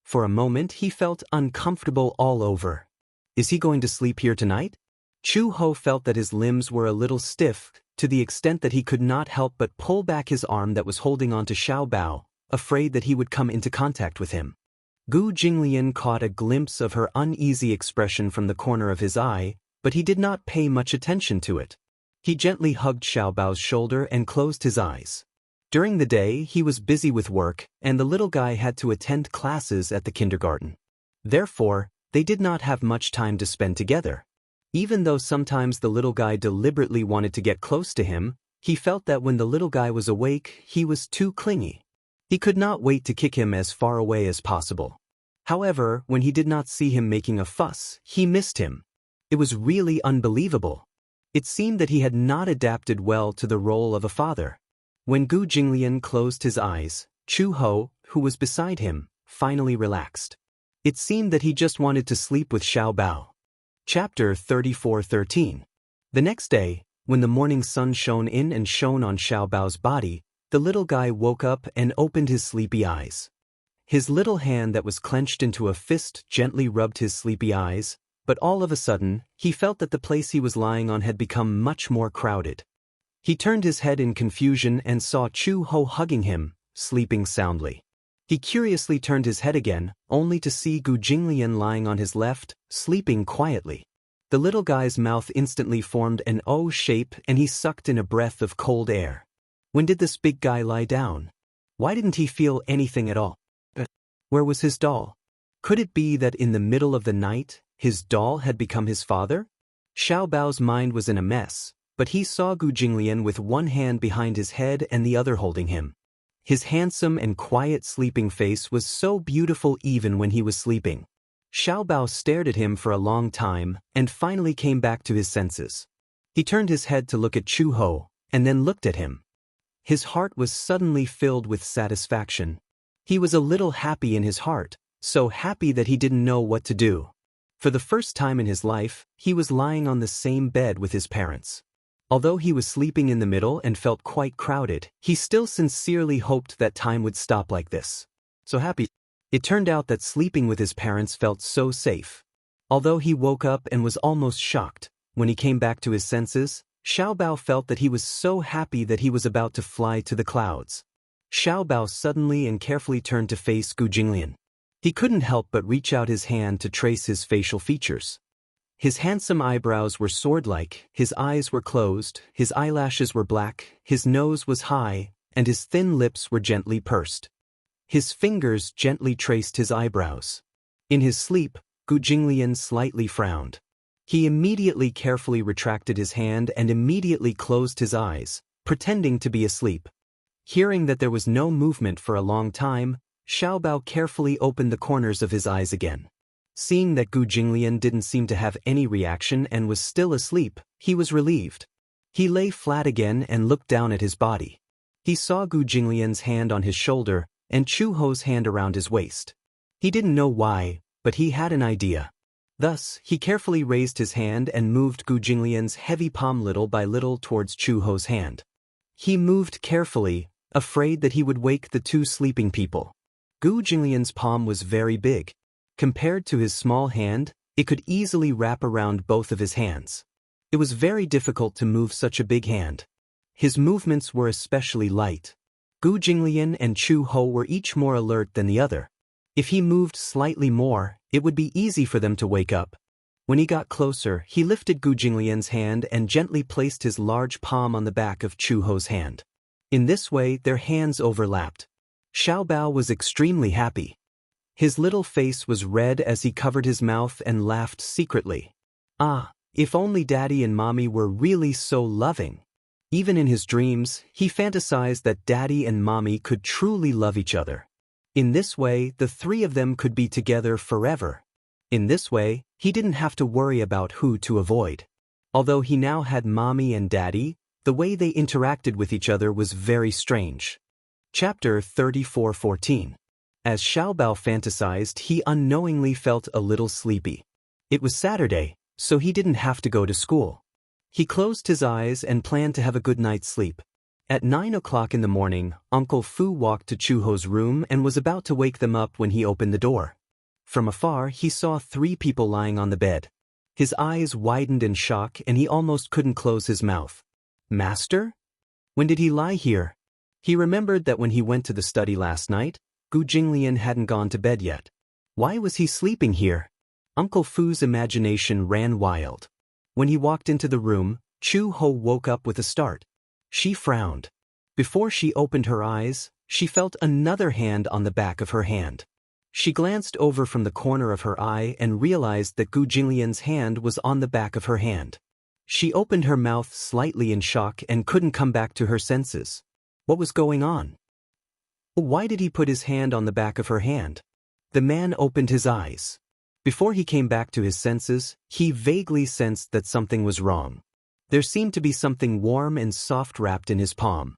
For a moment he felt uncomfortable all over. Is he going to sleep here tonight? Chu Ho felt that his limbs were a little stiff, to the extent that he could not help but pull back his arm that was holding on to Xiaobao, afraid that he would come into contact with him. Gu Jinglian caught a glimpse of her uneasy expression from the corner of his eye, but he did not pay much attention to it. He gently hugged Xiaobao's shoulder and closed his eyes. During the day, he was busy with work, and the little guy had to attend classes at the kindergarten. Therefore, they did not have much time to spend together. Even though sometimes the little guy deliberately wanted to get close to him, he felt that when the little guy was awake, he was too clingy. He could not wait to kick him as far away as possible. However, when he did not see him making a fuss, he missed him. It was really unbelievable. It seemed that he had not adapted well to the role of a father. When Gu Jinglian closed his eyes, Chu Ho, who was beside him, finally relaxed. It seemed that he just wanted to sleep with Xiaobao. Chapter 34:13. The next day, when the morning sun shone in and shone on Xiaobao's body, the little guy woke up and opened his sleepy eyes. His little hand that was clenched into a fist gently rubbed his sleepy eyes, but all of a sudden, he felt that the place he was lying on had become much more crowded. He turned his head in confusion and saw Chu Ho hugging him, sleeping soundly. He curiously turned his head again, only to see Gu Jinglian lying on his left, sleeping quietly. The little guy's mouth instantly formed an O shape and he sucked in a breath of cold air. When did this big guy lie down? Why didn't he feel anything at all? Where was his doll? Could it be that in the middle of the night, his doll had become his father? Xiaobao's mind was in a mess, but he saw Gu Jinglian with one hand behind his head and the other holding him. His handsome and quiet sleeping face was so beautiful even when he was sleeping. Xiaobao stared at him for a long time and finally came back to his senses. He turned his head to look at Chu Ho, and then looked at him. His heart was suddenly filled with satisfaction. He was a little happy in his heart, so happy that he didn't know what to do. For the first time in his life, he was lying on the same bed with his parents. Although he was sleeping in the middle and felt quite crowded, he still sincerely hoped that time would stop like this. So happy. It turned out that sleeping with his parents felt so safe. Although he woke up and was almost shocked, when he came back to his senses, Xiaobao felt that he was so happy that he was about to fly to the clouds. Xiaobao suddenly and carefully turned to face Gu Jinglian. He couldn't help but reach out his hand to trace his facial features. His handsome eyebrows were sword-like, his eyes were closed, his eyelashes were black, his nose was high, and his thin lips were gently pursed. His fingers gently traced his eyebrows. In his sleep, Gu Jinglian slightly frowned. He immediately carefully retracted his hand and immediately closed his eyes, pretending to be asleep. Hearing that there was no movement for a long time, Xiaobao carefully opened the corners of his eyes again. Seeing that Gu Jinglian didn't seem to have any reaction and was still asleep, he was relieved. He lay flat again and looked down at his body. He saw Gu Jinglian's hand on his shoulder and Chu Ho's hand around his waist. He didn't know why, but he had an idea. Thus, he carefully raised his hand and moved Gu Jinglian's heavy palm little by little towards Chu Ho's hand. He moved carefully, afraid that he would wake the two sleeping people. Gu Jinglian's palm was very big. Compared to his small hand, it could easily wrap around both of his hands. It was very difficult to move such a big hand. His movements were especially light. Gu Jinglian and Chu Ho were each more alert than the other. If he moved slightly more, it would be easy for them to wake up. When he got closer, he lifted Gu Jinglian's hand and gently placed his large palm on the back of Chu Ho's hand. In this way, their hands overlapped. Xiaobao was extremely happy. His little face was red as he covered his mouth and laughed secretly. Ah, if only Daddy and Mommy were really so loving. Even in his dreams, he fantasized that Daddy and Mommy could truly love each other. In this way, the three of them could be together forever. In this way, he didn't have to worry about who to avoid. Although he now had Mommy and Daddy, the way they interacted with each other was very strange. Chapter 34:14. As Xiaobao fantasized, he unknowingly felt a little sleepy. It was Saturday, so he didn't have to go to school. He closed his eyes and planned to have a good night's sleep. At 9 o'clock in the morning, Uncle Fu walked to Chu Ho's room and was about to wake them up when he opened the door. From afar, he saw 3 people lying on the bed. His eyes widened in shock and he almost couldn't close his mouth. Master? When did he lie here? He remembered that when he went to the study last night, Gu Jinglian hadn't gone to bed yet. Why was he sleeping here? Uncle Fu's imagination ran wild. When he walked into the room, Chu Ho woke up with a start. She frowned. Before she opened her eyes, she felt another hand on the back of her hand. She glanced over from the corner of her eye and realized that Gu Jinglian's hand was on the back of her hand. She opened her mouth slightly in shock and couldn't come back to her senses. What was going on? Why did he put his hand on the back of her hand? The man opened his eyes. Before he came back to his senses, he vaguely sensed that something was wrong. There seemed to be something warm and soft wrapped in his palm.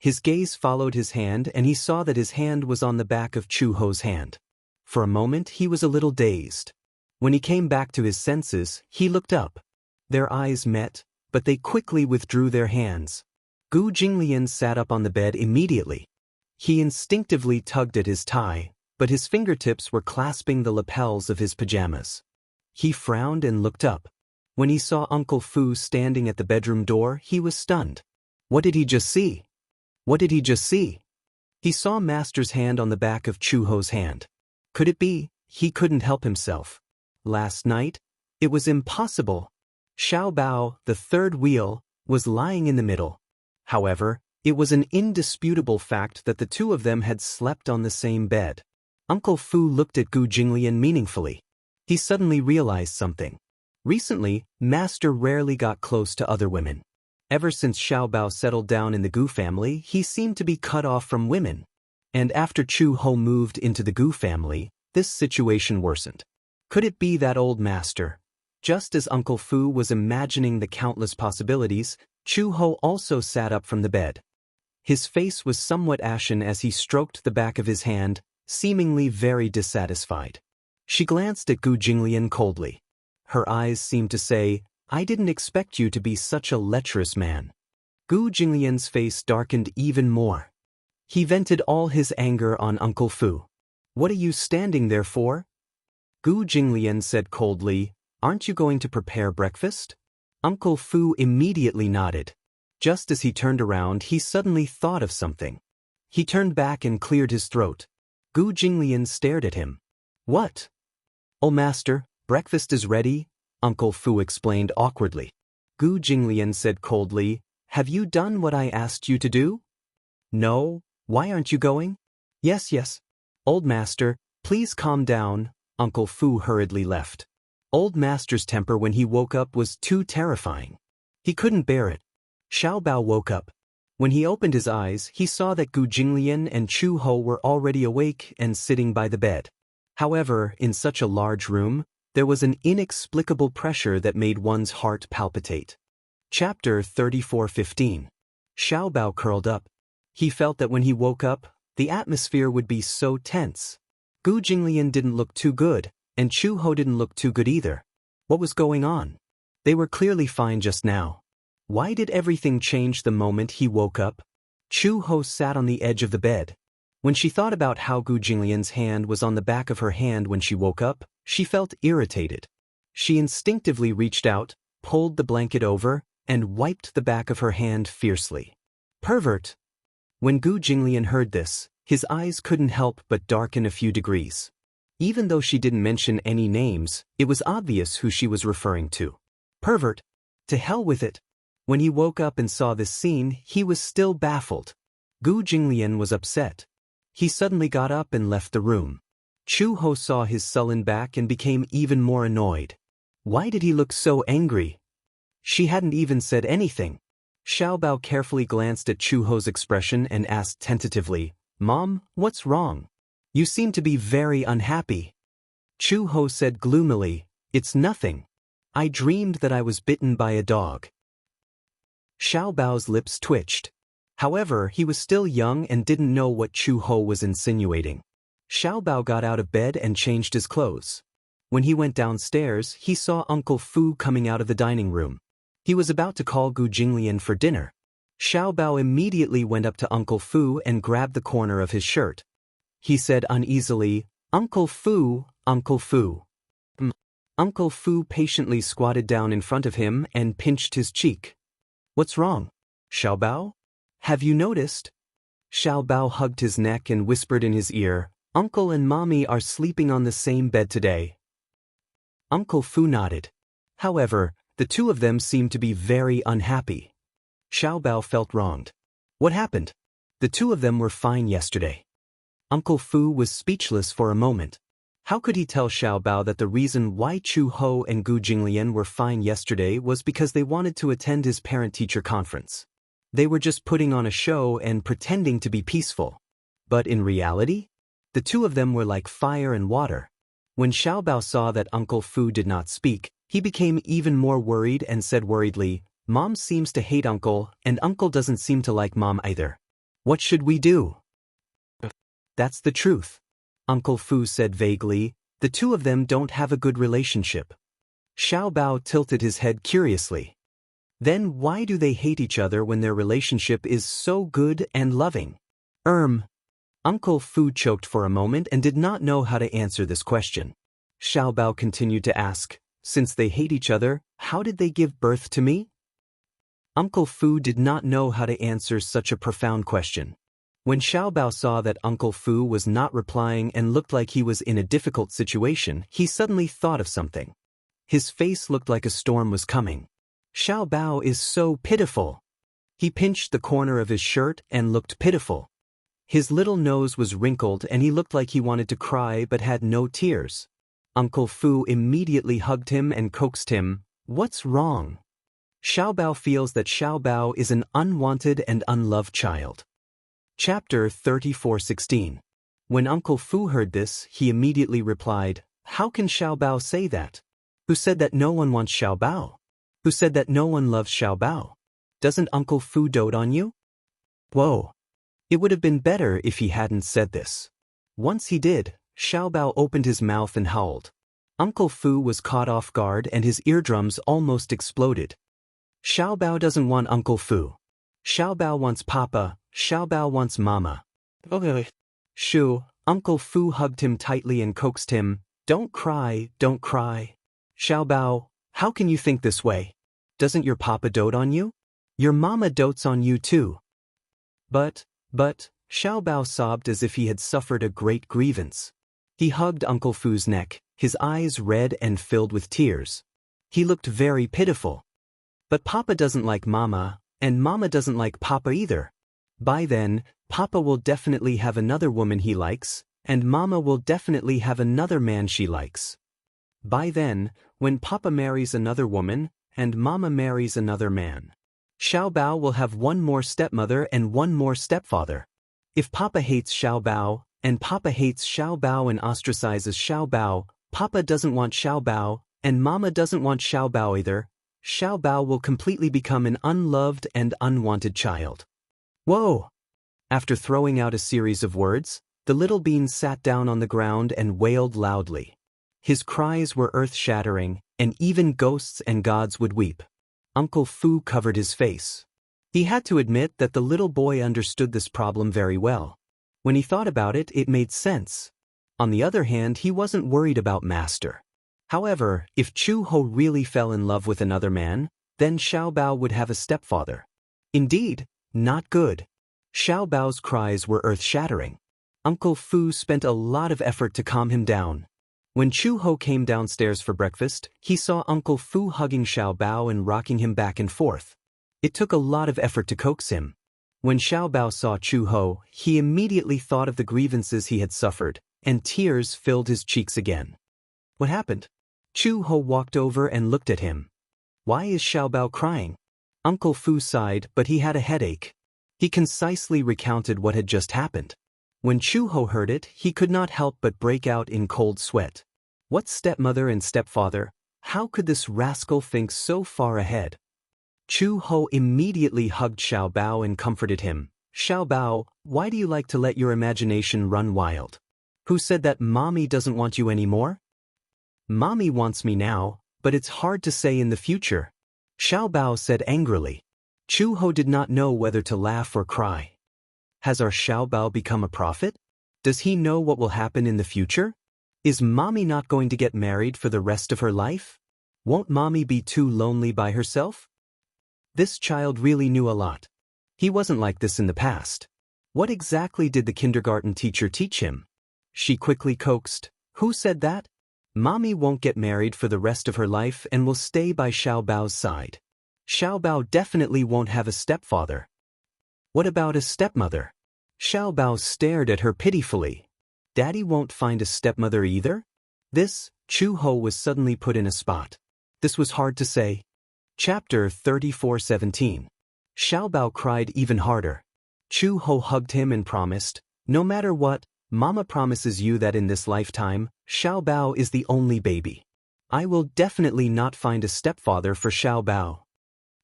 His gaze followed his hand and he saw that his hand was on the back of Chu Ho's hand. For a moment he was a little dazed. When he came back to his senses, he looked up. Their eyes met, but they quickly withdrew their hands. Gu Jinglian sat up on the bed immediately. He instinctively tugged at his tie, but his fingertips were clasping the lapels of his pajamas. He frowned and looked up. When he saw Uncle Fu standing at the bedroom door, he was stunned. What did he just see? What did he just see? He saw Master's hand on the back of Chu Ho's hand. Could it be? He couldn't help himself. Last night? It was impossible. Xiaobao, the third wheel, was lying in the middle. However, it was an indisputable fact that the two of them had slept on the same bed. Uncle Fu looked at Gu Jinglian meaningfully. He suddenly realized something. Recently, Master rarely got close to other women. Ever since Xiaobao settled down in the Gu family, he seemed to be cut off from women. And after Chu Ho moved into the Gu family, this situation worsened. Could it be that old master? Just as Uncle Fu was imagining the countless possibilities, Chu Ho also sat up from the bed. His face was somewhat ashen as he stroked the back of his hand, seemingly very dissatisfied. She glanced at Gu Jinglian coldly. Her eyes seemed to say, "I didn't expect you to be such a lecherous man." Gu Jinglian's face darkened even more. He vented all his anger on Uncle Fu. "What are you standing there for?" Gu Jinglian said coldly, "Aren't you going to prepare breakfast?" Uncle Fu immediately nodded. Just as he turned around, he suddenly thought of something. He turned back and cleared his throat. Gu Jinglian stared at him. "What?" "Oh, Master, breakfast is ready," Uncle Fu explained awkwardly. Gu Jinglian said coldly, "Have you done what I asked you to do?" "No, why aren't you going?" Yes. "Old Master, please calm down," Uncle Fu hurriedly left. Old Master's temper when he woke up was too terrifying. He couldn't bear it. Xiaobao woke up. When he opened his eyes, he saw that Gu Jinglian and Chu Ho were already awake and sitting by the bed. However, in such a large room, there was an inexplicable pressure that made one's heart palpitate. Chapter 34:15. Xiao Bao curled up. He felt that when he woke up, the atmosphere would be so tense. Gu Jinglian didn't look too good, and Chu Ho didn't look too good either. What was going on? They were clearly fine just now. Why did everything change the moment he woke up? Chu Ho sat on the edge of the bed. When she thought about how Gu Jinglian's hand was on the back of her hand when she woke up, she felt irritated. She instinctively reached out, pulled the blanket over, and wiped the back of her hand fiercely. Pervert! When Gu Jinglian heard this, his eyes couldn't help but darken a few degrees. Even though she didn't mention any names, it was obvious who she was referring to. Pervert! To hell with it! When he woke up and saw this scene, he was still baffled. Gu Jinglian was upset. He suddenly got up and left the room. Chu Ho saw his sullen back and became even more annoyed. Why did he look so angry? She hadn't even said anything. Xiao Bao carefully glanced at Chu Ho's expression and asked tentatively, "Mom, what's wrong? You seem to be very unhappy." Chu Ho said gloomily, "It's nothing. I dreamed that I was bitten by a dog." Xiao Bao's lips twitched. However, he was still young and didn't know what Chu Ho was insinuating. Xiao Bao got out of bed and changed his clothes. When he went downstairs, he saw Uncle Fu coming out of the dining room. He was about to call Gu Jinglian for dinner. Xiao Bao immediately went up to Uncle Fu and grabbed the corner of his shirt. He said uneasily, "Uncle Fu, Uncle Fu." Uncle Fu patiently squatted down in front of him and pinched his cheek. "What's wrong, Xiao Bao? Have you noticed?" Xiao Bao hugged his neck and whispered in his ear, "Uncle and Mommy are sleeping on the same bed today." Uncle Fu nodded. However, the two of them seemed to be very unhappy. Xiao Bao felt wronged. What happened? The two of them were fine yesterday. Uncle Fu was speechless for a moment. How could he tell Xiao Bao that the reason why Chu Ho and Gu Jinglian were fine yesterday was because they wanted to attend his parent-teacher conference? They were just putting on a show and pretending to be peaceful. But in reality, the two of them were like fire and water. When Xiao Bao saw that Uncle Fu did not speak, he became even more worried and said worriedly, "Mom seems to hate Uncle, and Uncle doesn't seem to like Mom either. What should we do?" "That's the truth," Uncle Fu said vaguely. "The two of them don't have a good relationship." Xiao Bao tilted his head curiously. "Then why do they hate each other when their relationship is so good and loving?" Uncle Fu choked for a moment and did not know how to answer this question. Xiao Bao continued to ask, "Since they hate each other, how did they give birth to me?" Uncle Fu did not know how to answer such a profound question. When Xiao Bao saw that Uncle Fu was not replying and looked like he was in a difficult situation, he suddenly thought of something. His face looked like a storm was coming. Xiao Bao is so pitiful. He pinched the corner of his shirt and looked pitiful. His little nose was wrinkled and he looked like he wanted to cry but had no tears. Uncle Fu immediately hugged him and coaxed him, "What's wrong?" Xiao Bao feels that Xiao Bao is an unwanted and unloved child. Chapter 34:16. When Uncle Fu heard this, he immediately replied, "How can Xiao Bao say that? Who said that no one wants Xiao Bao? Who said that no one loves Xiao Bao? Doesn't Uncle Fu dote on you?" Whoa. It would have been better if he hadn't said this. Once he did, Xiao Bao opened his mouth and howled. Uncle Fu was caught off guard and his eardrums almost exploded. Xiao Bao doesn't want Uncle Fu. Xiao Bao wants Papa, Xiao Bao wants Mama. Okay. Shoo, Uncle Fu hugged him tightly and coaxed him, don't cry, don't cry. Xiao Bao, how can you think this way? Doesn't your Papa dote on you? Your Mama dotes on you too." But, Xiao Bao sobbed as if he had suffered a great grievance. He hugged Uncle Fu's neck, his eyes red and filled with tears. He looked very pitiful. But Papa doesn't like Mama, and Mama doesn't like Papa either. By then, Papa will definitely have another woman he likes, and Mama will definitely have another man she likes. By then, when Papa marries another woman, and Mama marries another man. Xiao Bao will have one more stepmother and one more stepfather. If Papa hates Xiao Bao, and Papa hates Xiao Bao and ostracizes Xiao Bao, Papa doesn't want Xiao Bao, and Mama doesn't want Xiao Bao either, Xiao Bao will completely become an unloved and unwanted child. Whoa! After throwing out a series of words, the little bean sat down on the ground and wailed loudly. His cries were earth-shattering, and even ghosts and gods would weep. Uncle Fu covered his face. He had to admit that the little boy understood this problem very well. When he thought about it, it made sense. On the other hand, he wasn't worried about Master. However, if Chu Ho really fell in love with another man, then Xiao Bao would have a stepfather. Indeed, not good. Xiao Bao's cries were earth-shattering. Uncle Fu spent a lot of effort to calm him down. When Chu Ho came downstairs for breakfast, he saw Uncle Fu hugging Xiao Bao and rocking him back and forth. It took a lot of effort to coax him. When Xiao Bao saw Chu Ho, he immediately thought of the grievances he had suffered, and tears filled his cheeks again. What happened? Chu Ho walked over and looked at him. Why is Xiao Bao crying? Uncle Fu sighed, but he had a headache. He concisely recounted what had just happened. When Chu Ho heard it, he could not help but break out in cold sweat. What stepmother and stepfather? How could this rascal think so far ahead? Chu Ho immediately hugged Xiao Bao and comforted him. Xiao Bao, why do you like to let your imagination run wild? Who said that Mommy doesn't want you anymore? Mommy wants me now, but it's hard to say in the future, Xiao Bao said angrily. Chu Ho did not know whether to laugh or cry. Has our Xiao Bao become a prophet? Does he know what will happen in the future? Is Mommy not going to get married for the rest of her life? Won't Mommy be too lonely by herself? This child really knew a lot. He wasn't like this in the past. What exactly did the kindergarten teacher teach him? She quickly coaxed. Who said that? Mommy won't get married for the rest of her life and will stay by Xiao Bao's side. Xiao Bao definitely won't have a stepfather. What about a stepmother? Xiao Bao stared at her pitifully. Daddy won't find a stepmother either? This, Chu Ho was suddenly put in a spot. This was hard to say. Chapter 34:17. Xiao Bao cried even harder. Chu Ho hugged him and promised, no matter what, Mama promises you that in this lifetime, Xiao Bao is the only baby. I will definitely not find a stepfather for Xiao Bao.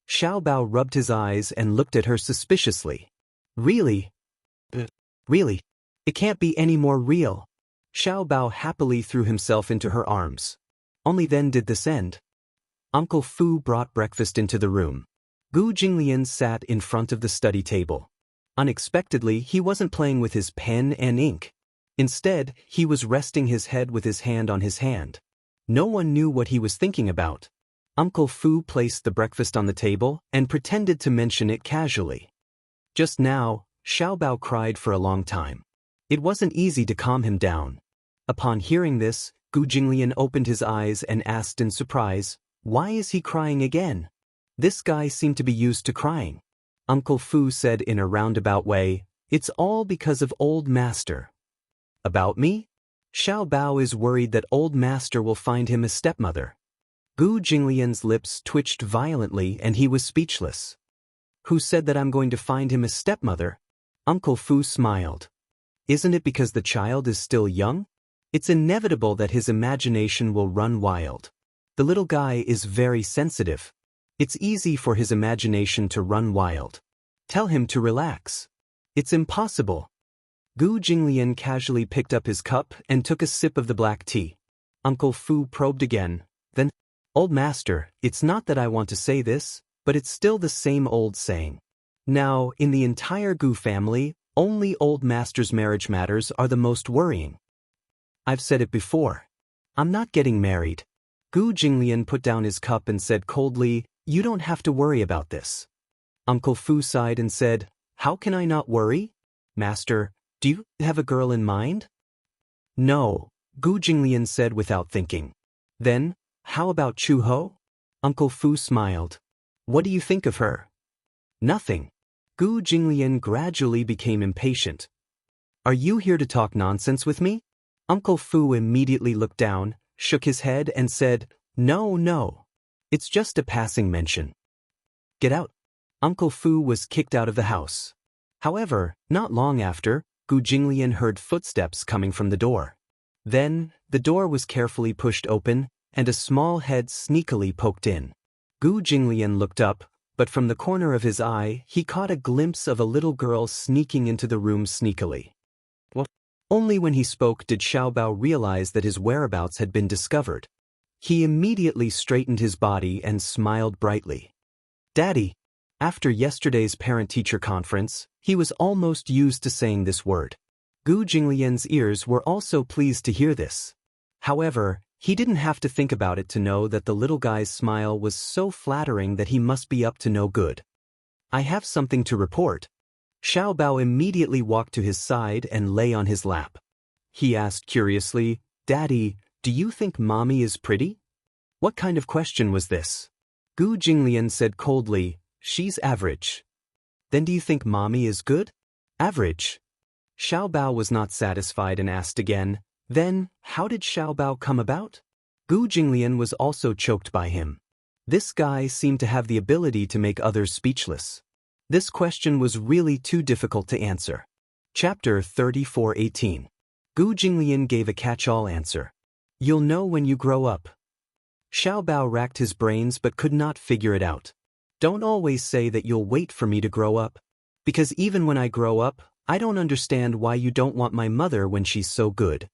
Xiao Bao rubbed his eyes and looked at her suspiciously. Really? Really? It can't be any more real. Xiao Bao happily threw himself into her arms. Only then did this end. Uncle Fu brought breakfast into the room. Gu Jinglian sat in front of the study table. Unexpectedly, he wasn't playing with his pen and ink. Instead, he was resting his head with his hand on his hand. No one knew what he was thinking about. Uncle Fu placed the breakfast on the table and pretended to mention it casually. Just now, Xiao Bao cried for a long time. It wasn't easy to calm him down. Upon hearing this, Gu Jinglian opened his eyes and asked in surprise, why is he crying again? This guy seemed to be used to crying. Uncle Fu said in a roundabout way, it's all because of old Master. About me? Xiao Bao is worried that old Master will find him a stepmother. Gu Jinglian's lips twitched violently and he was speechless. Who said that I'm going to find him a stepmother? Uncle Fu smiled. Isn't it because the child is still young? It's inevitable that his imagination will run wild. The little guy is very sensitive. It's easy for his imagination to run wild. Tell him to relax. It's impossible. Gu Jinglian casually picked up his cup and took a sip of the black tea. Uncle Fu probed again. Then, Old Master, it's not that I want to say this, but it's still the same old saying. Now, in the entire Gu family, only Old Master's marriage matters are the most worrying. I've said it before. I'm not getting married. Gu Jinglian put down his cup and said coldly, you don't have to worry about this. Uncle Fu sighed and said, how can I not worry? Master, do you have a girl in mind? No, Gu Jinglian said without thinking. Then, how about Chu Ho? Uncle Fu smiled. What do you think of her? Nothing. Gu Jinglian gradually became impatient. Are you here to talk nonsense with me? Uncle Fu immediately looked down, shook his head and said, no. It's just a passing mention. Get out. Uncle Fu was kicked out of the house. However, not long after, Gu Jinglian heard footsteps coming from the door. Then, the door was carefully pushed open, and a small head sneakily poked in. Gu Jinglian looked up, but from the corner of his eye, he caught a glimpse of a little girl sneaking into the room sneakily. What? Only when he spoke did Xiaobao realize that his whereabouts had been discovered. He immediately straightened his body and smiled brightly. Daddy! After yesterday's parent-teacher conference, he was almost used to saying this word. Gu Jinglian's ears were also pleased to hear this. However, he didn't have to think about it to know that the little guy's smile was so flattering that he must be up to no good. I have something to report. Xiaobao immediately walked to his side and lay on his lap. He asked curiously, Daddy, do you think Mommy is pretty? What kind of question was this? Gu Jinglian said coldly, She's average. Then do you think Mommy is good? Average. Xiaobao was not satisfied and asked again, Then, how did Xiaobao come about? Gu Jinglian was also choked by him. This guy seemed to have the ability to make others speechless. This question was really too difficult to answer. Chapter 34:18. Gu Jinglian gave a catch-all answer. You'll know when you grow up. Xiaobao racked his brains but could not figure it out. Don't always say that you'll wait for me to grow up. Because even when I grow up, I don't understand why you don't want my mother when she's so good.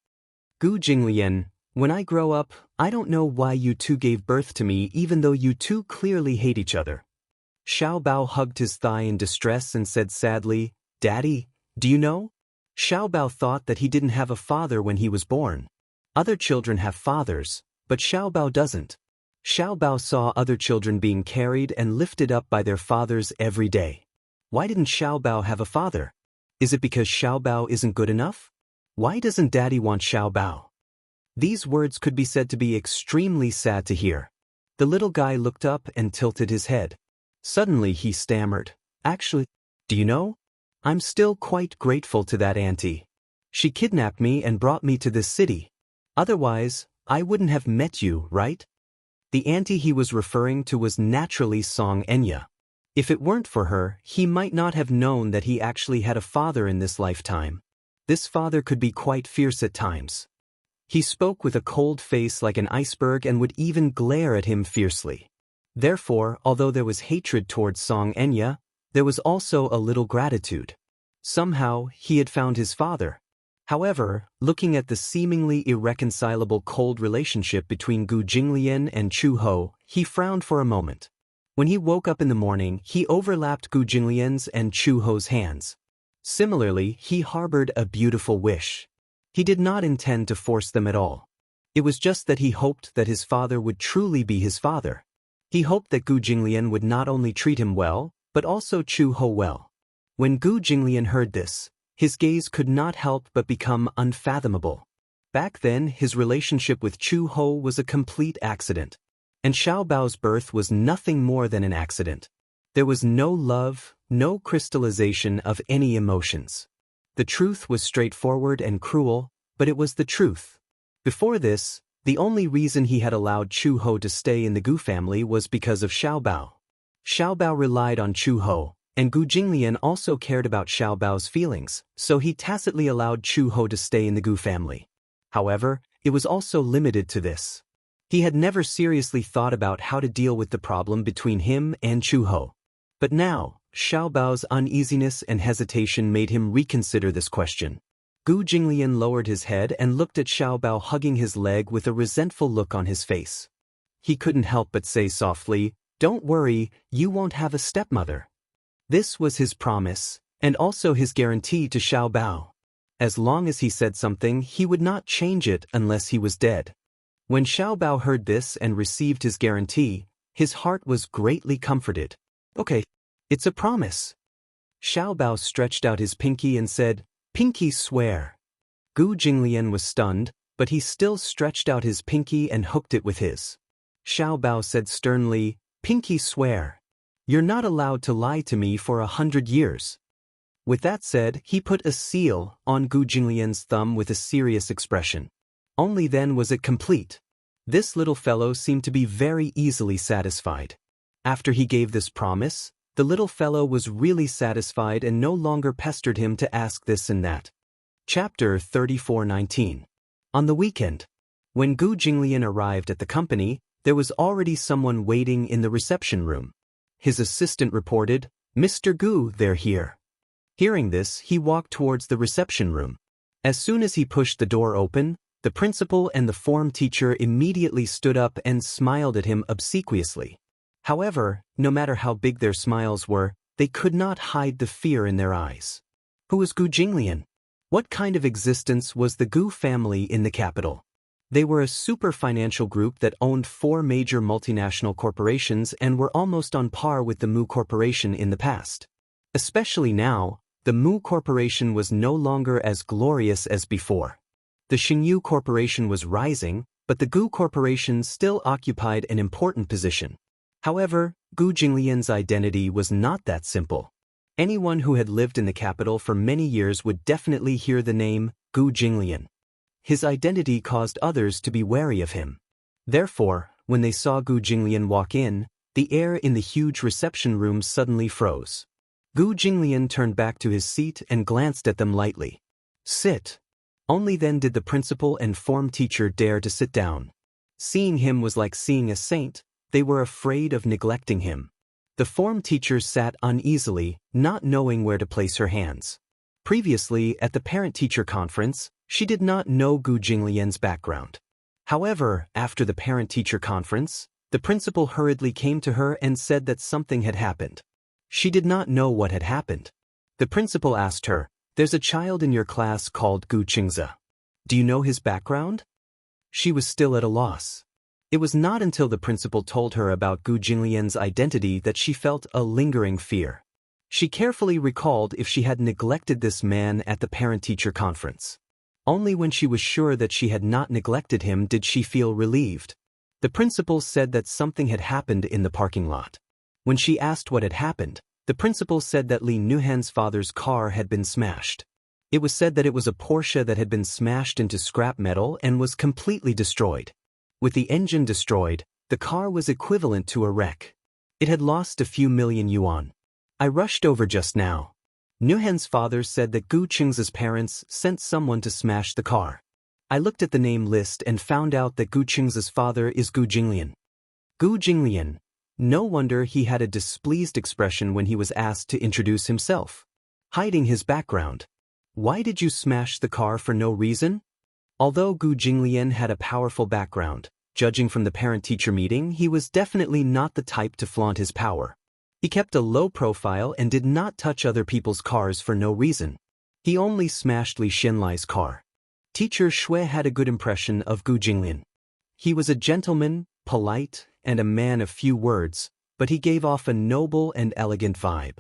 Gu Jinglian, when I grow up, I don't know why you two gave birth to me even though you two clearly hate each other. Xiaobao hugged his thigh in distress and said sadly, Daddy, do you know? Xiaobao thought that he didn't have a father when he was born. Other children have fathers, but Xiaobao doesn't. Xiaobao saw other children being carried and lifted up by their fathers every day. Why didn't Xiaobao have a father? Is it because Xiaobao isn't good enough? Why doesn't Daddy want Xiaobao? These words could be said to be extremely sad to hear. The little guy looked up and tilted his head. Suddenly he stammered, Actually, do you know? I'm still quite grateful to that auntie. She kidnapped me and brought me to this city. Otherwise, I wouldn't have met you, right? The auntie he was referring to was naturally Xianxia. If it weren't for her, he might not have known that he actually had a father in this lifetime. This father could be quite fierce at times. He spoke with a cold face like an iceberg and would even glare at him fiercely. Therefore, although there was hatred towards Xianxia, there was also a little gratitude. Somehow, he had found his father. However, looking at the seemingly irreconcilable cold relationship between Gu Jinglian and Chu Ho, he frowned for a moment. When he woke up in the morning, he overlapped Gu Jinglian's and Chu Ho's hands. Similarly, he harbored a beautiful wish. He did not intend to force them at all. It was just that he hoped that his father would truly be his father. He hoped that Gu Jinglian would not only treat him well, but also Chu Ho well. When Gu Jinglian heard this, his gaze could not help but become unfathomable. Back then, his relationship with Chu Ho was a complete accident. And Xiaobao's birth was nothing more than an accident. There was no love, no crystallization of any emotions. The truth was straightforward and cruel, but it was the truth. Before this, the only reason he had allowed Chu Ho to stay in the Gu family was because of Xiaobao. Xiaobao relied on Chu Ho, and Gu Jinglian also cared about Xiaobao's feelings, so he tacitly allowed Chu Ho to stay in the Gu family. However, it was also limited to this. He had never seriously thought about how to deal with the problem between him and Chu Ho. But now, Xiaobao's uneasiness and hesitation made him reconsider this question. Gu Jinglian lowered his head and looked at Xiaobao hugging his leg with a resentful look on his face. He couldn't help but say softly, Don't worry, you won't have a stepmother. This was his promise, and also his guarantee to Xiaobao. As long as he said something, he would not change it unless he was dead. When Xiaobao heard this and received his guarantee, his heart was greatly comforted. Okay, it's a promise. Xiaobao stretched out his pinky and said, Pinky swear. Gu Jinglian was stunned, but he still stretched out his pinky and hooked it with his. Xiaobao said sternly, Pinky swear. You're not allowed to lie to me for 100 years. With that said, he put a seal on Gu Jinglian's thumb with a serious expression. Only then was it complete. This little fellow seemed to be very easily satisfied. After he gave this promise, The little fellow was really satisfied and no longer pestered him to ask this and that. Chapter 34:19. On the weekend. When Gu Jinglian arrived at the company, there was already someone waiting in the reception room. His assistant reported, "Mr. Gu, they're here." Hearing this, he walked towards the reception room. As soon as he pushed the door open, the principal and the form teacher immediately stood up and smiled at him obsequiously. However, no matter how big their smiles were, they could not hide the fear in their eyes. Who was Gu Jinglian? What kind of existence was the Gu family in the capital? They were a super financial group that owned 4 major multinational corporations and were almost on par with the Mu Corporation in the past. Especially now, the Mu Corporation was no longer as glorious as before. The Xingyu Corporation was rising, but the Gu Corporation still occupied an important position. However, Gu Jinglian's identity was not that simple. Anyone who had lived in the capital for many years would definitely hear the name Gu Jinglian. His identity caused others to be wary of him. Therefore, when they saw Gu Jinglian walk in, the air in the huge reception room suddenly froze. Gu Jinglian turned back to his seat and glanced at them lightly. "Sit." Only then did the principal and form teacher dare to sit down. Seeing him was like seeing a saint. They were afraid of neglecting him. The form teacher sat uneasily, not knowing where to place her hands. Previously, at the parent-teacher conference, she did not know Gu Jinglian's background. However, after the parent-teacher conference, the principal hurriedly came to her and said that something had happened. She did not know what had happened. The principal asked her, "There's a child in your class called Gu Xianxia. Do you know his background?" She was still at a loss. It was not until the principal told her about Gu Jinglian's identity that she felt a lingering fear. She carefully recalled if she had neglected this man at the parent-teacher conference. Only when she was sure that she had not neglected him did she feel relieved. The principal said that something had happened in the parking lot. When she asked what had happened, the principal said that Li Nuhan's father's car had been smashed. It was said that it was a Porsche that had been smashed into scrap metal and was completely destroyed. With the engine destroyed, the car was equivalent to a wreck. It had lost a few million yuan. I rushed over just now. Nuhan's father said that Gu Qing's parents sent someone to smash the car. I looked at the name list and found out that Gu Qing's father is Gu Jinglian. Gu Jinglian. No wonder he had a displeased expression when he was asked to introduce himself. Hiding his background. Why did you smash the car for no reason? Although Gu Jinglian had a powerful background, judging from the parent-teacher meeting, he was definitely not the type to flaunt his power. He kept a low profile and did not touch other people's cars for no reason. He only smashed Li Xianlai's car. Teacher Shui had a good impression of Gu Jinglian. He was a gentleman, polite, and a man of few words, but he gave off a noble and elegant vibe.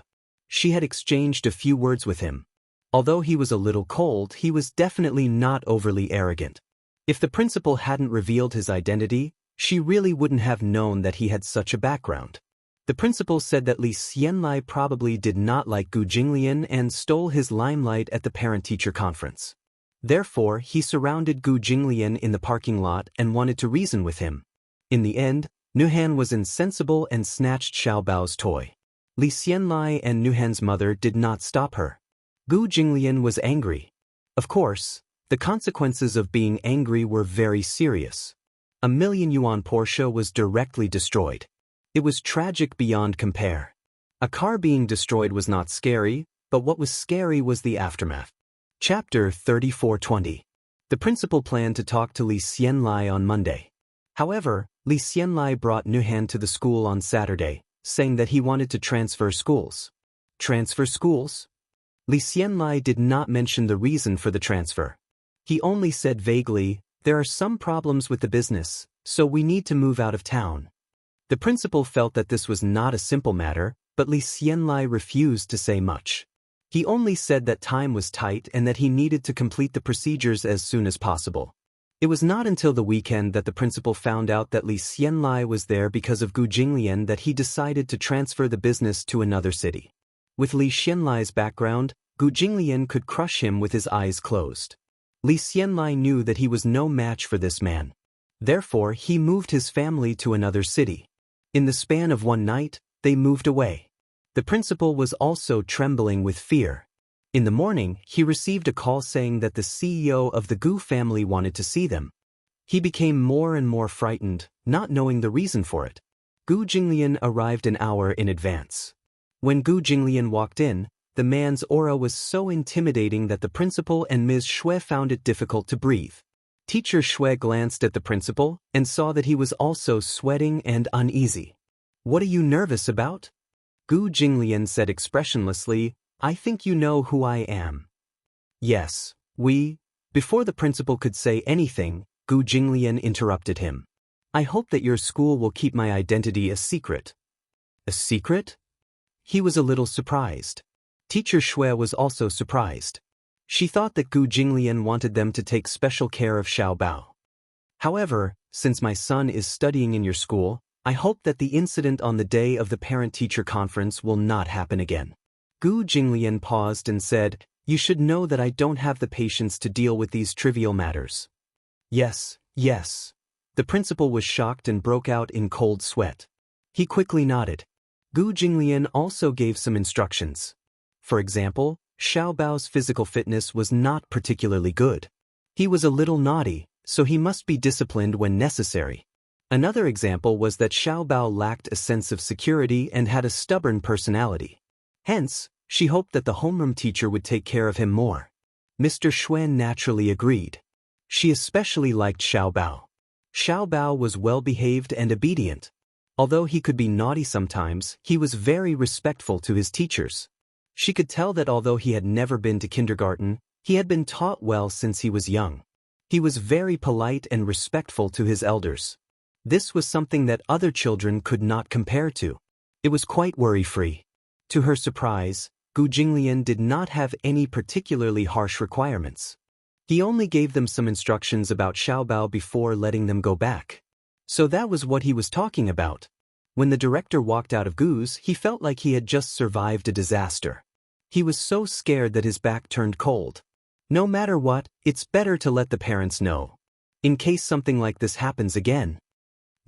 She had exchanged a few words with him. Although he was a little cold, he was definitely not overly arrogant. If the principal hadn't revealed his identity, she really wouldn't have known that he had such a background. The principal said that Li Xianlai probably did not like Gu Jinglian and stole his limelight at the parent-teacher conference. Therefore, he surrounded Gu Jinglian in the parking lot and wanted to reason with him. In the end, Nuhan was insensible and snatched Xiaobao's toy. Li Xianlai and Nuhan's mother did not stop her. Gu Jinglian was angry. Of course, the consequences of being angry were very serious. A million yuan Porsche was directly destroyed. It was tragic beyond compare. A car being destroyed was not scary, but what was scary was the aftermath. Chapter 34:20. The principal planned to talk to Li Xianlai on Monday. However, Li Xianlai brought Nuhan to the school on Saturday, saying that he wanted to transfer schools. Transfer schools? Li Xianlai did not mention the reason for the transfer. He only said vaguely, "There are some problems with the business, so we need to move out of town." The principal felt that this was not a simple matter, but Li Xianlai refused to say much. He only said that time was tight and that he needed to complete the procedures as soon as possible. It was not until the weekend that the principal found out that Li Xianlai was there because of Gu Jinglian that he decided to transfer the business to another city. With Li Xianlai's background, Gu Jinglian could crush him with his eyes closed. Li Xianlai knew that he was no match for this man. Therefore, he moved his family to another city. In the span of one night, they moved away. The principal was also trembling with fear. In the morning, he received a call saying that the CEO of the Gu family wanted to see them. He became more and more frightened, not knowing the reason for it. Gu Jinglian arrived an hour in advance. When Gu Jinglian walked in, the man's aura was so intimidating that the principal and Ms. Shui found it difficult to breathe. Teacher Shui glanced at the principal and saw that he was also sweating and uneasy. "What are you nervous about?" Gu Jinglian said expressionlessly, "I think you know who I am." "Yes, we—" Before the principal could say anything, Gu Jinglian interrupted him. "I hope that your school will keep my identity a secret." "A secret?" He was a little surprised. Teacher Shui was also surprised. She thought that Gu Jinglian wanted them to take special care of Xiao Bao. "However, since my son is studying in your school, I hope that the incident on the day of the parent-teacher conference will not happen again." Gu Jinglian paused and said, "You should know that I don't have the patience to deal with these trivial matters." "Yes, yes." The principal was shocked and broke out in cold sweat. He quickly nodded. Gu Jinglian also gave some instructions. For example, Xiao Bao's physical fitness was not particularly good. He was a little naughty, so he must be disciplined when necessary. Another example was that Xiao Bao lacked a sense of security and had a stubborn personality. Hence, she hoped that the homeroom teacher would take care of him more. Mr. Xuan naturally agreed. She especially liked Xiao Bao. Xiao Bao was well-behaved and obedient. Although he could be naughty sometimes, he was very respectful to his teachers. She could tell that although he had never been to kindergarten, he had been taught well since he was young. He was very polite and respectful to his elders. This was something that other children could not compare to. It was quite worry-free. To her surprise, Gu Jinglian did not have any particularly harsh requirements. He only gave them some instructions about Xiao Bao before letting them go back. So that was what he was talking about. When the director walked out of Gu's, he felt like he had just survived a disaster. He was so scared that his back turned cold. No matter what, it's better to let the parents know, in case something like this happens again.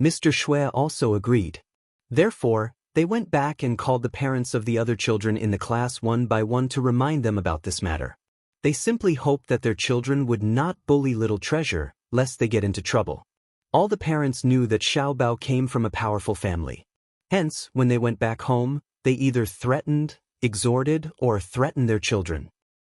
Mr. Shui also agreed. Therefore, they went back and called the parents of the other children in the class one by one to remind them about this matter. They simply hoped that their children would not bully little treasure, lest they get into trouble. All the parents knew that Xiao Bao came from a powerful family. Hence, when they went back home, they either threatened, exhorted, or threatened their children.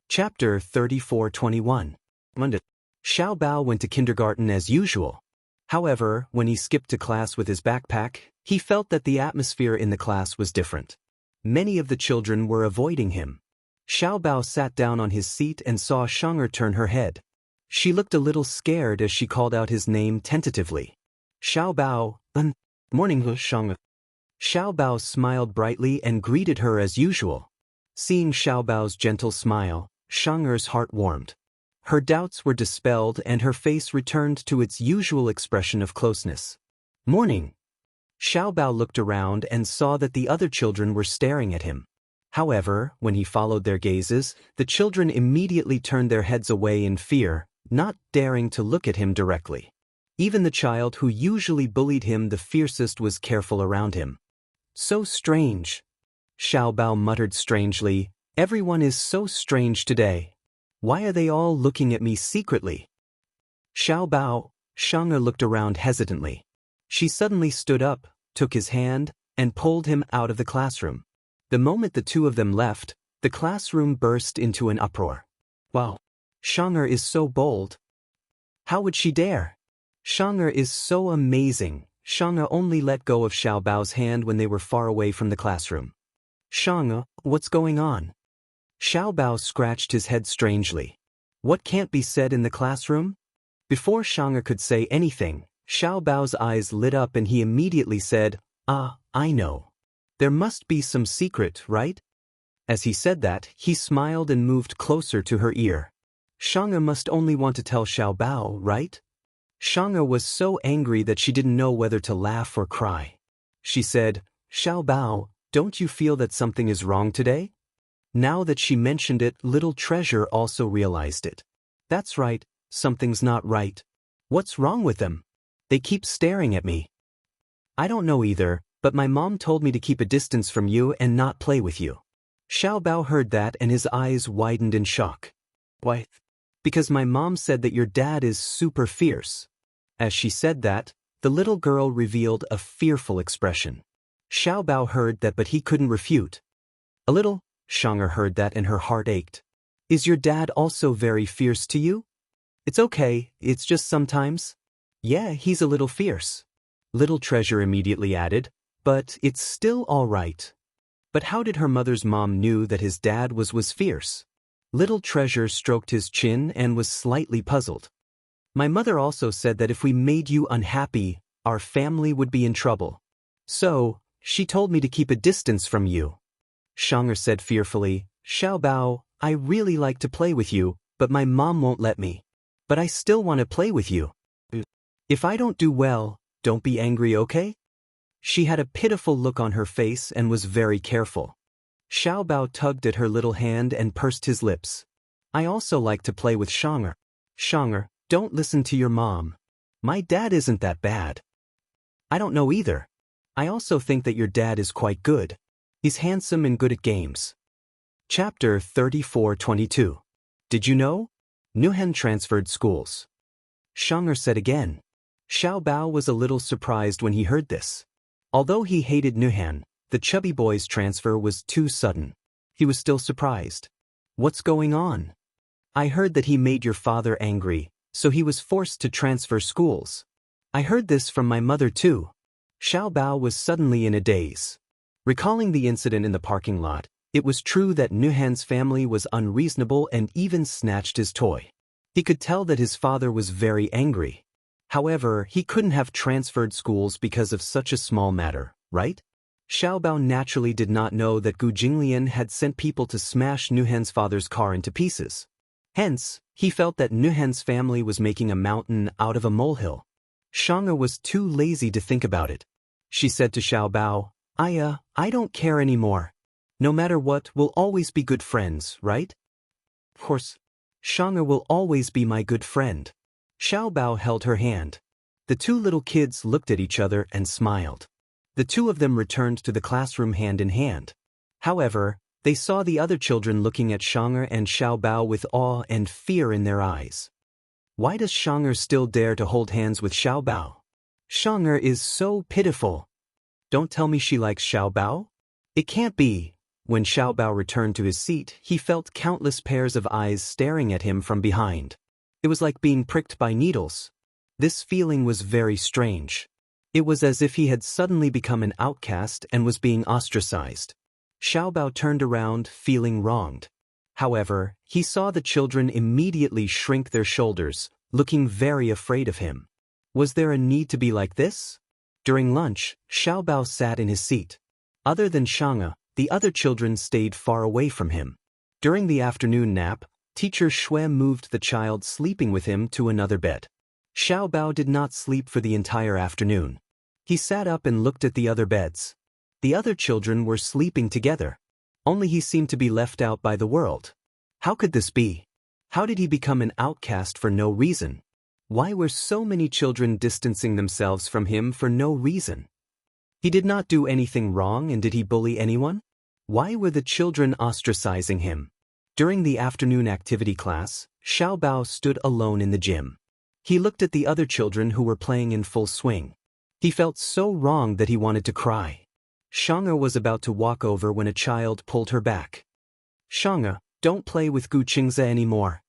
Chapter 34:21. Monday. Xiao Bao went to kindergarten as usual. However, when he skipped to class with his backpack, he felt that the atmosphere in the class was different. Many of the children were avoiding him. Xiao Bao sat down on his seat and saw Xianxia turn her head. She looked a little scared as she called out his name tentatively. "Xiao Bao, morning, Xianxia." Xiao Bao smiled brightly and greeted her as usual. Seeing Xiao Bao's gentle smile, Xianxia's heart warmed. Her doubts were dispelled and her face returned to its usual expression of closeness. "Morning." Xiao Bao looked around and saw that the other children were staring at him. However, when he followed their gazes, the children immediately turned their heads away in fear, not daring to look at him directly. Even the child who usually bullied him the fiercest was careful around him. "So strange." Xiao Bao muttered strangely, "Everyone is so strange today. Why are they all looking at me secretly?" "Xiao Bao," Xianxia looked around hesitantly. She suddenly stood up, took his hand, and pulled him out of the classroom. The moment the two of them left, the classroom burst into an uproar. "Wow! Xianxia is so bold. How would she dare? Xianxia is so amazing." Xianxia only let go of Xiao Bao's hand when they were far away from the classroom. "Xianxia, what's going on?" Xiao Bao scratched his head strangely. What can't be said in the classroom? Before Xianxia could say anything, Xiao Bao's eyes lit up and he immediately said, I know. There must be some secret, right?" As he said that, he smiled and moved closer to her ear. "Xianxia must only want to tell Xiao Bao, right?" Xianxia was so angry that she didn't know whether to laugh or cry. She said, "Xiao Bao, don't you feel that something is wrong today?" Now that she mentioned it, little treasure also realized it. "That's right, something's not right. What's wrong with them? They keep staring at me." "I don't know either, but my mom told me to keep a distance from you and not play with you. Xiao Bao heard that and his eyes widened in shock. Why? Because my mom said that your dad is super fierce. As she said that, the little girl revealed a fearful expression. Xiao Bao heard that but he couldn't refute. A little, Xianxia heard that and her heart ached. Is your dad also very fierce to you? It's okay, it's just sometimes. Yeah, he's a little fierce. Little Treasure immediately added, but it's still all right. But how did her mother's mom knew that his dad was fierce? Little Treasure stroked his chin and was slightly puzzled. My mother also said that if we made you unhappy, our family would be in trouble. So, she told me to keep a distance from you. Xianxia said fearfully, Xiao Bao, I really like to play with you, but my mom won't let me. But I still want to play with you. If I don't do well, don't be angry, okay? She had a pitiful look on her face and was very careful. Xiao Bao tugged at her little hand and pursed his lips. I also like to play with Xianxia. Xianxia, don't listen to your mom. My dad isn't that bad. I don't know either. I also think that your dad is quite good. He's handsome and good at games. Chapter 34:22. Did you know? Nuhen transferred schools. Xianxia said again. Xiao Bao was a little surprised when he heard this. Although he hated Nuhen, the chubby boy's transfer was too sudden. He was still surprised. What's going on? I heard that he made your father angry, so he was forced to transfer schools. I heard this from my mother too. Xiao Bao was suddenly in a daze. Recalling the incident in the parking lot, it was true that Nuhen's family was unreasonable and even snatched his toy. He could tell that his father was very angry. However, he couldn't have transferred schools because of such a small matter, right? Xiao Bao naturally did not know that Gu Jinglian had sent people to smash Nuhen's father's car into pieces. Hence, he felt that Nuhen's family was making a mountain out of a molehill. Xianxia was too lazy to think about it. She said to Xiao Bao, I don't care anymore. No matter what, we'll always be good friends, right? Of course. Xianxia will always be my good friend. Xiao Bao held her hand. The two little kids looked at each other and smiled. The two of them returned to the classroom hand in hand. However, they saw the other children looking at Xianxia and Xiao Bao with awe and fear in their eyes. Why does Xianxia still dare to hold hands with Xiao Bao? Xianxia is so pitiful. Don't tell me she likes Xiao Bao? It can't be. When Xiao Bao returned to his seat, he felt countless pairs of eyes staring at him from behind. It was like being pricked by needles. This feeling was very strange. It was as if he had suddenly become an outcast and was being ostracized. Xiao Bao turned around, feeling wronged. However, he saw the children immediately shrink their shoulders, looking very afraid of him. Was there a need to be like this? During lunch, Xiao Bao sat in his seat. Other than Xianxia, the other children stayed far away from him. During the afternoon nap, Teacher Shui moved the child sleeping with him to another bed. Xiao Bao did not sleep for the entire afternoon. He sat up and looked at the other beds. The other children were sleeping together. Only he seemed to be left out by the world. How could this be? How did he become an outcast for no reason? Why were so many children distancing themselves from him for no reason? He did not do anything wrong, and did he bully anyone? Why were the children ostracizing him? During the afternoon activity class, Xiao Bao stood alone in the gym. He looked at the other children who were playing in full swing. He felt so wrong that he wanted to cry. Xianxia was about to walk over when a child pulled her back. Xianxia, don't play with Gu Qingze anymore.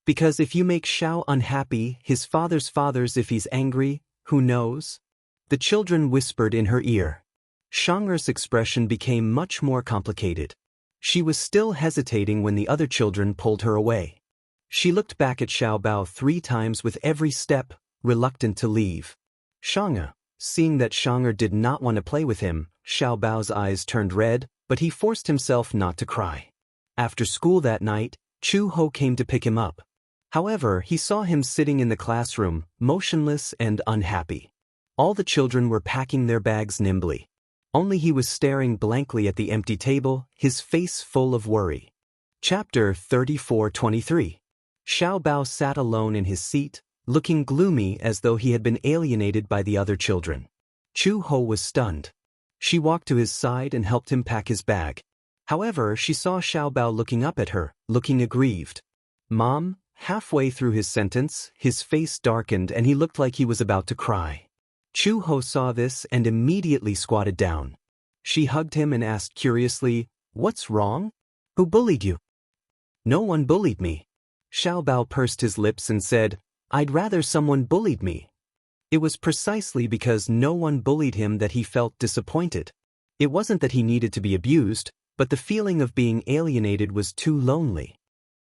Because if you make Xiao unhappy, his father's if he's angry, who knows? The children whispered in her ear. Xianxia's expression became much more complicated. She was still hesitating when the other children pulled her away. She looked back at Xiao Bao 3 times with every step, reluctant to leave. Xianxia, seeing that Xianxia did not want to play with him, Xiao Bao's eyes turned red, but he forced himself not to cry. After school that night, Chu Ho came to pick him up. However, he saw him sitting in the classroom, motionless and unhappy. All the children were packing their bags nimbly. Only he was staring blankly at the empty table, his face full of worry. Chapter 34:23. Xiao Bao sat alone in his seat, looking gloomy as though he had been alienated by the other children. Chu Ho was stunned. She walked to his side and helped him pack his bag. However, she saw Xiao Bao looking up at her, looking aggrieved. "Mom?" Halfway through his sentence, his face darkened and he looked like he was about to cry. Chu Ho saw this and immediately squatted down. She hugged him and asked curiously, "What's wrong? Who bullied you?" "No one bullied me." Xiao Bao pursed his lips and said, "I'd rather someone bullied me." It was precisely because no one bullied him that he felt disappointed. It wasn't that he needed to be abused, but the feeling of being alienated was too lonely.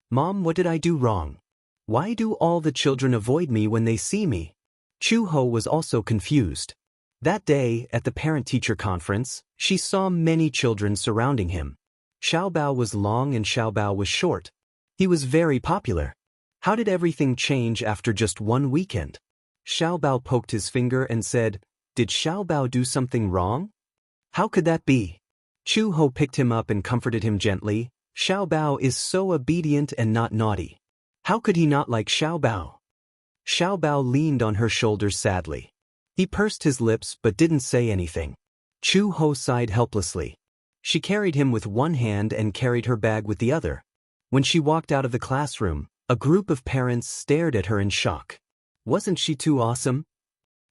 "Mom, what did I do wrong? Why do all the children avoid me when they see me?" Chu Ho was also confused. That day, at the parent-teacher conference, she saw many children surrounding him. Xiao Bao was long and Xiao Bao was short. He was very popular. How did everything change after just one weekend? Xiao Bao poked his finger and said, "Did Xiao Bao do something wrong? How could that be?" Chu Ho picked him up and comforted him gently. "Xiao Bao is so obedient and not naughty. How could he not like Xiao Bao?" Xiao Bao leaned on her shoulders sadly. He pursed his lips but didn't say anything. Chu Ho sighed helplessly. She carried him with one hand and carried her bag with the other. When she walked out of the classroom, a group of parents stared at her in shock. Wasn't she too awesome?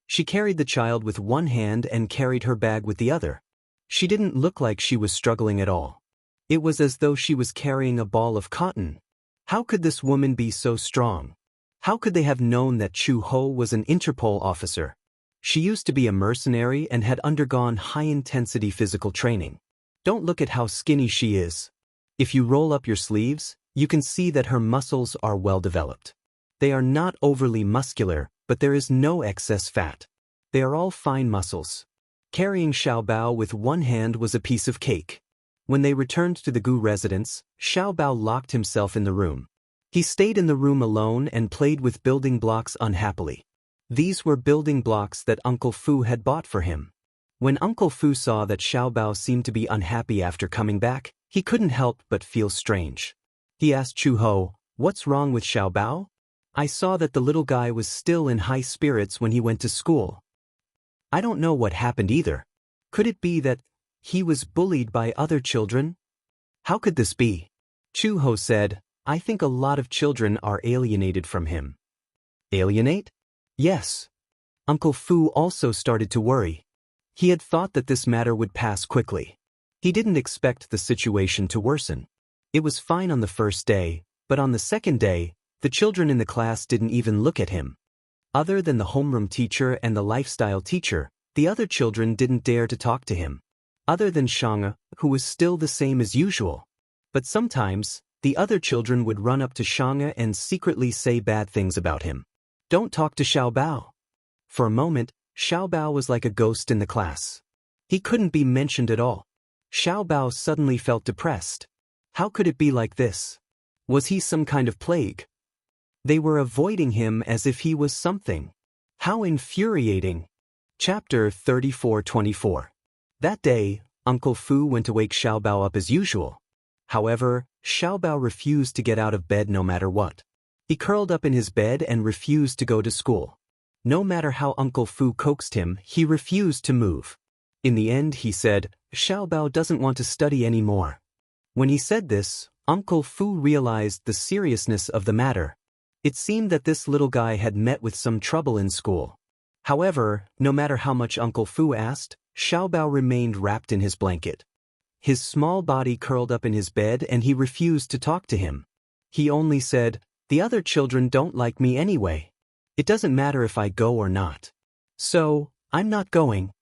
She carried the child with one hand and carried her bag with the other. She didn't look like she was struggling at all. It was as though she was carrying a ball of cotton. How could this woman be so strong? How could they have known that Chu Ho was an Interpol officer? She used to be a mercenary and had undergone high-intensity physical training. Don't look at how skinny she is. If you roll up your sleeves, you can see that her muscles are well developed. They are not overly muscular, but there is no excess fat. They are all fine muscles. Carrying Xiao Bao with one hand was a piece of cake. When they returned to the Gu residence, Xiao Bao locked himself in the room. He stayed in the room alone and played with building blocks unhappily. These were building blocks that Uncle Fu had bought for him. When Uncle Fu saw that Xiao Bao seemed to be unhappy after coming back, he couldn't help but feel strange. He asked Chu Ho, "What's wrong with Xiao Bao? I saw that the little guy was still in high spirits when he went to school." "I don't know what happened either. Could it be that he was bullied by other children? How could this be?" Chu Ho said, "I think a lot of children are alienated from him." "Alienate?" "Yes." Uncle Fu also started to worry. He had thought that this matter would pass quickly. He didn't expect the situation to worsen. It was fine on the first day, but on the second day, the children in the class didn't even look at him. Other than the homeroom teacher and the lifestyle teacher, the other children didn't dare to talk to him. Other than Xianxia, who was still the same as usual. But sometimes, the other children would run up to Xianxia and secretly say bad things about him. "Don't talk to Xiao Bao." For a moment, Xiao Bao was like a ghost in the class. He couldn't be mentioned at all. Xiao Bao suddenly felt depressed. How could it be like this? Was he some kind of plague? They were avoiding him as if he was something. How infuriating. Chapter 34-24. That day, Uncle Fu went to wake Xiao Bao up as usual. However, Xiao Bao refused to get out of bed no matter what. He curled up in his bed and refused to go to school. No matter how Uncle Fu coaxed him, he refused to move. In the end, he said, "Xiao Bao doesn't want to study anymore." When he said this, Uncle Fu realized the seriousness of the matter. It seemed that this little guy had met with some trouble in school. However, no matter how much Uncle Fu asked, Xiao Bao remained wrapped in his blanket. His small body curled up in his bed and he refused to talk to him. He only said, "The other children don't like me anyway. It doesn't matter if I go or not. So, I'm not going."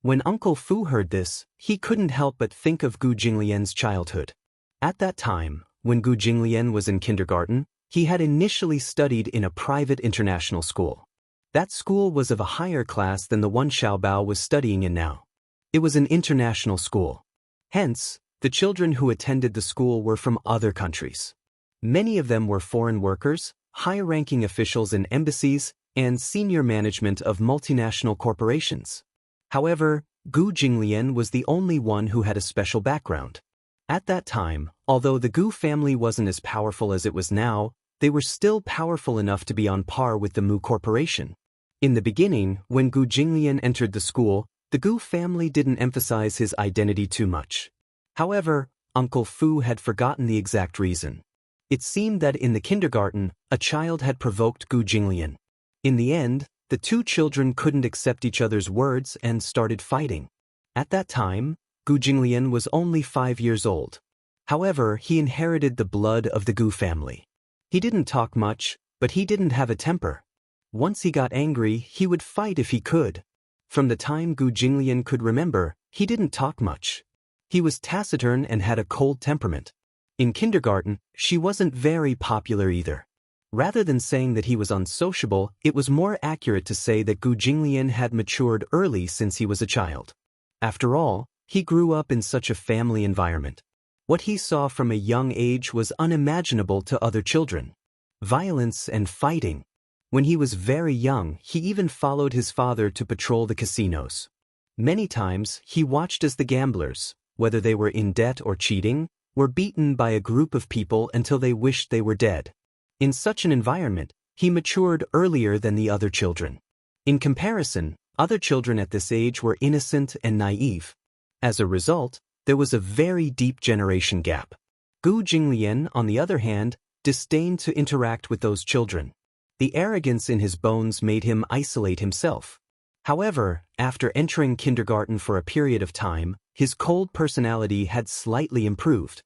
When Uncle Fu heard this, he couldn't help but think of Gu Jinglian's childhood. At that time, when Gu Jinglian was in kindergarten, he had initially studied in a private international school. That school was of a higher class than the one Xiao Bao was studying in now. It was an international school. Hence, the children who attended the school were from other countries. Many of them were foreign workers, high-ranking officials in embassies, and senior management of multinational corporations. However, Gu Jinglian was the only one who had a special background. At that time, although the Gu family wasn't as powerful as it was now, they were still powerful enough to be on par with the Mu Corporation. In the beginning, when Gu Jinglian entered the school, the Gu family didn't emphasize his identity too much. However, Uncle Fu had forgotten the exact reason. It seemed that in the kindergarten, a child had provoked Gu Jinglian. In the end, the two children couldn't accept each other's words and started fighting. At that time, Gu Jinglian was only 5 years old. However, he inherited the blood of the Gu family. He didn't talk much, but he didn't have a temper. Once he got angry, he would fight if he could. From the time Gu Jinglian could remember, he didn't talk much. He was taciturn and had a cold temperament. In kindergarten, she wasn't very popular either. Rather than saying that he was unsociable, it was more accurate to say that Gu Jinglian had matured early since he was a child. After all, he grew up in such a family environment. What he saw from a young age was unimaginable to other children. Violence and fighting. When he was very young, he even followed his father to patrol the casinos. Many times, he watched as the gamblers, whether they were in debt or cheating, were beaten by a group of people until they wished they were dead. In such an environment, he matured earlier than the other children. In comparison, other children at this age were innocent and naive. As a result, there was a very deep generation gap. Gu Jinglian, on the other hand, disdained to interact with those children. The arrogance in his bones made him isolate himself. However, after entering kindergarten for a period of time, his cold personality had slightly improved.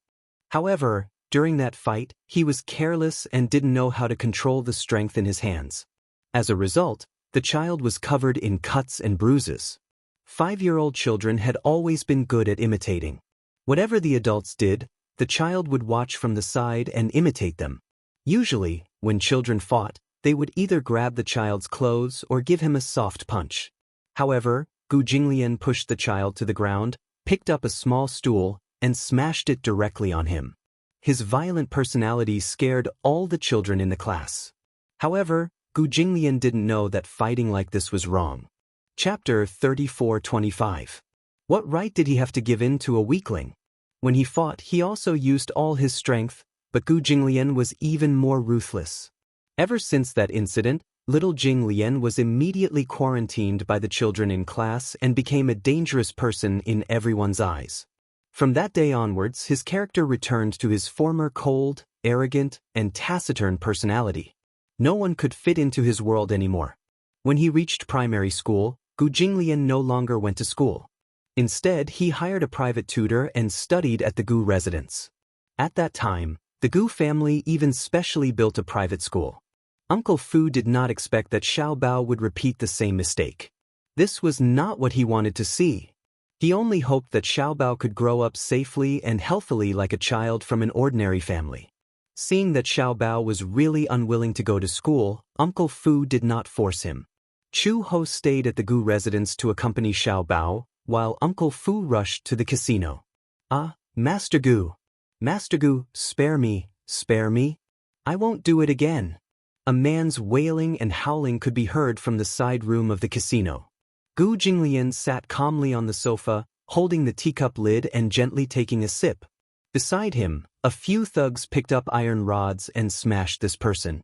However, during that fight, he was careless and didn't know how to control the strength in his hands. As a result, the child was covered in cuts and bruises. 5-year-old children had always been good at imitating. Whatever the adults did, the child would watch from the side and imitate them. Usually, when children fought, they would either grab the child's clothes or give him a soft punch. However, Gu Jinglian pushed the child to the ground, picked up a small stool, and smashed it directly on him. His violent personality scared all the children in the class. However, Gu Jinglian didn't know that fighting like this was wrong. Chapter 34:25. What right did he have to give in to a weakling? When he fought, he also used all his strength, but Gu Jinglian was even more ruthless. Ever since that incident, little Jinglian was immediately quarantined by the children in class and became a dangerous person in everyone's eyes. From that day onwards, his character returned to his former cold, arrogant, and taciturn personality. No one could fit into his world anymore. When he reached primary school, Gu Jinglian no longer went to school. Instead, he hired a private tutor and studied at the Gu residence. At that time, the Gu family even specially built a private school. Uncle Fu did not expect that Xiao Bao would repeat the same mistake. This was not what he wanted to see. He only hoped that Xiao Bao could grow up safely and healthily like a child from an ordinary family. Seeing that Xiao Bao was really unwilling to go to school, Uncle Fu did not force him. Chu Ho stayed at the Gu residence to accompany Xiao Bao, while Uncle Fu rushed to the casino. "Ah, Master Gu. Master Gu, spare me, spare me. I won't do it again." A man's wailing and howling could be heard from the side room of the casino. Gu Jinglian sat calmly on the sofa, holding the teacup lid and gently taking a sip. Beside him, a few thugs picked up iron rods and smashed this person.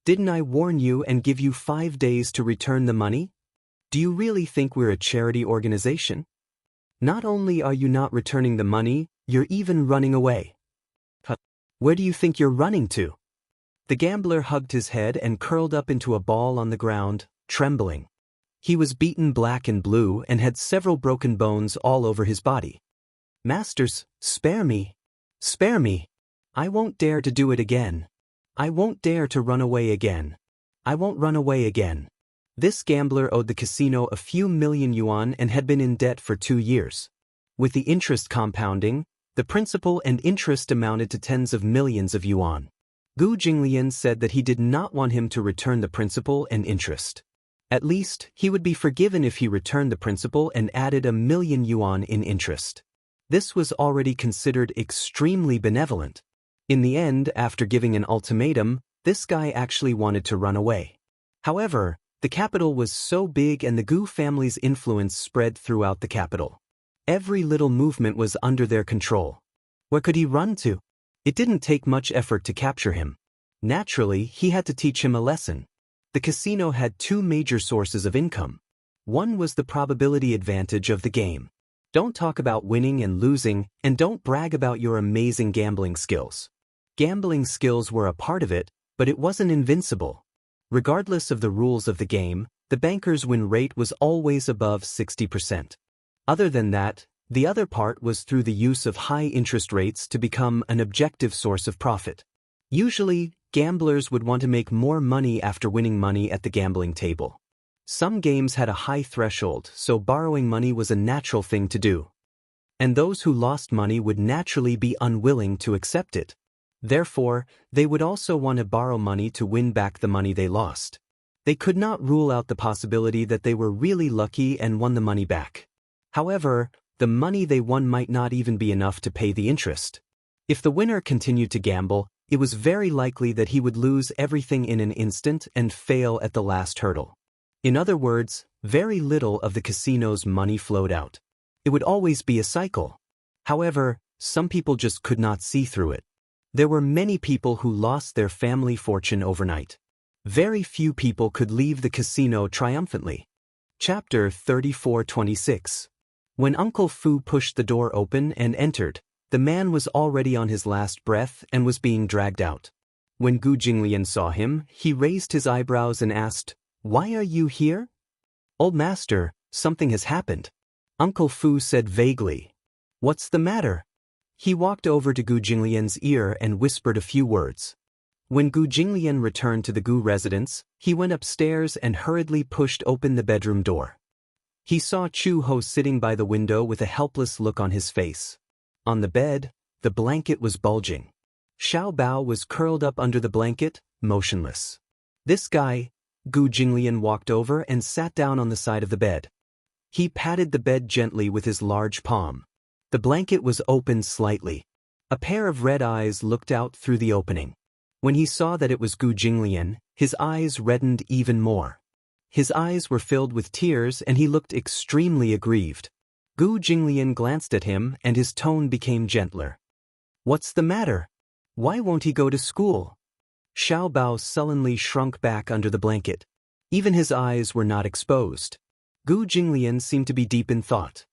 "Didn't I warn you and give you 5 days to return the money? Do you really think we're a charity organization? Not only are you not returning the money, you're even running away. Where do you think you're running to?" The gambler hugged his head and curled up into a ball on the ground, trembling. He was beaten black and blue and had several broken bones all over his body. "Masters, spare me. Spare me. I won't dare to do it again. I won't dare to run away again. I won't run away again." This gambler owed the casino a few million yuan and had been in debt for 2 years. With the interest compounding, the principal and interest amounted to tens of millions of yuan. Gu Jinglian said that he did not want him to return the principal and interest. At least, he would be forgiven if he returned the principal and added 1 million yuan in interest. This was already considered extremely benevolent. In the end, after giving an ultimatum, this guy actually wanted to run away. However, the capital was so big and the Gu family's influence spread throughout the capital. Every little movement was under their control. Where could he run to? It didn't take much effort to capture him. Naturally, he had to teach him a lesson. The casino had two major sources of income. One was the probability advantage of the game. Don't talk about winning and losing, and don't brag about your amazing gambling skills. Gambling skills were a part of it, but it wasn't invincible. Regardless of the rules of the game, the banker's win rate was always above 60%. Other than that, the other part was through the use of high interest rates to become an objective source of profit. Usually, gamblers would want to make more money after winning money at the gambling table. Some games had a high threshold, so borrowing money was a natural thing to do. And those who lost money would naturally be unwilling to accept it. Therefore, they would also want to borrow money to win back the money they lost. They could not rule out the possibility that they were really lucky and won the money back. However, the money they won might not even be enough to pay the interest. If the winner continued to gamble, it was very likely that he would lose everything in an instant and fail at the last hurdle. In other words, very little of the casino's money flowed out. It would always be a cycle. However, some people just could not see through it. There were many people who lost their family fortune overnight. Very few people could leave the casino triumphantly. Chapter 34:26. When Uncle Fu pushed the door open and entered, the man was already on his last breath and was being dragged out. When Gu Jinglian saw him, he raised his eyebrows and asked, "Why are you here?" "Old master, something has happened," Uncle Fu said vaguely. "What's the matter?" He walked over to Gu Jinglian's ear and whispered a few words. When Gu Jinglian returned to the Gu residence, he went upstairs and hurriedly pushed open the bedroom door. He saw Chu Ho sitting by the window with a helpless look on his face. On the bed, the blanket was bulging. Xiao Bao was curled up under the blanket, motionless. "This guy," Gu Jinglian walked over and sat down on the side of the bed. He patted the bed gently with his large palm. The blanket was opened slightly. A pair of red eyes looked out through the opening. When he saw that it was Gu Jinglian, his eyes reddened even more. His eyes were filled with tears and he looked extremely aggrieved. Gu Jinglian glanced at him and his tone became gentler. "What's the matter? Why won't he go to school?" Xiao Bao sullenly shrunk back under the blanket. Even his eyes were not exposed. Gu Jinglian seemed to be deep in thought.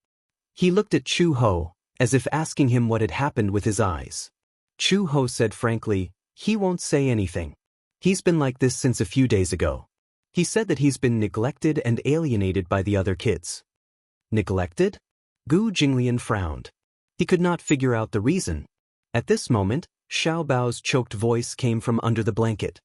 He looked at Chu Ho, as if asking him what had happened with his eyes. Chu Ho said frankly, "He won't say anything. He's been like this since a few days ago. He said that he's been neglected and alienated by the other kids." "Neglected?" Gu Jinglian frowned. He could not figure out the reason. At this moment, Xiao Bao's choked voice came from under the blanket.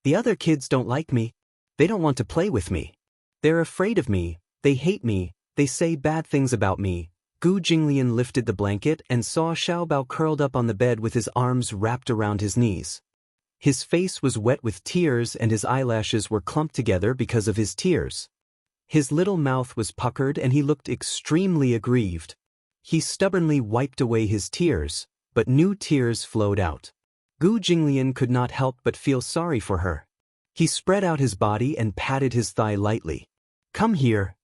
"The other kids don't like me. They don't want to play with me. They're afraid of me, they hate me, they say bad things about me." Gu Jinglian lifted the blanket and saw Xiao Bao curled up on the bed with his arms wrapped around his knees. His face was wet with tears and his eyelashes were clumped together because of his tears. His little mouth was puckered and he looked extremely aggrieved. He stubbornly wiped away his tears, but new tears flowed out. Gu Jinglian could not help but feel sorry for her. He spread out his body and patted his thigh lightly. "Come here."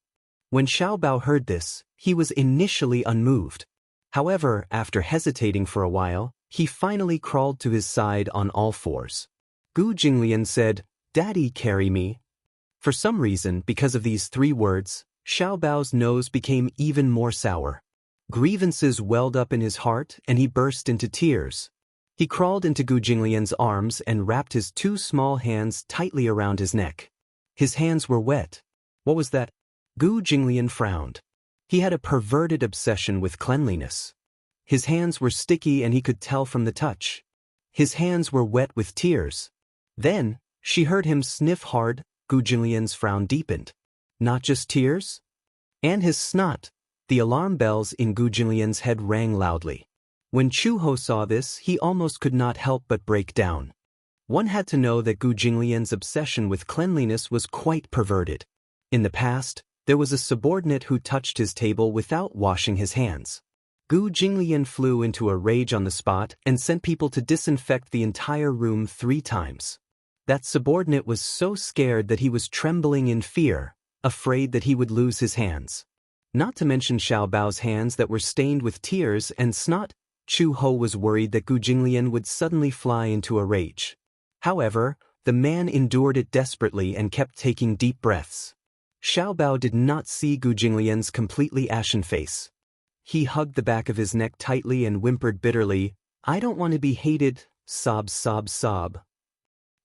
When Xiao Bao heard this, he was initially unmoved. However, after hesitating for a while, he finally crawled to his side on all fours. Gu Jinglian said, "Daddy, carry me." For some reason, because of these three words, Xiao Bao's nose became even more sour. Grievances welled up in his heart and he burst into tears. He crawled into Gu Jinglian's arms and wrapped his two small hands tightly around his neck. His hands were wet. What was that? Gu Jinglian frowned. He had a perverted obsession with cleanliness. His hands were sticky and he could tell from the touch. His hands were wet with tears. Then, she heard him sniff hard. Gu Jinglian's frown deepened. Not just tears? And his snot. The alarm bells in Gu Jinglian's head rang loudly. When Chu Ho saw this, he almost could not help but break down. One had to know that Gu Jinglian's obsession with cleanliness was quite perverted. In the past, there was a subordinate who touched his table without washing his hands. Gu Jinglian flew into a rage on the spot and sent people to disinfect the entire room 3 times. That subordinate was so scared that he was trembling in fear, afraid that he would lose his hands. Not to mention Xiao Bao's hands that were stained with tears and snot. Chu Ho was worried that Gu Jinglian would suddenly fly into a rage. However, The man endured it desperately and kept taking deep breaths. Xiaobao did not see Gu Jinglian's completely ashen face. He hugged the back of his neck tightly and whimpered bitterly, "I don't want to be hated," sob sob sob.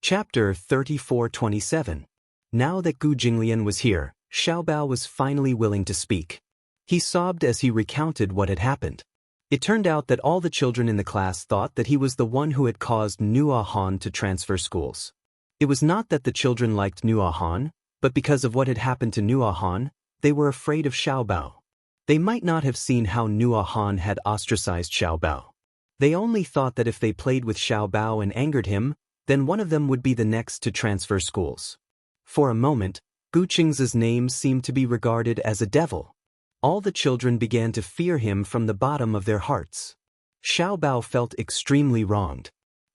Chapter 34:27. Now that Gu Jinglian was here, Xiaobao was finally willing to speak. He sobbed as he recounted what had happened. It turned out that all the children in the class thought that he was the one who had caused Nua Han to transfer schools. It was not that the children liked Nua Han, but because of what had happened to Nua Han, they were afraid of Xiaobao. They might not have seen how Nua Han had ostracized Xiaobao. They only thought that if they played with Xiaobao and angered him, then one of them would be the next to transfer schools. For a moment, Gu Qing's name seemed to be regarded as a devil. All the children began to fear him from the bottom of their hearts. Xiaobao felt extremely wronged.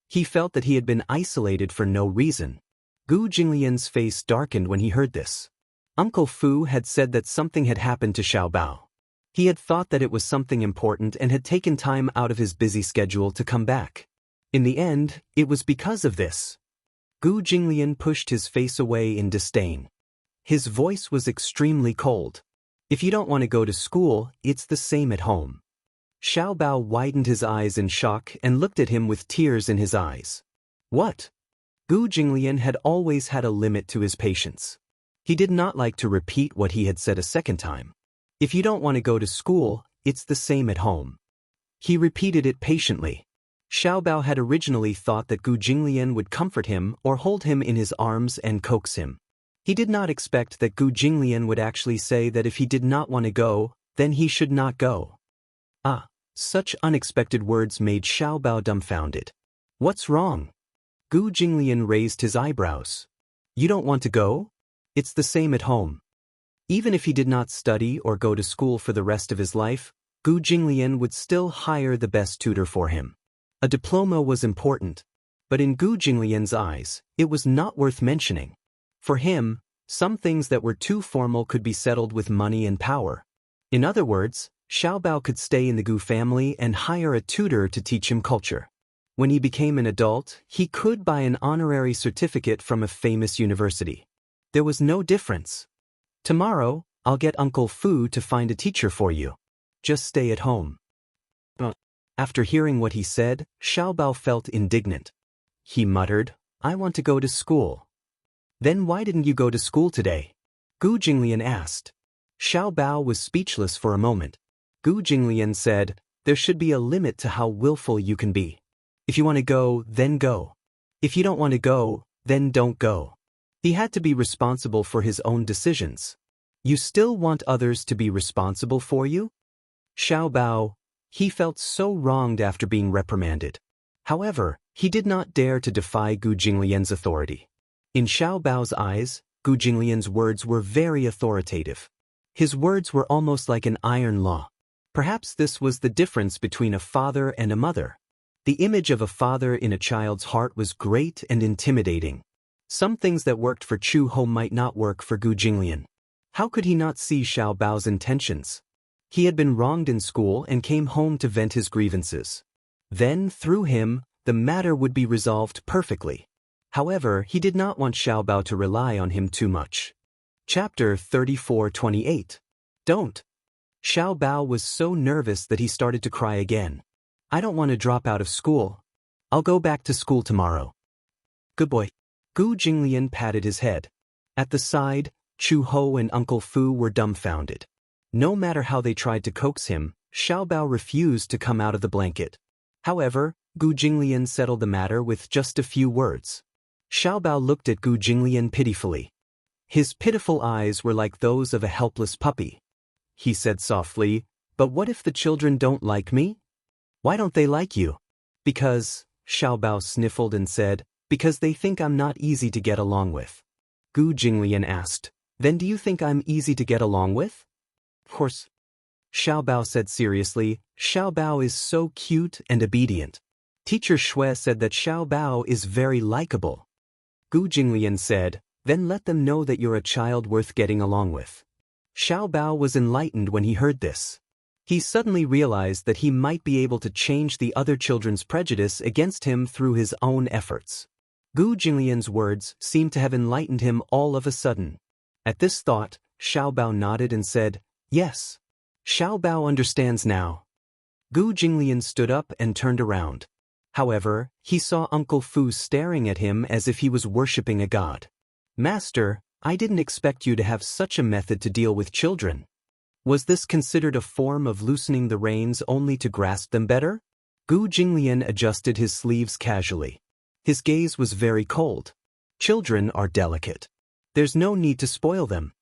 He felt that he had been isolated for no reason. Gu Jinglian's face darkened when he heard this. Uncle Fu had said that something had happened to Xiaobao. He had thought that it was something important and had taken time out of his busy schedule to come back. In the end, it was because of this. Gu Jinglian pushed his face away in disdain. His voice was extremely cold. "If you don't want to go to school, it's the same at home." Xiaobao widened his eyes in shock and looked at him with tears in his eyes. What? Gu Jinglian had always had a limit to his patience. He did not like to repeat what he had said a second time. "If you don't want to go to school, it's the same at home." He repeated it patiently. Xiaobao had originally thought that Gu Jinglian would comfort him or hold him in his arms and coax him. He did not expect that Gu Jinglian would actually say that if he did not want to go, then he should not go. Such unexpected words made Xiaobao dumbfounded. "What's wrong?" Gu Jinglian raised his eyebrows. "You don't want to go? It's the same at home." Even if he did not study or go to school for the rest of his life, Gu Jinglian would still hire the best tutor for him. A diploma was important, but in Gu Jinglian's eyes, it was not worth mentioning. For him, some things that were too formal could be settled with money and power. In other words, Xiaobao could stay in the Gu family and hire a tutor to teach him culture. When he became an adult, he could buy an honorary certificate from a famous university. There was no difference. "Tomorrow, I'll get Uncle Fu to find a teacher for you. Just stay at home." After hearing what he said, Xiaobao felt indignant. He muttered, "I want to go to school." "Then why didn't you go to school today?" Gu Jinglian asked. Xiaobao was speechless for a moment. Gu Jinglian said, "There should be a limit to how willful you can be. If you want to go, then go. If you don't want to go, then don't go." He had to be responsible for his own decisions. "You still want others to be responsible for you?" Xiaobao, he felt so wronged after being reprimanded. However, he did not dare to defy Gu Jinglian's authority. In Xiaobao's eyes, Gu Jinglian's words were very authoritative. His words were almost like an iron law. Perhaps this was the difference between a father and a mother. The image of a father in a child's heart was great and intimidating. Some things that worked for Chu Ho might not work for Gu Jinglian. How could he not see Xiaobao's intentions? He had been wronged in school and came home to vent his grievances. Then, through him, the matter would be resolved perfectly. However, he did not want Xiaobao to rely on him too much. Chapter 34:28. Don't. Xiaobao was so nervous that he started to cry again. "I don't want to drop out of school. I'll go back to school tomorrow." "Good boy." Gu Jinglian patted his head. At the side, Chu Ho and Uncle Fu were dumbfounded. No matter how they tried to coax him, Xiaobao refused to come out of the blanket. However, Gu Jinglian settled the matter with just a few words. Xiaobao looked at Gu Jinglian pitifully. His pitiful eyes were like those of a helpless puppy. He said softly, "But what if the children don't like me?" "Why don't they like you?" "Because," Xiaobao sniffled and said, "because they think I'm not easy to get along with." Gu Jinglian asked, "Then do you think I'm easy to get along with?" "Of course." Xiaobao said seriously, "Xiaobao is so cute and obedient. Teacher Shui said that Xiaobao is very likable." Gu Jinglian said, "Then let them know that you're a child worth getting along with." Xiaobao was enlightened when he heard this. He suddenly realized that he might be able to change the other children's prejudice against him through his own efforts. Gu Jinglian's words seemed to have enlightened him all of a sudden. At this thought, Xiao Bao nodded and said, "Yes. Xiao Bao understands now." Gu Jinglian stood up and turned around. However, he saw Uncle Fu staring at him as if he was worshipping a god. "Master, I didn't expect you to have such a method to deal with children. Was this considered a form of loosening the reins only to grasp them better?" Gu Jinglian adjusted his sleeves casually. His gaze was very cold. "Children are delicate. There's no need to spoil them."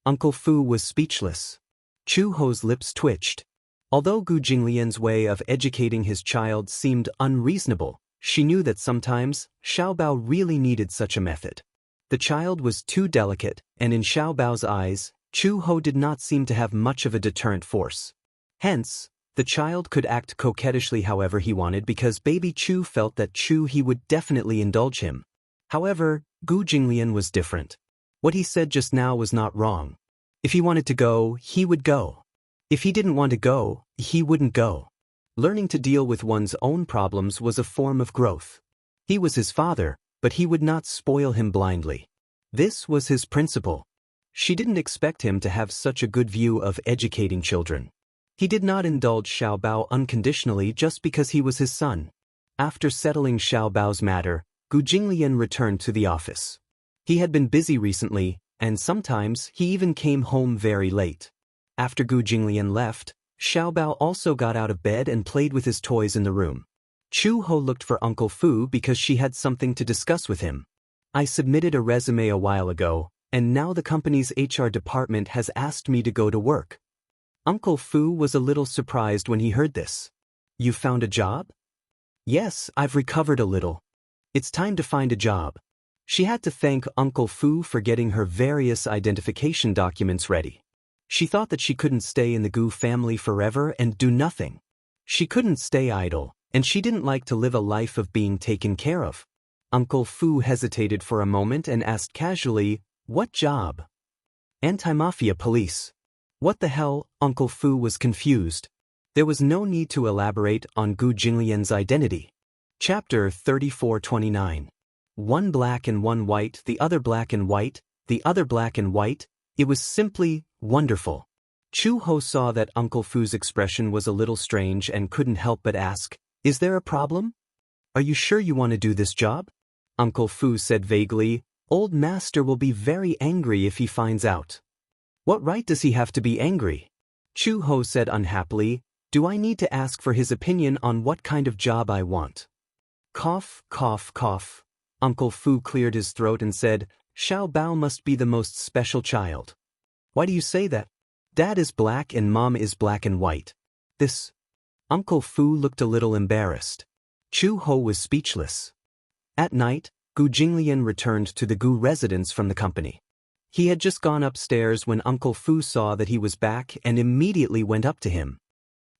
Uncle Fu was speechless. Chu Ho's lips twitched. Although Gu Jinglian's way of educating his child seemed unreasonable, she knew that sometimes Xiao Bao really needed such a method. The child was too delicate, and in Xiao Bao's eyes, Chu Ho did not seem to have much of a deterrent force. Hence, the child could act coquettishly however he wanted because baby Chu felt that he would definitely indulge him. However, Gu Jinglian was different. What he said just now was not wrong. If he wanted to go, he would go. If he didn't want to go, he wouldn't go. Learning to deal with one's own problems was a form of growth. He was his father, but he would not spoil him blindly. This was his principle. She didn't expect him to have such a good view of educating children. He did not indulge Xiao Bao unconditionally just because he was his son. After settling Xiao Bao's matter, Gu Jinglian returned to the office. He had been busy recently, and sometimes he even came home very late. After Gu Jinglian left, Xiao Bao also got out of bed and played with his toys in the room. Chu Ho looked for Uncle Fu because she had something to discuss with him. "I submitted a resume a while ago, and now the company's HR department has asked me to go to work." Uncle Fu was a little surprised when he heard this. "You found a job?" "Yes, I've recovered a little. It's time to find a job." She had to thank Uncle Fu for getting her various identification documents ready. She thought that she couldn't stay in the Gu family forever and do nothing. She couldn't stay idle, and she didn't like to live a life of being taken care of. Uncle Fu hesitated for a moment and asked casually, "What job?" "Anti-mafia police." "What the hell?" Uncle Fu was confused. There was no need to elaborate on Gu Jinglian's identity. Chapter 3429. One black and one white, the other black and white, the other black and white. It was simply wonderful. Chu Ho saw that Uncle Fu's expression was a little strange and couldn't help but ask, "Is there a problem? Are you sure you want to do this job?" Uncle Fu said vaguely, "Old master will be very angry if he finds out." "What right does he have to be angry?" Chu Ho said unhappily, "Do I need to ask for his opinion on what kind of job I want?" Cough, cough, cough. Uncle Fu cleared his throat and said, "Xiao Bao must be the most special child." "Why do you say that?" "Dad is black and Mom is black and white." This. Uncle Fu looked a little embarrassed. Chu Ho was speechless. At night, Gu Jinglian returned to the Gu residence from the company. He had just gone upstairs when Uncle Fu saw that he was back and immediately went up to him.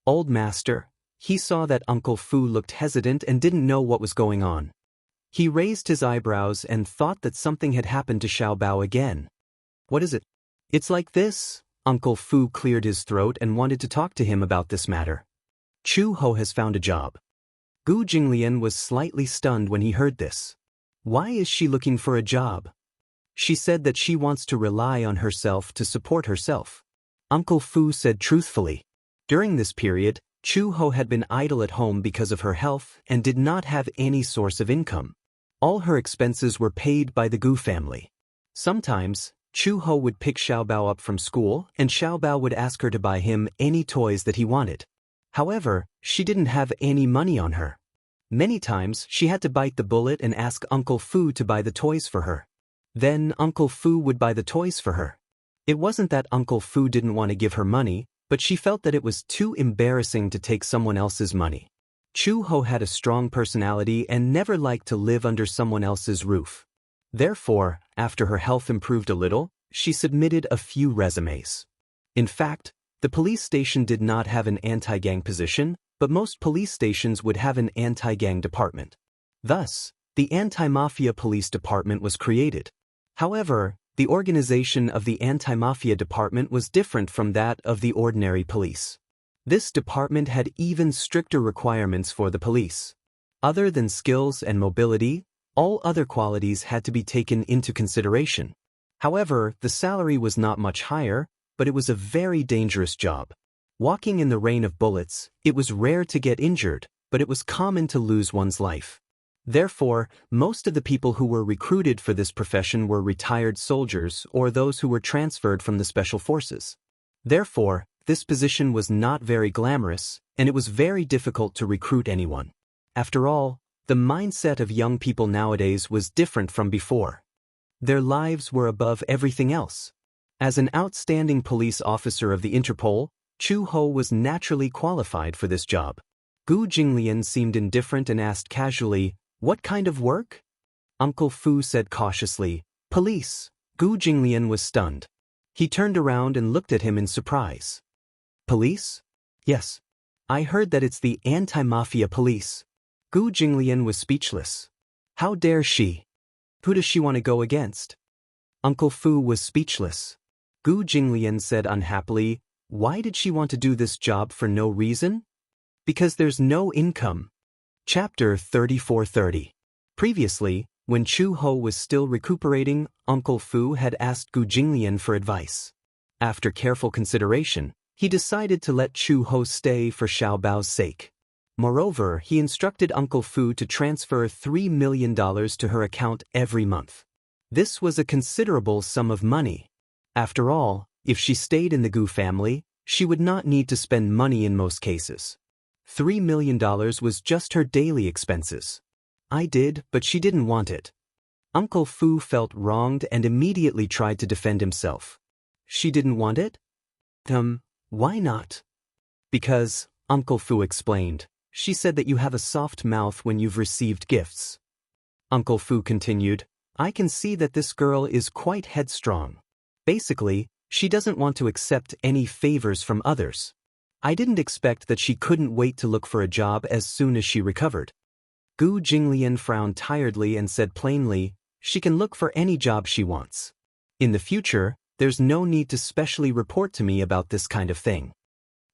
"Old master." He saw that Uncle Fu looked hesitant and didn't know what was going on. He raised his eyebrows and thought that something had happened to Xiao Bao again. "What is it?" "It's like this." Uncle Fu cleared his throat and wanted to talk to him about this matter. "Chu Ho has found a job." Gu Jinglian was slightly stunned when he heard this. Why is she looking for a job? She said that she wants to rely on herself to support herself. Uncle Fu said truthfully. During this period, Chu Ho had been idle at home because of her health and did not have any source of income. All her expenses were paid by the Gu family. Sometimes, Chu Ho would pick Xiao Bao up from school and Xiao Bao would ask her to buy him any toys that he wanted. However, she didn't have any money on her. Many times, she had to bite the bullet and ask Uncle Fu to buy the toys for her. Then Uncle Fu would buy the toys for her. It wasn't that Uncle Fu didn't want to give her money, but she felt that it was too embarrassing to take someone else's money. Chu Ho had a strong personality and never liked to live under someone else's roof. Therefore, after her health improved a little, she submitted a few resumes. In fact, the police station did not have an anti-gang position, but most police stations would have an anti-gang department. Thus, the anti-mafia police department was created. However, the organization of the anti-mafia department was different from that of the ordinary police. This department had even stricter requirements for the police. Other than skills and mobility, All other qualities had to be taken into consideration. However, the salary was not much higher, but it was a very dangerous job. Walking in the rain of bullets, it was rare to get injured, but it was common to lose one's life. Therefore, most of the people who were recruited for this profession were retired soldiers or those who were transferred from the special forces. Therefore, this position was not very glamorous, and it was very difficult to recruit anyone. After all, the mindset of young people nowadays was different from before. Their lives were above everything else. As an outstanding police officer of the Interpol, Chu Ho was naturally qualified for this job. Gu Jinglian seemed indifferent and asked casually, "What kind of work?" Uncle Fu said cautiously, "Police." Gu Jinglian was stunned. He turned around and looked at him in surprise. "Police?" "Yes. I heard that it's the anti-mafia police." Gu Jinglian was speechless. How dare she? Who does she want to go against? Uncle Fu was speechless. Gu Jinglian said unhappily, "Why did she want to do this job for no reason?" "Because there's no income." Chapter 34:30. Previously, when Chu Ho was still recuperating, Uncle Fu had asked Gu Jinglian for advice. After careful consideration, he decided to let Chu Ho stay for Xiaobao's sake. Moreover, he instructed Uncle Fu to transfer $3 million to her account every month. This was a considerable sum of money. After all, if she stayed in the Gu family, she would not need to spend money in most cases. $3 million was just her daily expenses. I did, but she didn't want it. Uncle Fu felt wronged and immediately tried to defend himself. She didn't want it? Why not? Because, Uncle Fu explained, she said that you have a soft mouth when you've received gifts. Uncle Fu continued, I can see that this girl is quite headstrong. Basically, she doesn't want to accept any favors from others. I didn't expect that she couldn't wait to look for a job as soon as she recovered. Gu Jinglian frowned tiredly and said plainly, she can look for any job she wants. In the future, there's no need to specially report to me about this kind of thing.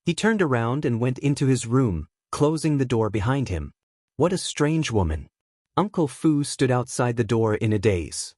He turned around and went into his room, closing the door behind him. What a strange woman. Uncle Fu stood outside the door in a daze.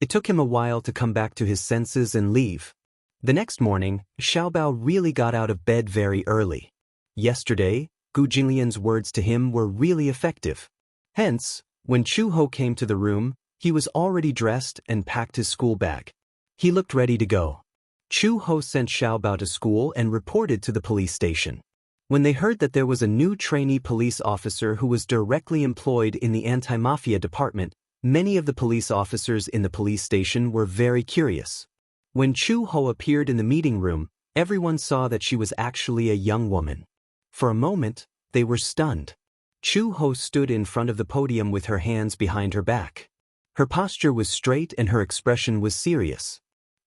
It took him a while to come back to his senses and leave. The next morning, Xiaobao really got out of bed very early. Yesterday, Gu Jinglian's words to him were really effective. Hence, when Chu Ho came to the room, he was already dressed and packed his school bag. He looked ready to go. Chu Ho sent Xiaobao to school and reported to the police station. When they heard that there was a new trainee police officer who was directly employed in the anti-mafia department, many of the police officers in the police station were very curious. When Chu Ho appeared in the meeting room, everyone saw that she was actually a young woman. For a moment, they were stunned. Chu Ho stood in front of the podium with her hands behind her back. Her posture was straight and her expression was serious.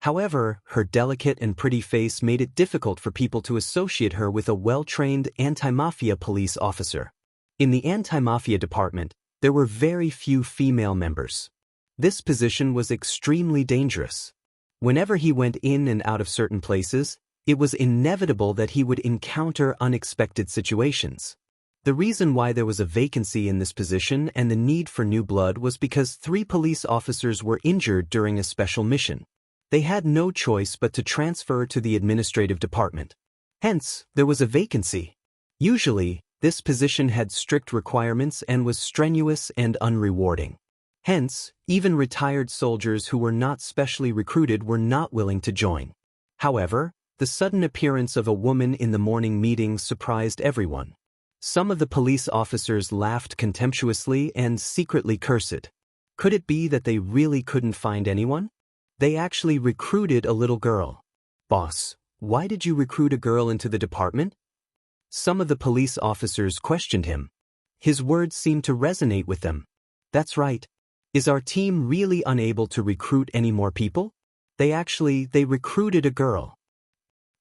However, her delicate and pretty face made it difficult for people to associate her with a well-trained anti-mafia police officer. In the anti-mafia department, there were very few female members. This position was extremely dangerous. Whenever he went in and out of certain places, it was inevitable that he would encounter unexpected situations. The reason why there was a vacancy in this position and the need for new blood was because 3 police officers were injured during a special mission. They had no choice but to transfer to the administrative department. Hence, there was a vacancy. Usually, this position had strict requirements and was strenuous and unrewarding. Hence, even retired soldiers who were not specially recruited were not willing to join. However, the sudden appearance of a woman in the morning meetings surprised everyone. Some of the police officers laughed contemptuously and secretly cursed. Could it be that they really couldn't find anyone? They actually recruited a little girl. Boss, why did you recruit a girl into the department? Some of the police officers questioned him. His words seemed to resonate with them. That's right. Is our team really unable to recruit any more people? They recruited a girl.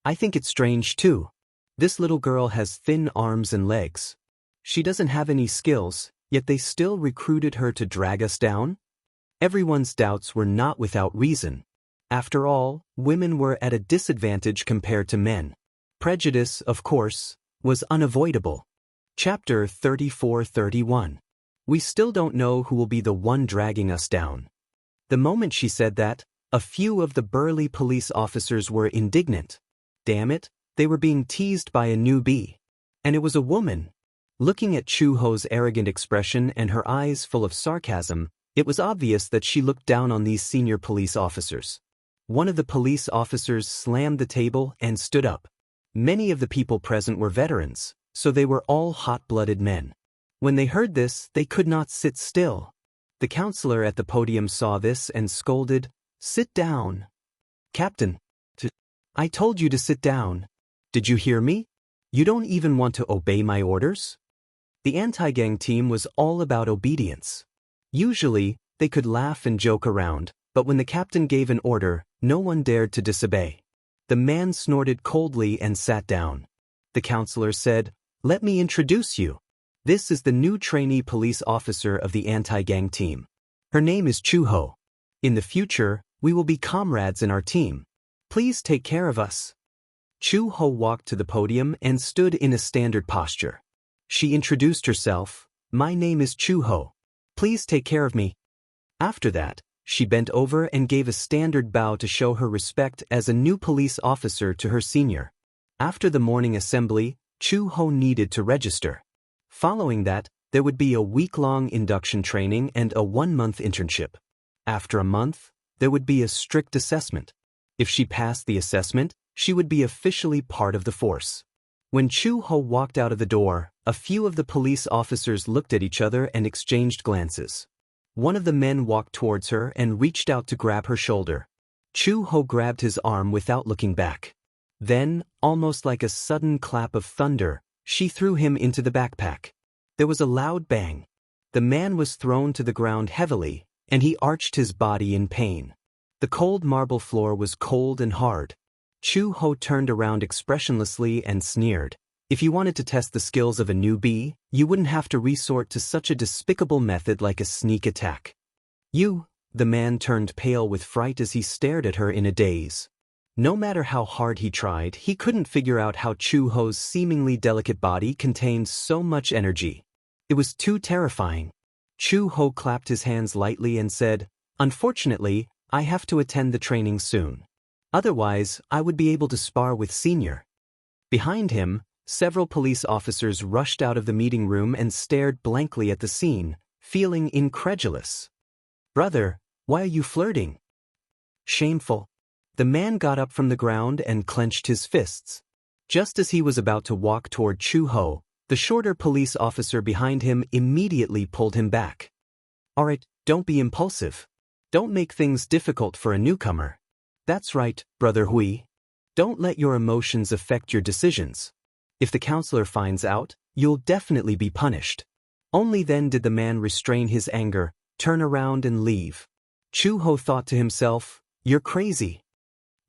I think it's strange too. This little girl has thin arms and legs. She doesn't have any skills, yet they still recruited her to drag us down? Everyone's doubts were not without reason. After all, women were at a disadvantage compared to men. Prejudice, of course, was unavoidable. Chapter 34:31. We still don't know who will be the one dragging us down. The moment she said that, a few of the burly police officers were indignant. Damn it, they were being teased by a newbie. And it was a woman. Looking at Chu-Ho's arrogant expression and her eyes full of sarcasm, it was obvious that she looked down on these senior police officers. One of the police officers slammed the table and stood up. Many of the people present were veterans, so they were all hot-blooded men. When they heard this, they could not sit still. The counselor at the podium saw this and scolded, "Sit down." "Captain, I told you to sit down. Did you hear me? You don't even want to obey my orders?" The anti-gang team was all about obedience. Usually, they could laugh and joke around, but when the captain gave an order, no one dared to disobey. The man snorted coldly and sat down. The counselor said, "Let me introduce you. This is the new trainee police officer of the anti-gang team. Her name is Chu-Ho. In the future, we will be comrades in our team. Please take care of us." Chu-Ho walked to the podium and stood in a standard posture. She introduced herself, "My name is Chu-Ho. Please take care of me." After that, she bent over and gave a standard bow to show her respect as a new police officer to her senior. After the morning assembly, Chu-Ho needed to register. Following that, there would be a week-long induction training and a 1-month internship. After a month, there would be a strict assessment. If she passed the assessment, she would be officially part of the force. When Chu-Ho walked out of the door, a few of the police officers looked at each other and exchanged glances. One of the men walked towards her and reached out to grab her shoulder. Chu-Ho grabbed his arm without looking back. Then, almost like a sudden clap of thunder, she threw him into the backpack. There was a loud bang. The man was thrown to the ground heavily, and he arched his body in pain. The cold marble floor was cold and hard. Chu-Ho turned around expressionlessly and sneered. "If you wanted to test the skills of a newbie, you wouldn't have to resort to such a despicable method like a sneak attack." The man turned pale with fright as he stared at her in a daze. No matter how hard he tried, he couldn't figure out how Chu-Ho's seemingly delicate body contained so much energy. It was too terrifying. Chu-Ho clapped his hands lightly and said, "Unfortunately, I have to attend the training soon. Otherwise, I would be able to spar with Senior." Behind him, several police officers rushed out of the meeting room and stared blankly at the scene, feeling incredulous. "Brother, why are you flirting?" "Shameful." The man got up from the ground and clenched his fists. Just as he was about to walk toward Chu-Ho, the shorter police officer behind him immediately pulled him back. "All right, don't be impulsive. Don't make things difficult for a newcomer." "That's right, Brother Hui. Don't let your emotions affect your decisions. If the counselor finds out, you'll definitely be punished." Only then did the man restrain his anger, turn around and leave. Chu-Ho thought to himself, "You're crazy."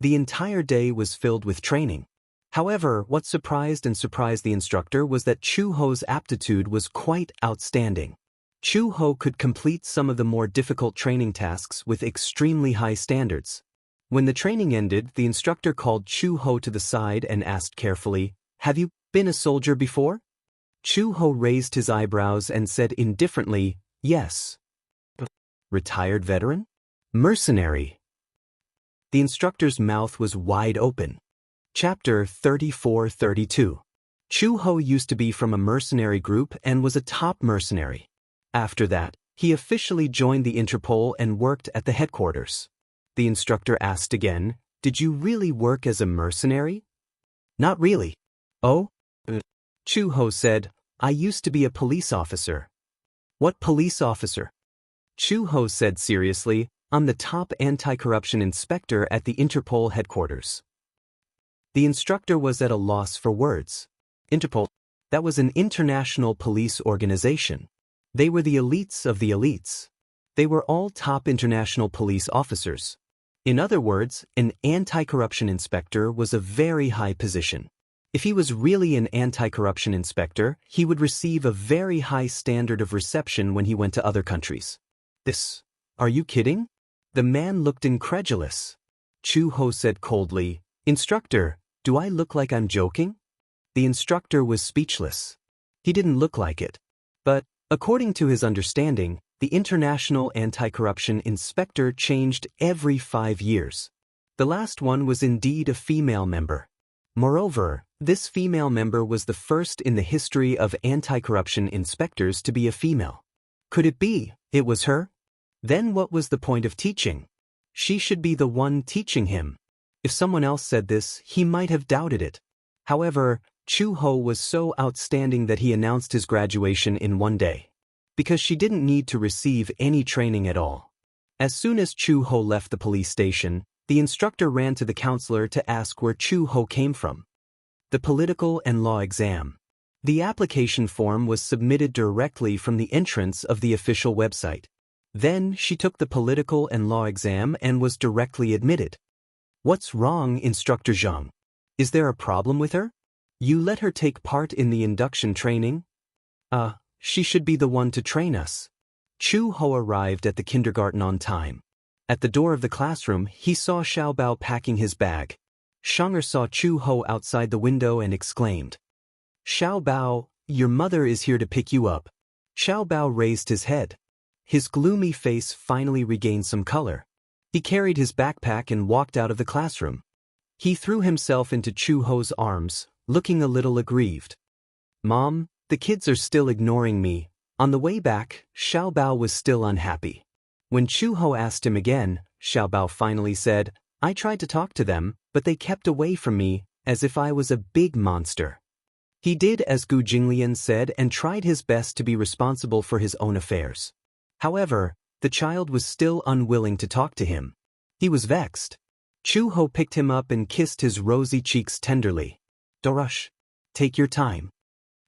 The entire day was filled with training. However, what surprised the instructor was that Chu-Ho's aptitude was quite outstanding. Chu-Ho could complete some of the more difficult training tasks with extremely high standards. When the training ended, the instructor called Chu-Ho to the side and asked carefully, "Have you been a soldier before?" Chu-Ho raised his eyebrows and said indifferently, "Yes." "Retired veteran? Mercenary?" The instructor's mouth was wide open. Chapter 34-32. Chu-Ho used to be from a mercenary group and was a top mercenary. After that, he officially joined the Interpol and worked at the headquarters. The instructor asked again, "Did you really work as a mercenary?" "Not really." "Oh?" Chu-Ho said, "I used to be a police officer." "What police officer?" Chu-Ho said seriously, "I'm the top anti-corruption inspector at the Interpol headquarters." The instructor was at a loss for words. Interpol, that was an international police organization. They were the elites of the elites. They were all top international police officers. In other words, an anti-corruption inspector was a very high position. If he was really an anti-corruption inspector, he would receive a very high standard of reception when he went to other countries. Are you kidding?" The man looked incredulous. Chu-Ho said coldly, "Instructor, do I look like I'm joking?" The instructor was speechless. He didn't look like it. But, According to his understanding, the International Anti-Corruption Inspector changed every 5 years. The last one was indeed a female member. Moreover, this female member was the first in the history of anti-corruption inspectors to be a female. Could it be it was her? Then what was the point of teaching? She should be the one teaching him. If someone else said this, he might have doubted it. However, Chu Ho was so outstanding that he announced his graduation in one day. Because she didn't need to receive any training at all. As soon as Chu Ho left the police station, the instructor ran to the counselor to ask where Chu Ho came from. The political and law exam. The application form was submitted directly from the entrance of the official website. Then she took the political and law exam and was directly admitted. What's wrong, Instructor Zhang? Is there a problem with her? You let her take part in the induction training? She should be the one to train us. Chu Ho arrived at the kindergarten on time. At the door of the classroom, he saw Xiaobao packing his bag. Xianxia saw Chu Ho outside the window and exclaimed, "Xiaobao, your mother is here to pick you up." Xiaobao raised his head. His gloomy face finally regained some color. He carried his backpack and walked out of the classroom. He threw himself into Chu Ho's arms, looking a little aggrieved. "Mom, the kids are still ignoring me." On the way back, Xiaobao was still unhappy. When Chu Ho asked him again, Xiaobao finally said, "I tried to talk to them, but they kept away from me, as if I was a big monster." He did as Gu Jinglian said and tried his best to be responsible for his own affairs. However, the child was still unwilling to talk to him. He was vexed. Chu Ho picked him up and kissed his rosy cheeks tenderly. "Don't rush. Take your time."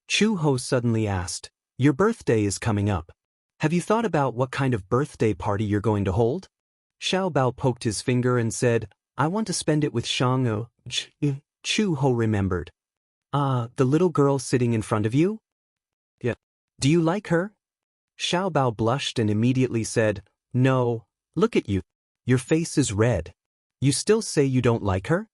Chu Ho suddenly asked, "Your birthday is coming up. Have you thought about what kind of birthday party you're going to hold?" Xiaobao poked his finger and said, "I want to spend it with Xianxia." Chu Ho remembered. The little girl sitting in front of you? Yeah. Do you like her?" Xiaobao blushed and immediately said, "No, look at you. Your face is red. You still say you don't like her?"